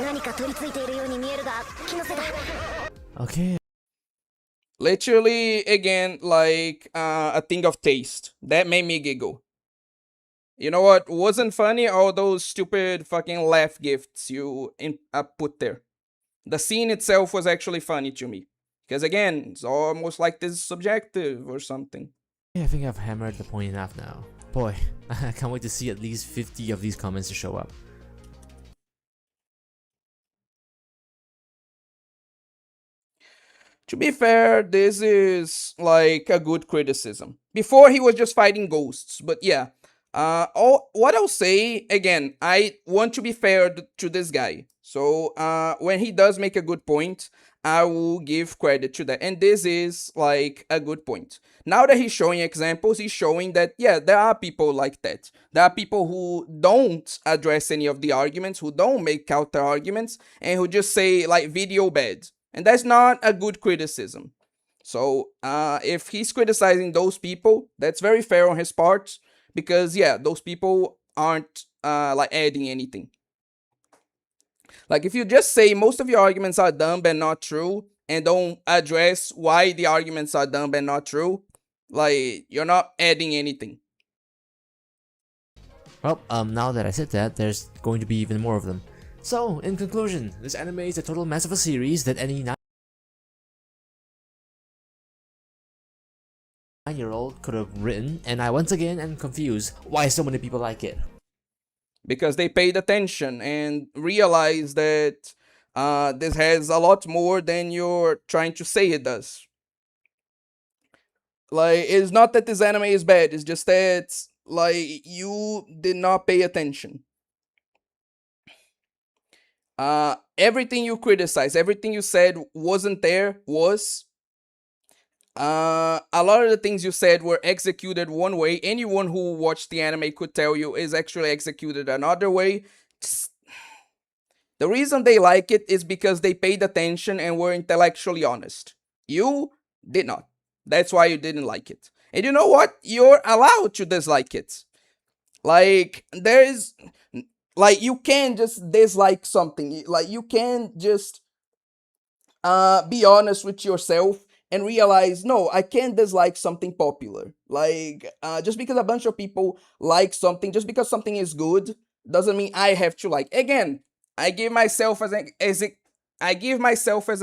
何か取り付いているように見えるが気のせいだ Okay. Literally, again, like a thing of taste. That made me giggle. You know what wasn't funny? All those stupid fucking laugh gifts you put there. The scene itself was actually funny to me. Because again, it's almost like this is subjective or something. I think I've hammered the point enough now. Boy, I can't wait to see at least 50 of these comments to show up. To be fair, this is like a good criticism. Before he was just fighting ghosts, but yeah. What I'll say, again, I want to be fair to this guy. So when he does make a good point, I will give credit to that. And this is like a good point. Now that he's showing examples, he's showing that, yeah, there are people like that. There are people who don't address any of the arguments, who don't make counter arguments, and who just say like video bad. And that's not a good criticism. So if he's criticizing those people, that's very fair on his part. Because yeah, those people aren't like adding anything. Like if you just say most of your arguments are dumb and not true, and don't address why the arguments are dumb and not true, like you're not adding anything. Well, now that I said that, there's going to be even more of them. So, in conclusion, this anime is a total mess of a series that any 9-year-old could have written, and I once again am confused why so many people like it. Because they paid attention and realized that this has a lot more than you're trying to say it does. Like, it's not that this anime is bad, it's just that, like, you did not pay attention. Everything you criticized, everything you said wasn't there, was. A lot of the things you said were executed one way. Anyone who watched the anime could tell you is actually executed another way. The reason they like it is because they paid attention and were intellectually honest. You did not. That's why you didn't like it. And you know what? You're allowed to dislike it. Like, there is... Like, you can't just dislike something. Like, you can't just be honest with yourself and realize, no, I can't dislike something popular. Like, just because a bunch of people like something, just because something is good, doesn't mean I have to like. Again, I give myself as an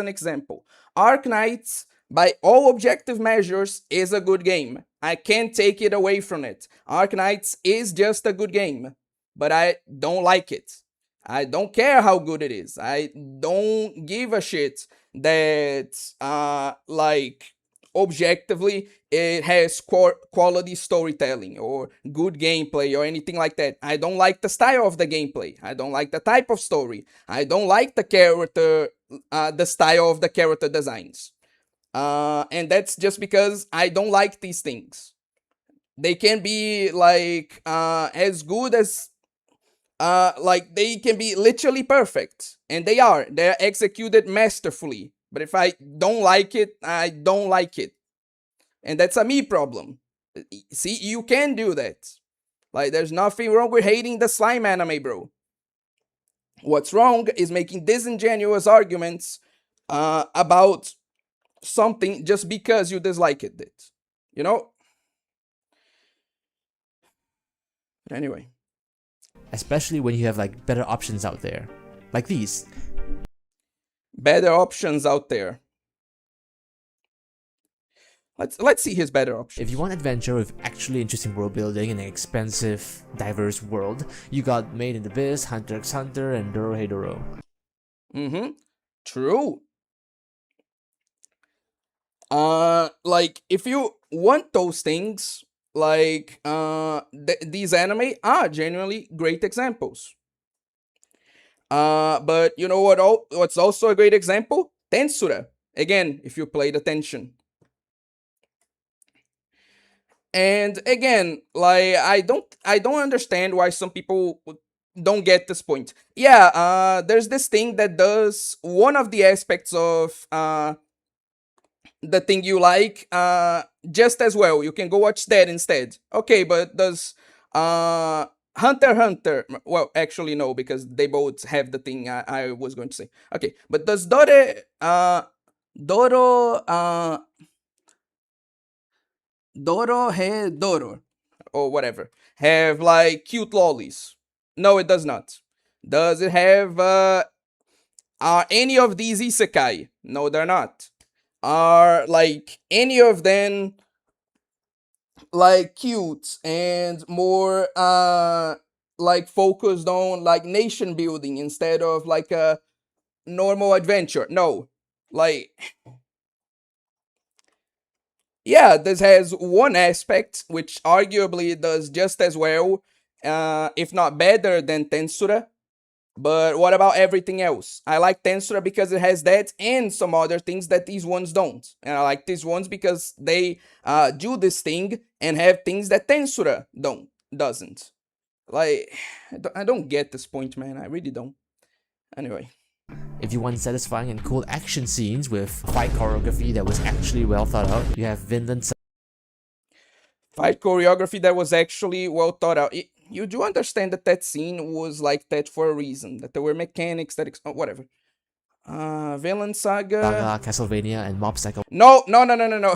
example. Arknights, by all objective measures, is a good game. I can't take it away from it. Arknights is just a good game, but I don't like it. I don't care how good it is. I don't give a shit that like objectively it has quality storytelling or good gameplay or anything like that. I don't like the style of the gameplay. I don't like the type of story. I don't like the character, the style of the character designs. And that's just because I don't like these things. They can be like as good as like they can be literally perfect, and they are. They're executed masterfully. But if I don't like it, I don't like it, and that's a me problem. See, you can do that. Like, there's nothing wrong with hating the slime anime, bro. What's wrong is making disingenuous arguments about something just because you dislike it. You know? But anyway. Especially when you have like better options out there. Like these. Better options out there. Let's see his better options. If you want adventure with actually interesting world building in an expansive, diverse world, you got Made in Abyss, Hunter x Hunter, and Dorohedoro. True. Like, if you want those things, like, these anime are genuinely great examples. But you know what's also a great example? Tensura. Again, if you played attention. And again, like, I don't understand why some people don't get this point. Yeah, there's this thing that does one of the aspects of the thing you like just as well. You can go watch that instead. Okay, but does Hunter x Hunter, well, actually no, because they both have the thing I was going to say. Okay, but does Dorohedoro or whatever have like cute lollies? No, it does not. Does it have are any of these isekai? No, they're not. Are like any of them like cute and more like focused on like nation building instead of like a normal adventure? No. Like, yeah, this has one aspect which arguably does just as well, if not better than Tensura. But what about everything else? I like Tensura because it has that and some other things that these ones don't. And I like these ones because they do this thing and have things that Tensura doesn't. Like, I don't get this point, man. I really don't. Anyway. If you want satisfying and cool action scenes with fight choreography that was actually well thought out, you have Vinland Fight choreography that was actually well thought out. You do understand that that scene was like that for a reason. That there were mechanics that... whatever. Vinland Saga... Castlevania, and Mob Psycho. No.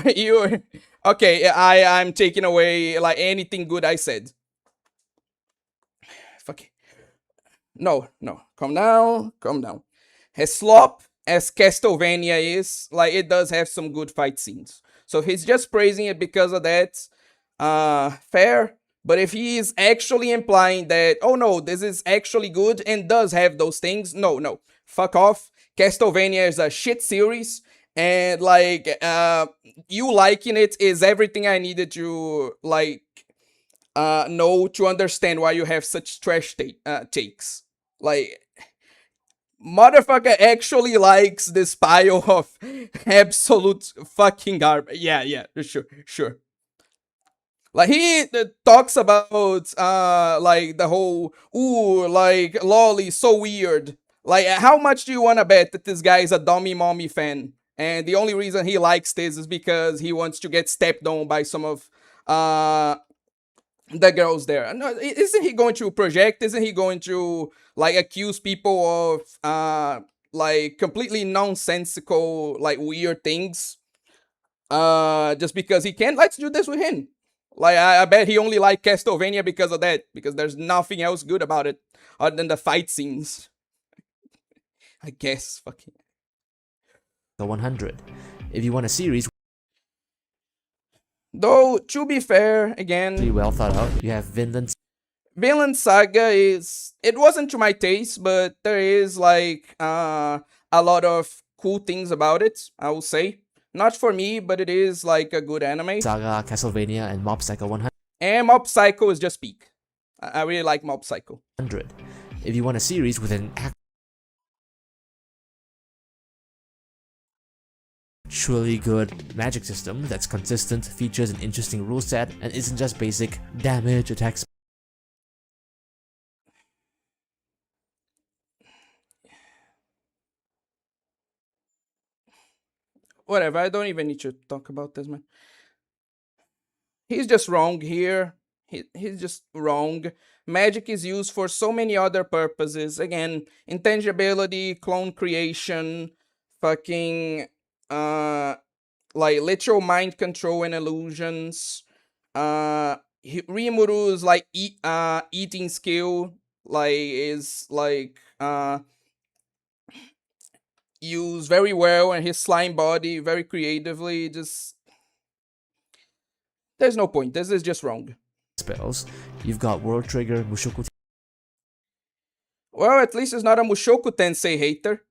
You... Okay, I'm taking away like anything good I said. Fuck it. No. Calm down. As slop as Castlevania is, like, it does have some good fight scenes. So if he's just praising it because of that, fair. But if he is actually implying that, oh no, this is actually good and does have those things, no. Fuck off. Castlevania is a shit series. And like, you liking it is everything I needed to, like, know to understand why you have such trash takes. Like, motherfucker actually likes this pile of absolute fucking garbage. Yeah, sure. Like, he talks about, like, the whole, ooh, like, lolly, so weird. Like, how much do you want to bet that this guy is a dummy mommy fan? And the only reason he likes this is because he wants to get stepped on by some of, the girls there. No, isn't he going to project? Isn't he going to like accuse people of like completely nonsensical, like weird things? Just because he can? Let's do this with him. Like, I bet he only liked Castlevania because of that. Because there's nothing else good about it other than the fight scenes. I guess. Fucking 100. If you want a series though, to be fair, again, really well thought out, you have Vinland Saga is... It wasn't to my taste, but there is like a lot of cool things about it, I will say. Not for me, but it is like a good anime. Saga, Castlevania, and Mob Psycho 100. And Mob Psycho is just peak. I really like Mob Psycho. If you want a series with an actually good magic system that's consistent, features an interesting rule set, and isn't just basic damage, attacks. Whatever, I don't even need to talk about this, man. He's just wrong here. He's just wrong. Magic is used for so many other purposes. Again, intangibility, clone creation, fucking like literal mind control and illusions. Rimuru's like eating skill is used very well, and his slime body very creatively. Just there's no point. This is just wrong. Spells. You've got World Trigger, Mushoku. Well, at least it's not a Mushoku Tensei hater.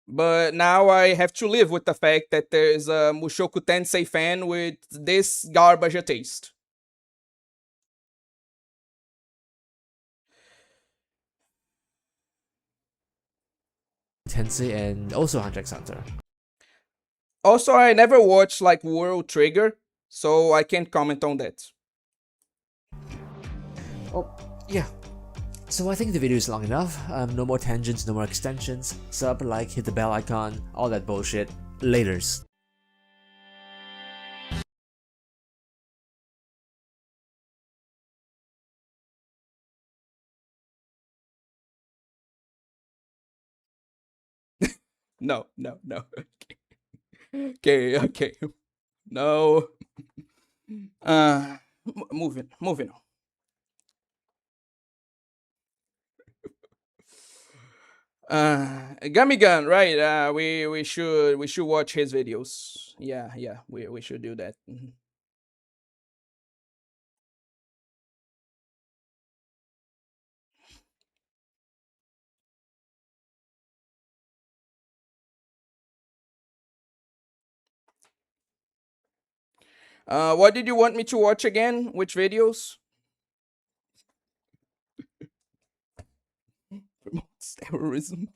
But now I have to live with the fact that there's a Mushoku Tensei fan with this garbage a taste. Tensei and also Hunter x Hunter. Also, I never watched like World Trigger, so I can't comment on that. Oh, yeah. So I think the video is long enough. No more tangents, no more extensions. Sub, like, hit the bell icon, all that bullshit. Laters. No. Okay. No. Moving on. Gummy Gun, right? We should watch his videos. Yeah, we should do that. What did you want me to watch again? Which videos? Promotes terrorism.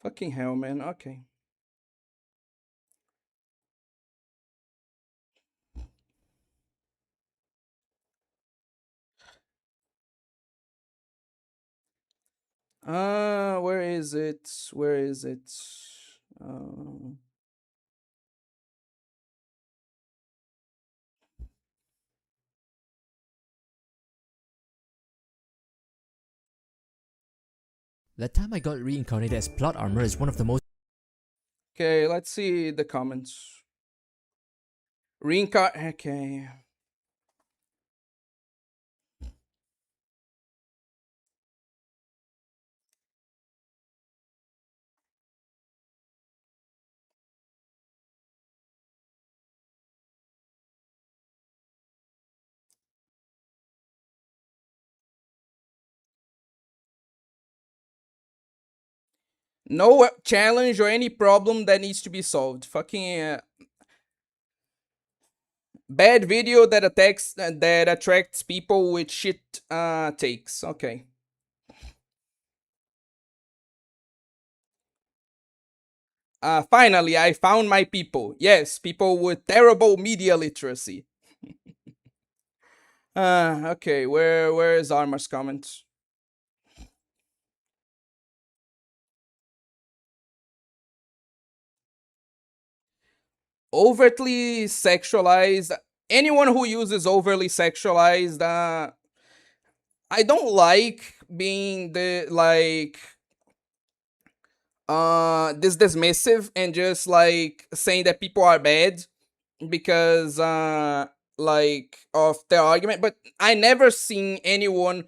Fucking hell, man. Okay. Where is it? Where is it? The time I got reincarnated as plot armor is one of the most. Okay, let's see the comments. Okay. No challenge or any problem that needs to be solved. Fucking bad video that attracts people with shit takes. Okay. Finally, I found my people. Yes, people with terrible media literacy. Okay, where is Armor's comment? Overtly sexualized. Anyone who uses overly sexualized, I don't like being this dismissive and just like saying that people are bad because like of their argument, but I never seen anyone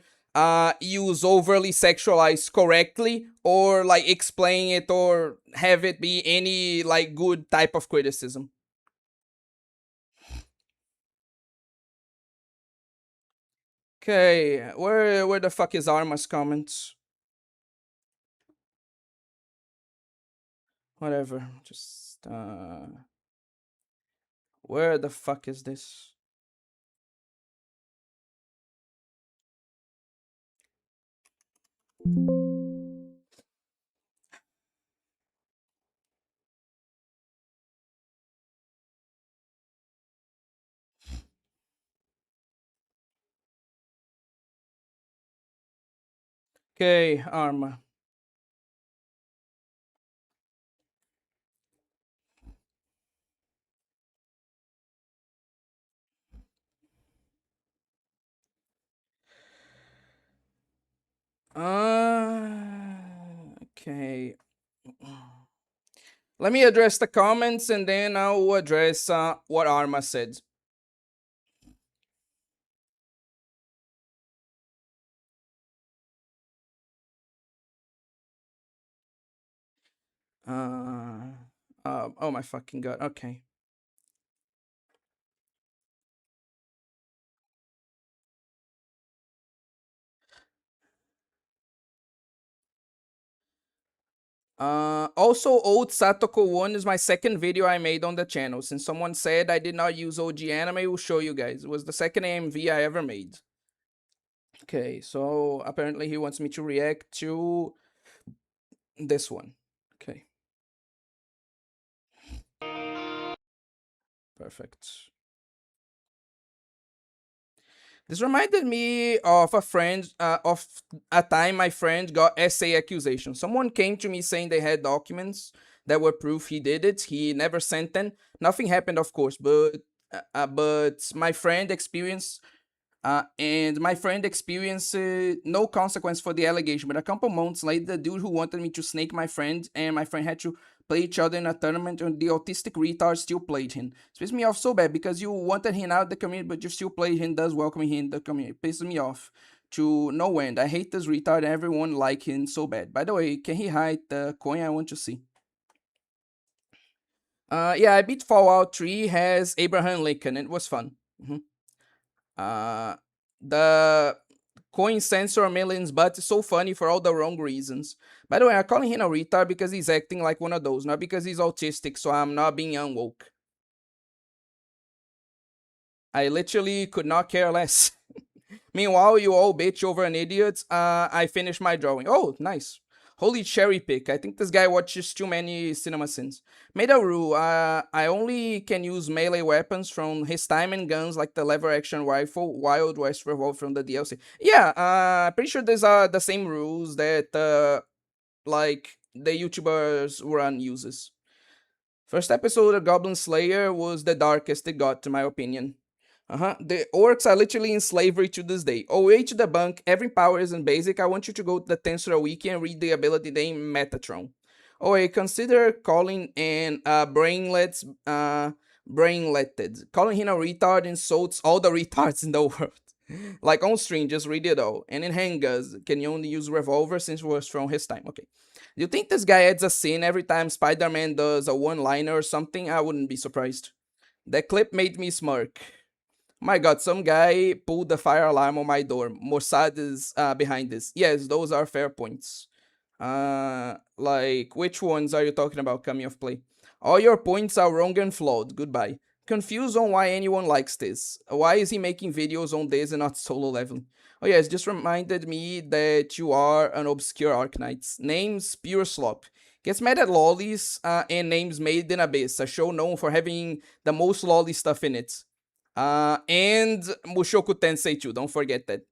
use overly sexualized correctly or like explain it or have it be any like good type of criticism. Okay, where the fuck is Arma's comments? Whatever, just where the fuck is this? Okay, Arma. Okay. Let me address the comments and then I'll address what Arma said. Oh my fucking god. Okay. Also, Old Satoko 1 is my second video I made on the channel. Since someone said I did not use OG anime, I will show you guys. It was the second AMV I ever made. Okay, so apparently he wants me to react to this one. Okay. Perfect. This reminded me of of a time my friend got essay accusation. Someone came to me saying they had documents that were proof he did it. He never sent them. Nothing happened, of course, but my friend experienced no consequence for the allegation. But a couple months later, the dude who wanted me to snake my friend and my friend had to play each other in a tournament, and the autistic retard still played him. It pisses me off so bad because you wanted him out of the community, but you still played him, thus welcoming him in the community. It pisses me off to no end. I hate this retard and everyone like him so bad. By the way, can he hide the coin? I want to see. Yeah, I beat Fallout 3 has Abraham Lincoln. It was fun. The coin sensor millions, but it's so funny for all the wrong reasons. By the way, I'm calling him a retard because he's acting like one of those, not because he's autistic, so I'm not being unwoke. I literally could not care less. Meanwhile, you all bitch over an idiot. I finished my drawing. Oh, nice. Holy cherry pick. I think this guy watches too many cinema sins. Made a rule. I only can use melee weapons from his time and guns like the lever action rifle, Wild West revolver from the DLC. Yeah, pretty sure these are the same rules that like the YouTubers run uses. First episode of Goblin Slayer was the darkest it got, to my opinion. The orcs are literally in slavery to this day. OA to debunk, every power is in basic. I want you to go to the Tensura wiki and read the ability name Metatron. OA, consider calling an brainletted. Calling him a retard insults all the retards in the world. Like on stream, just read it all. And in handguns, can you only use revolver since it was from his time? Okay. Do you think this guy adds a scene every time Spider-Man does a one-liner or something? I wouldn't be surprised. That clip made me smirk. My god, some guy pulled the fire alarm on my door. Mossad is behind this. Yes, those are fair points. Like, which ones are you talking about coming of play? All your points are wrong and flawed. Goodbye. Confused on why anyone likes this. Why is he making videos on this and not solo leveling? Oh yes, just reminded me that you are an obscure Arknights. Names Pure Slop. Gets mad at lollies and names Made in Abyss, a show known for having the most lolly stuff in it. And Mushoku Tensei 2, don't forget that.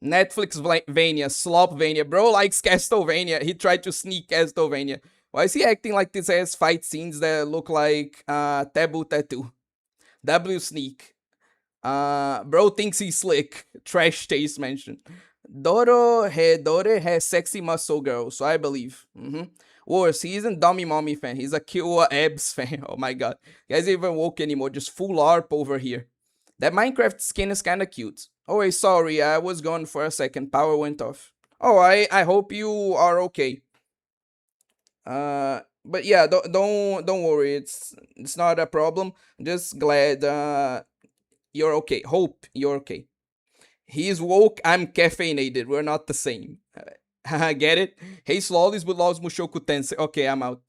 Netflix Vania, Slopvania. Bro likes Castlevania. He tried to sneak Castlevania. Why is he acting like this has fight scenes that look like Taboo Tattoo? W Sneak. Bro thinks he's slick. Trash taste mentioned. Doro has sexy muscle girl, so I believe. Worse, he isn't Dummy Mommy fan. He's a Killer Abs fan. Oh my god. Guys even woke anymore. Just full ARP over here. That Minecraft skin is kinda cute. Oh, wait, sorry. I was gone for a second. Power went off. Oh, I hope you are okay. But yeah, don't worry. It's not a problem. Just glad you're okay. Hope, you're okay. He's woke, I'm caffeinated. We're not the same. Get it? Hey, Slawlys with Laws Mushoku Tensei. Okay, I'm out.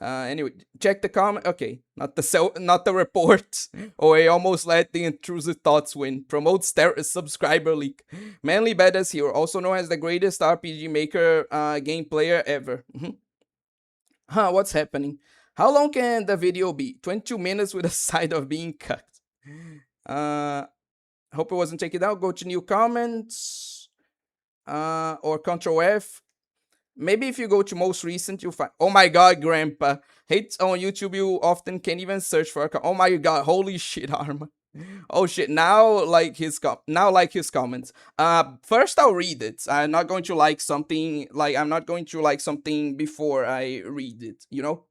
Anyway, check the comment. Okay, not the report. Oh, I almost let the intrusive thoughts win. Promote subscriber leak. Manly Badass Hero, also known as the greatest RPG maker game player ever. Huh, what's happening? How long can the video be? 22 minutes with a side of being cut. Hope it wasn't taken out. Go to new comments. Or Control F. Maybe if you go to most recent, you'll find. Oh my god, Grandpa. Hates on YouTube, you often can't even search for a. Oh my god, holy shit, Arma. Oh shit, now like his comments. First I'll read it. I'm not going to like something before I read it, you know?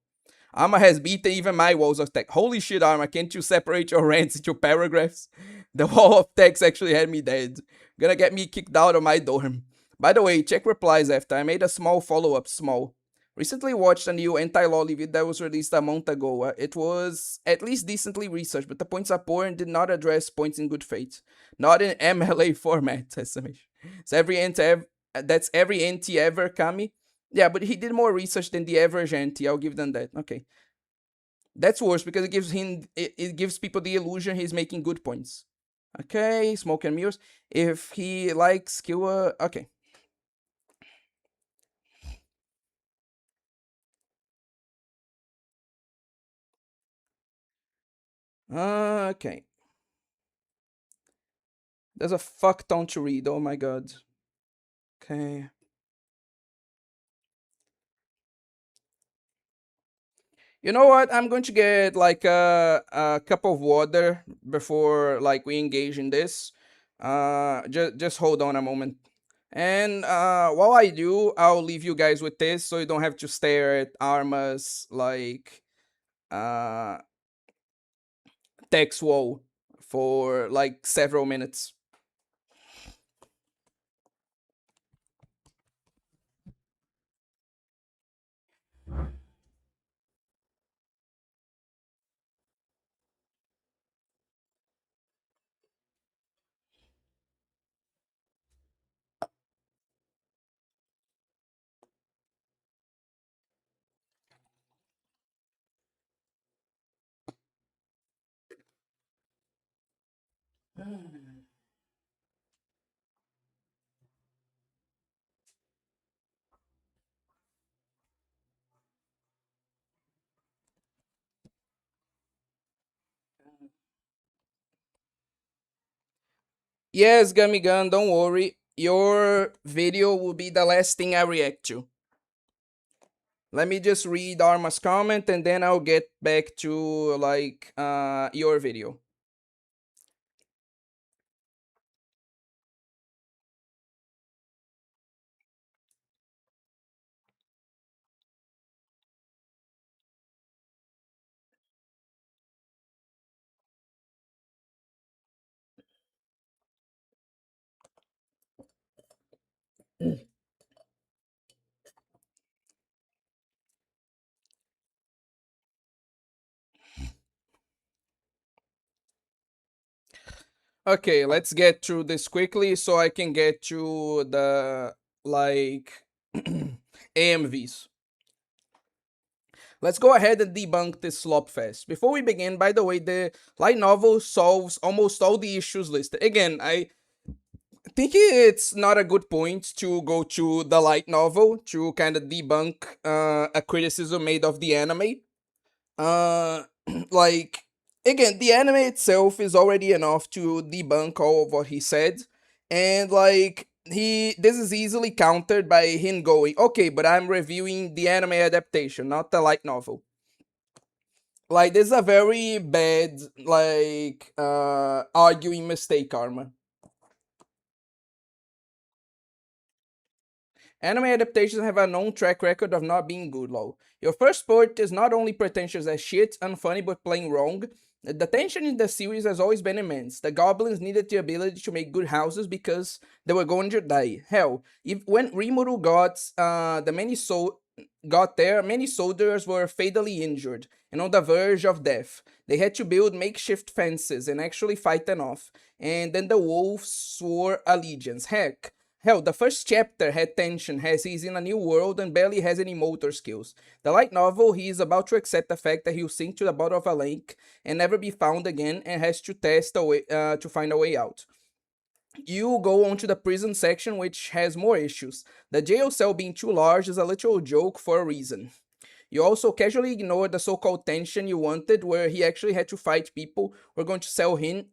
Arma has beaten even my walls of text. Holy shit, Arma, can't you separate your rants into paragraphs? The wall of text actually had me dead. Gonna get me kicked out of my dorm. By the way, check replies after. I made a small follow-up. Recently watched a new anti-lolly video that was released a month ago. It was at least decently researched, but the points are poor and did not address points in good faith. Not in MLA format, estimation. That's every anti ever, Kami. Yeah, but he did more research than the average anti. I'll give them that. Okay. That's worse because it gives people the illusion he's making good points. Okay, smoke and mirrors. If he likes skill, okay. Okay. There's a fuck ton to read. Oh my god. Okay. You know what? I'm going to get like a cup of water before like we engage in this. Just hold on a moment. And while I do, I'll leave you guys with this so you don't have to stare at Arma's like text wall for like several minutes. Yes, Gummy Gun, don't worry. Your video will be the last thing I react to. Let me just read Arma's comment and then I'll get back to like your video. Okay, let's get through this quickly so I can get to the like AMVs. Let's go ahead and debunk this slop fest. Before we begin, by the way, the light novel solves almost all the issues listed. Again, I think it's not a good point to go to the light novel to kind of debunk a criticism made of the anime. Like, again, the anime itself is already enough to debunk all of what he said, and like this is easily countered by him going, okay, but I'm reviewing the anime adaptation, not the light novel. Like, this is a very bad like arguing mistake, Arma. Anime adaptations have a known track record of not being good, lol. Your first part is not only pretentious as shit, unfunny, but plain wrong. The tension in the series has always been immense. The goblins needed the ability to make good houses because they were going to die. Hell, when Rimuru got the many soul got there, many soldiers were fatally injured and on the verge of death. They had to build makeshift fences and actually fight them off. And then the wolves swore allegiance. Hell, the first chapter had tension as he's in a new world and barely has any motor skills. The light novel, he is about to accept the fact that he'll sink to the bottom of a lake and never be found again and has to test a way to find a way out. You go on to the prison section, which has more issues. The jail cell being too large is a literal joke for a reason. You also casually ignore the so-called tension you wanted, where he actually had to fight people who were going to sell him,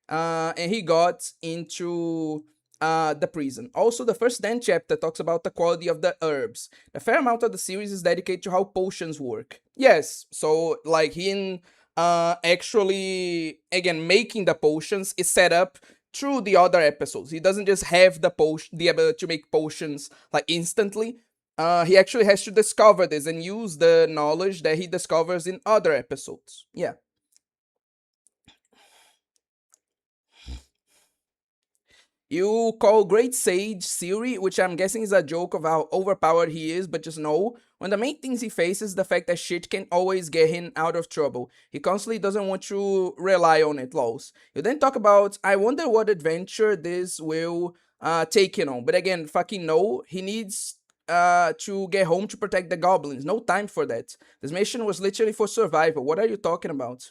and he got into the prison. Also, the first 10 chapter talks about the quality of the herbs. A fair amount of the series is dedicated to how potions work. Yes, so like him actually, again, making the potions is set up through the other episodes. He doesn't just have the ability to make potions like instantly. He actually has to discover this and use the knowledge that he discovers in other episodes. Yeah. You call Great Sage Siri, which I'm guessing is a joke of how overpowered he is, but just know, one of the main things he faces is the fact that shit can always get him out of trouble. He constantly doesn't want to rely on it, lols. You then talk about, I wonder what adventure this will take him on. But again, fucking no, he needs to get home to protect the goblins. No time for that. This mission was literally for survival. What are you talking about?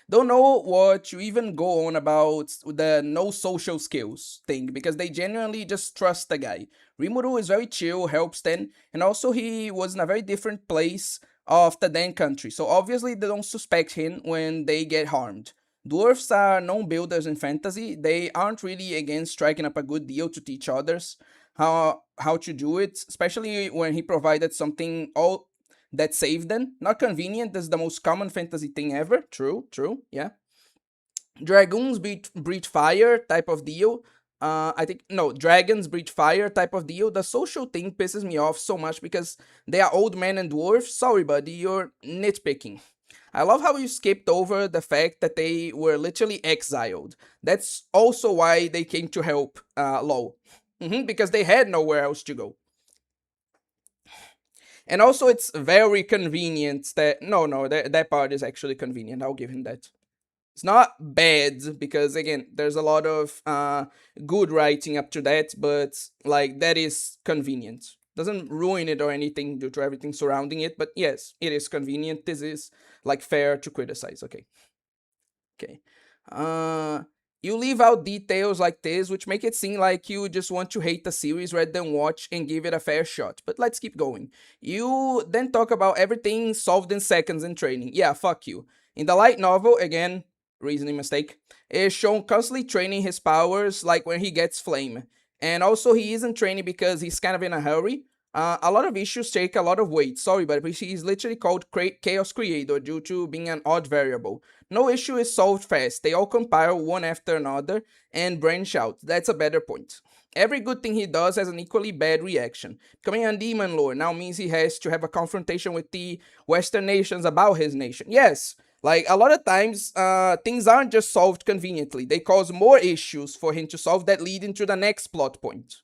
Don't know what you even go on about the no social skills thing, because they genuinely just trust the guy. Rimuru is very chill, helps them, and also he was in a very different place of the Dan country, so obviously they don't suspect him when they get harmed. Dwarfs are known builders in fantasy. They aren't really against striking up a good deal to teach others how to do it, especially when he provided something all that saved them. Not convenient, this is the most common fantasy thing ever. True, yeah. Dragoons breathe fire type of deal. Dragons breathe fire type of deal. The social thing pisses me off so much because they are old men and dwarfs. Sorry, buddy, you're nitpicking. I love how you skipped over the fact that they were literally exiled. That's also why they came to help, lol. Because they had nowhere else to go. And also, it's very convenient that... No, that part is actually convenient. I'll give him that. It's not bad, because, again, there's a lot of good writing up to that, but, like, that is convenient. Doesn't ruin it or anything due to everything surrounding it, but yes, it is convenient. This is, like, fair to criticize. Okay. You leave out details like this, which make it seem like you just want to hate the series rather than watch and give it a fair shot. But let's keep going. You then talk about everything solved in seconds in training. Yeah, fuck you. In the light novel, again, reasoning mistake, is shown constantly training his powers like when he gets flame. And also he isn't training because he's kind of in a hurry. A lot of issues take a lot of weight. Sorry, but he's literally called Chaos Creator due to being an odd variable. No issue is solved fast. They all compile one after another and branch out. That's a better point. Every good thing he does has an equally bad reaction. Becoming a demon lord now means he has to have a confrontation with the Western nations about his nation. Yes, like a lot of times, things aren't just solved conveniently. They cause more issues for him to solve that lead into the next plot point.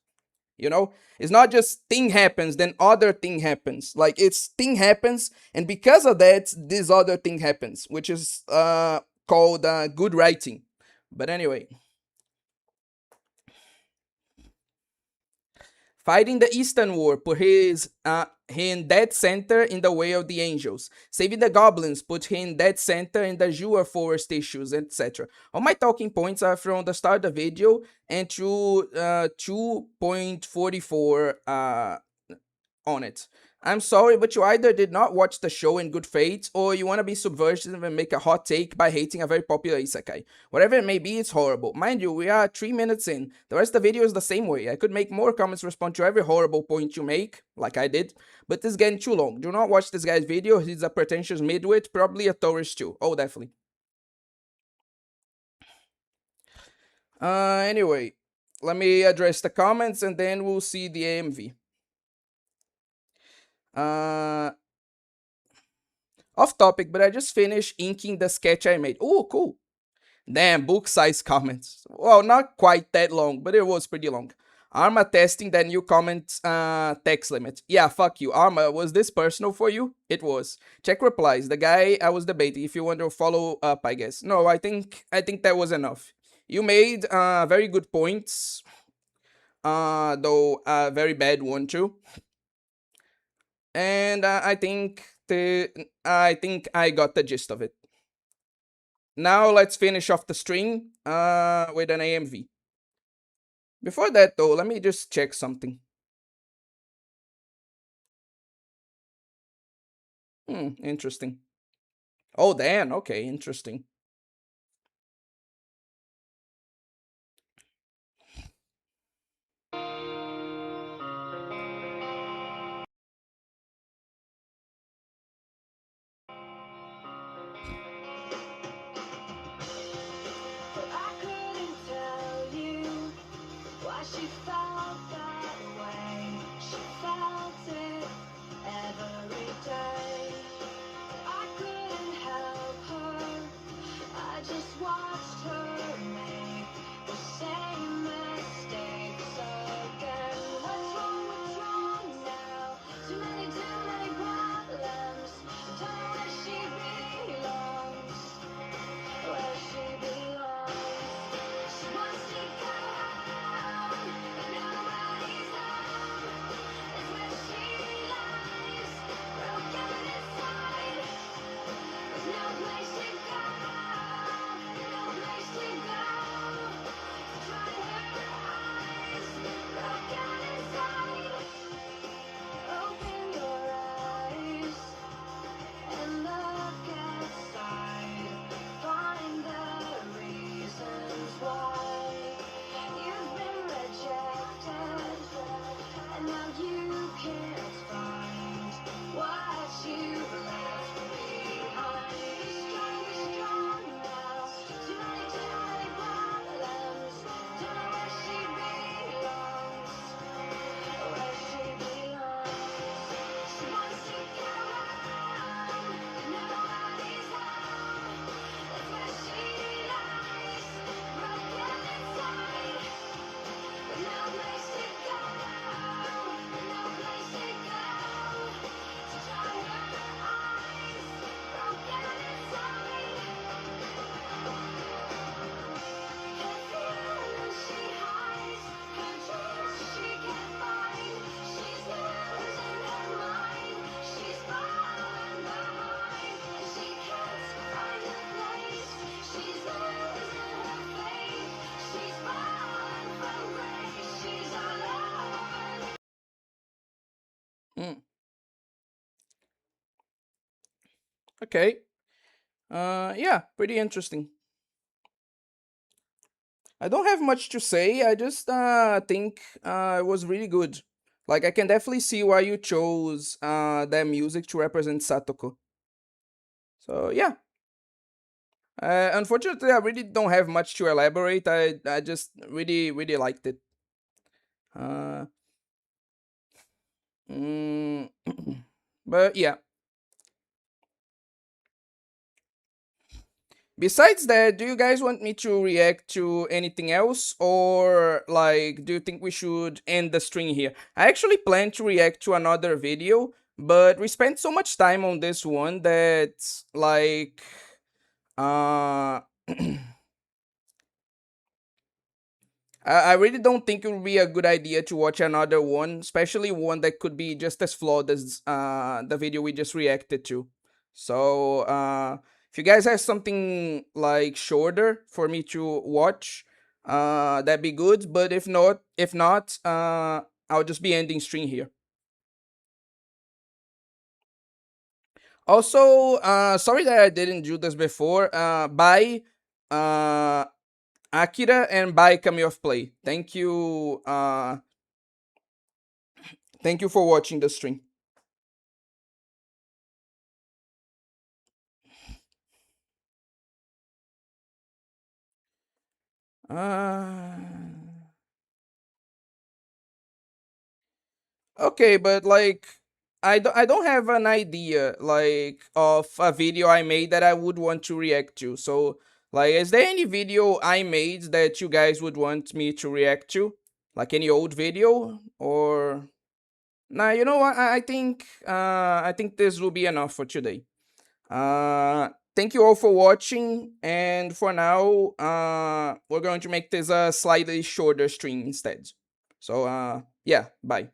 You know, it's not just thing happens, then other thing happens. Like, it's thing happens, and because of that, this other thing happens, which is called good writing. But anyway. Fighting the Eastern War put him dead center in the way of the angels. Saving the goblins put him dead center in the Jura forest issues, etc. All my talking points are from the start of the video and through 2.44 on it. I'm sorry, but you either did not watch the show in good faith, or you want to be subversive and make a hot take by hating a very popular isekai. Whatever it may be, it's horrible. Mind you, we are 3 minutes in. The rest of the video is the same way. I could make more comments respond to every horrible point you make, like I did, but this is getting too long. Do not watch this guy's video. He's a pretentious midwit, probably a tourist too. Oh, definitely. Anyway, let me address the comments and then we'll see the AMV. Off topic, but I just finished inking the sketch I made. Oh, cool. Damn, book size comments. Well, not quite that long, but it was pretty long. Arma testing that new comment text limit. Yeah, fuck you. Arma, was this personal for you? It was. Check replies. The guy I was debating. If you want to follow up, I guess. No, I think that was enough. You made very good points. Though a very bad one too. And I think I got the gist of it. Now let's finish off the string with an AMV. Before that though, let me just check something. Interesting. Oh, Dan, okay, interesting. I couldn't tell you why she felt that way. She felt it every day. I couldn't help her. I just watched her make the same mistakes again. What's wrong now? Too many problems. Don't know where she belongs. Where she belongs. She wants to go home, but nobody's home. It's where she lies, broken inside. There's no place to go, no place to go. Dry her eyes, broken inside. Open your eyes and look outside. Find the reasons why you've been rejected, and now you can't find what you've left behind. Be strong now. Too many problems. Don't know where she belongs. Where she belongs. She wants to go home, but nobody's home. That's where she lies, broken inside. With no place to go, no place to go. To dry her eyes, broken inside. Her feelings she hides, her dreams she can't find. She's losing her mind, she's falling behind, and she can't find a place. She's losing her faith, she's falling from grace. She's all over. Hmm. Okay. Yeah, pretty interesting. I don't have much to say. I just think it was really good. Like, I can definitely see why you chose that music to represent Satoko. So yeah. Unfortunately, I really don't have much to elaborate. I just really liked it. Uh, mm, but yeah. Besides that, do you guys want me to react to anything else? Or, like, do you think we should end the stream here? I actually plan to react to another video, but we spent so much time on this one that, like, uh... I really don't think it would be a good idea to watch another one, especially one that could be just as flawed as the video we just reacted to. So if you guys have something like shorter for me to watch, that'd be good. But if not, I'll just be ending stream here. Also, sorry that I didn't do this before. Bye. Akira and bye Kami of Play. Thank you for watching the stream. Okay, but like I don't have an idea like of a video I made that I would want to react to. So like, is there any video I made that you guys would want me to react to? like any old video, or nah, you know what? I think this will be enough for today. Thank you all for watching, and for now, we're going to make this a slightly shorter stream instead. So yeah, bye.